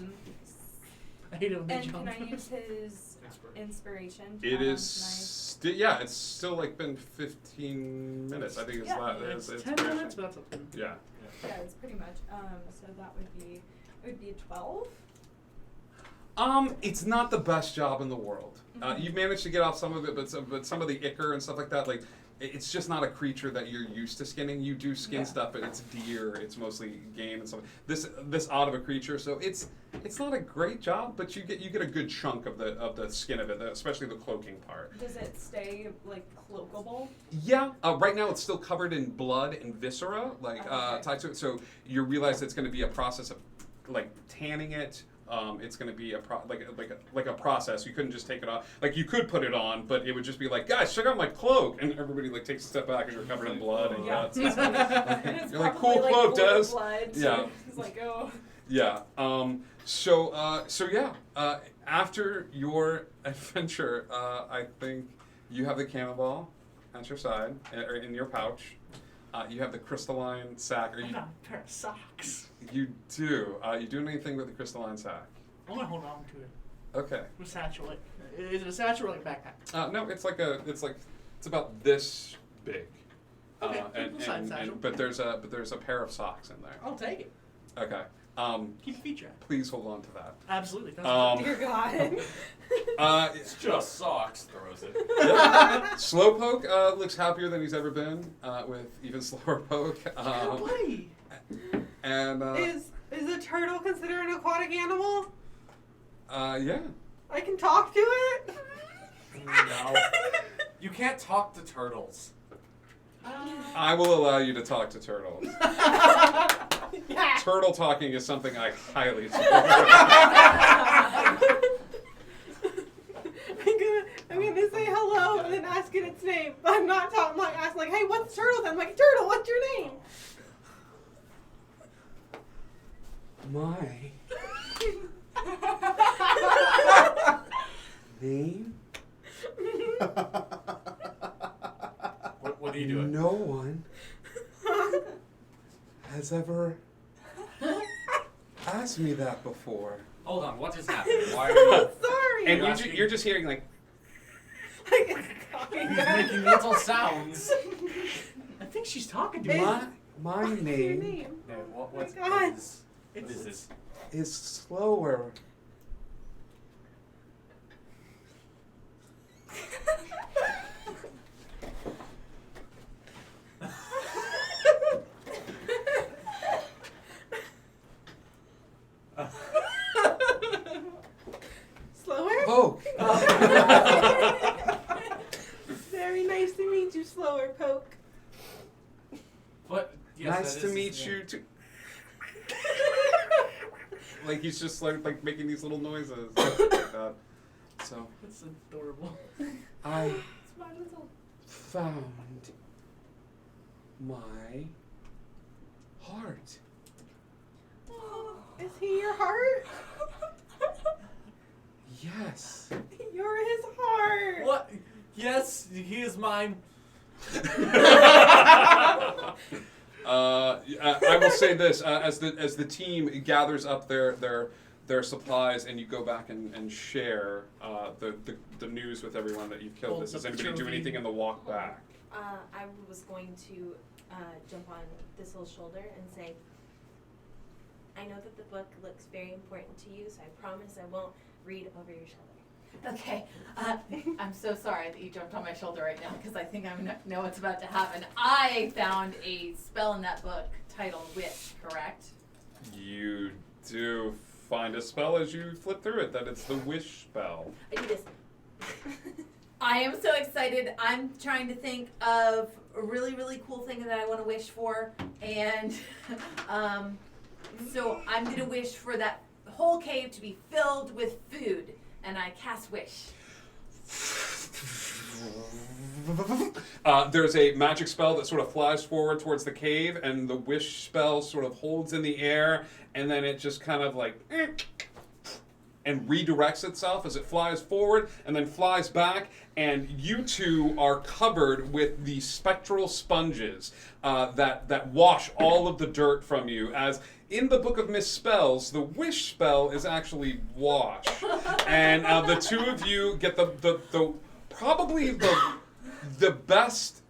hate it when they And jump. can I use his inspiration? It is yeah, it's still like been 15 minutes. I think it's It's 10 minutes, but that's okay. Yeah. Yeah, it's pretty much. So that would be a 12. It's not the best job in the world. Mhm. You've managed to get off some of it, but some of the ichor and stuff like that, like, it's just not a creature that you're used to skinning. You do skin stuff, but it's deer. It's mostly game and stuff. This odd of a creature, so it's not a great job, but you get a good chunk of the skin of it, especially the cloaking part. Does it stay like cloakable? Yeah. Right now it's still covered in blood and viscera, like tied to it. So you realize it's going to be a process of like tanning it. It's going to be a process. You couldn't just take it off. Like, you could put it on, but it would just be like, guys, check out my cloak, and everybody like takes a step back because you're covered in blood and guts. And stuff. You're like, cool cloak, Des. Yeah. It's like, oh. Yeah. So yeah. After your adventure, I think you have the cannonball at your side, or in your pouch. You have the crystalline sack. I got a pair of socks. You do. You doing anything with the crystalline sack? I'm gonna hold on to it. Okay. With satchel. Is it a satchel or like a backpack? No, it's about this big. Okay, satchel. But there's a pair of socks in there. I'll take it. Okay. Keep feet wrapped. Please hold on to that. Absolutely. Dear God. It's just socks, throws it. Slowpoke looks happier than he's ever been, with even slower poke. Buddy. And Is a turtle considered an aquatic animal? yeah. I can talk to it? No. You can't talk to turtles. I will allow you to talk to turtles. Yeah. Turtle talking is something I highly support. I'm gonna say hello and then ask it its name. But I'm not talking like asking like, hey, what's turtle? Then I'm like, turtle, what's your name? My name? What are you doing? No one has ever asked me that before. Hold on, what just happened? Why are you... Sorry. And you're just hearing like... He's making little sounds. I think she's talking to me. My name No, what God. is this? is slower. Slower? Poke. Very nice to meet you, Slower Poke. like he's just like making these little noises like that. So That's adorable. I It's my little. found my heart. Is he your heart? Yes. You're his heart. What? Yes, he is mine. I will say this: as the team gathers up their supplies, and you go back and share the news with everyone that you've killed this. Does anybody do anything in the walk back? I was going to jump on Thistle's shoulder and say, I know that the book looks very important to you, so I promise I won't read over your shoulder. Okay, I'm so sorry that you jumped on my shoulder right now because I think I know what's about to happen. I found a spell in that book titled Wish, correct? You do find a spell as you flip through it that it's the wish spell. I do this. I am so excited. I'm trying to think of a really, really cool thing that I want to wish for. And so I'm going to wish for that whole cave to be filled with food. And I cast Wish. There's a magic spell that sort of flies forward towards the cave, and the wish spell sort of holds in the air, and then it just kind of like and redirects itself as it flies forward and then flies back, and you two are covered with the spectral sponges that wash all of the dirt from you. As in the Book of Misspells, the wish spell is actually wash, and the two of you get the probably the best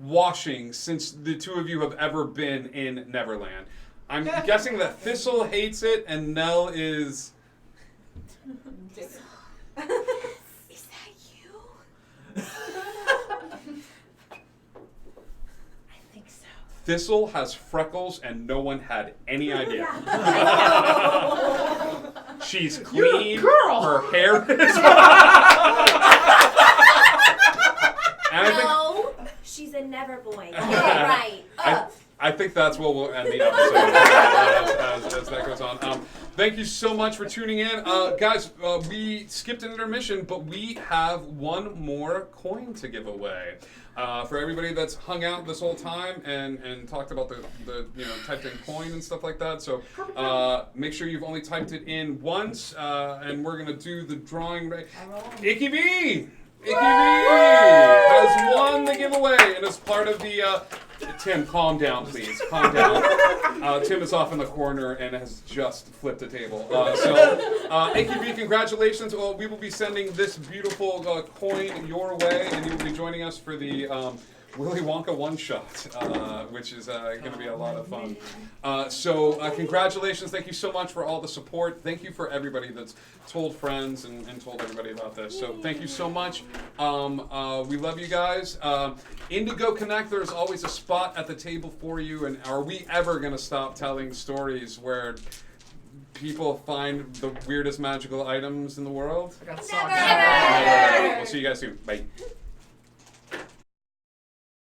washing since the two of you have ever been in Neverland. I'm guessing that Thistle hates it and Nell is... Is that you? I think so. Thistle has freckles and no one had any idea. She's clean. You're a girl. Her hair is... No, she's a never boy. Yeah, right. I think that's where we'll end the episode as that goes on. Thank you so much for tuning in. Guys, we skipped an intermission, but we have one more coin to give away. For everybody that's hung out this whole time and talked about the typed in coin and stuff like that. So make sure you've only typed it in once, and we're going to do the drawing. Icky B! Icky B has won the giveaway and is part of the... Tim, calm down, please. Calm down. Tim is off in the corner and has just flipped a table. Icky B, congratulations. We will be sending this beautiful coin your way, and you will be joining us for the Willy Wonka one-shot, which is going to be a lot of fun. Congratulations. Thank you so much for all the support. Thank you for everybody that's told friends and told everybody about this. So thank you so much. We love you guys. Indigo Connect, there's always a spot at the table for you. And are we ever going to stop telling stories where people find the weirdest magical items in the world? I got Never. We'll see you guys soon. Bye.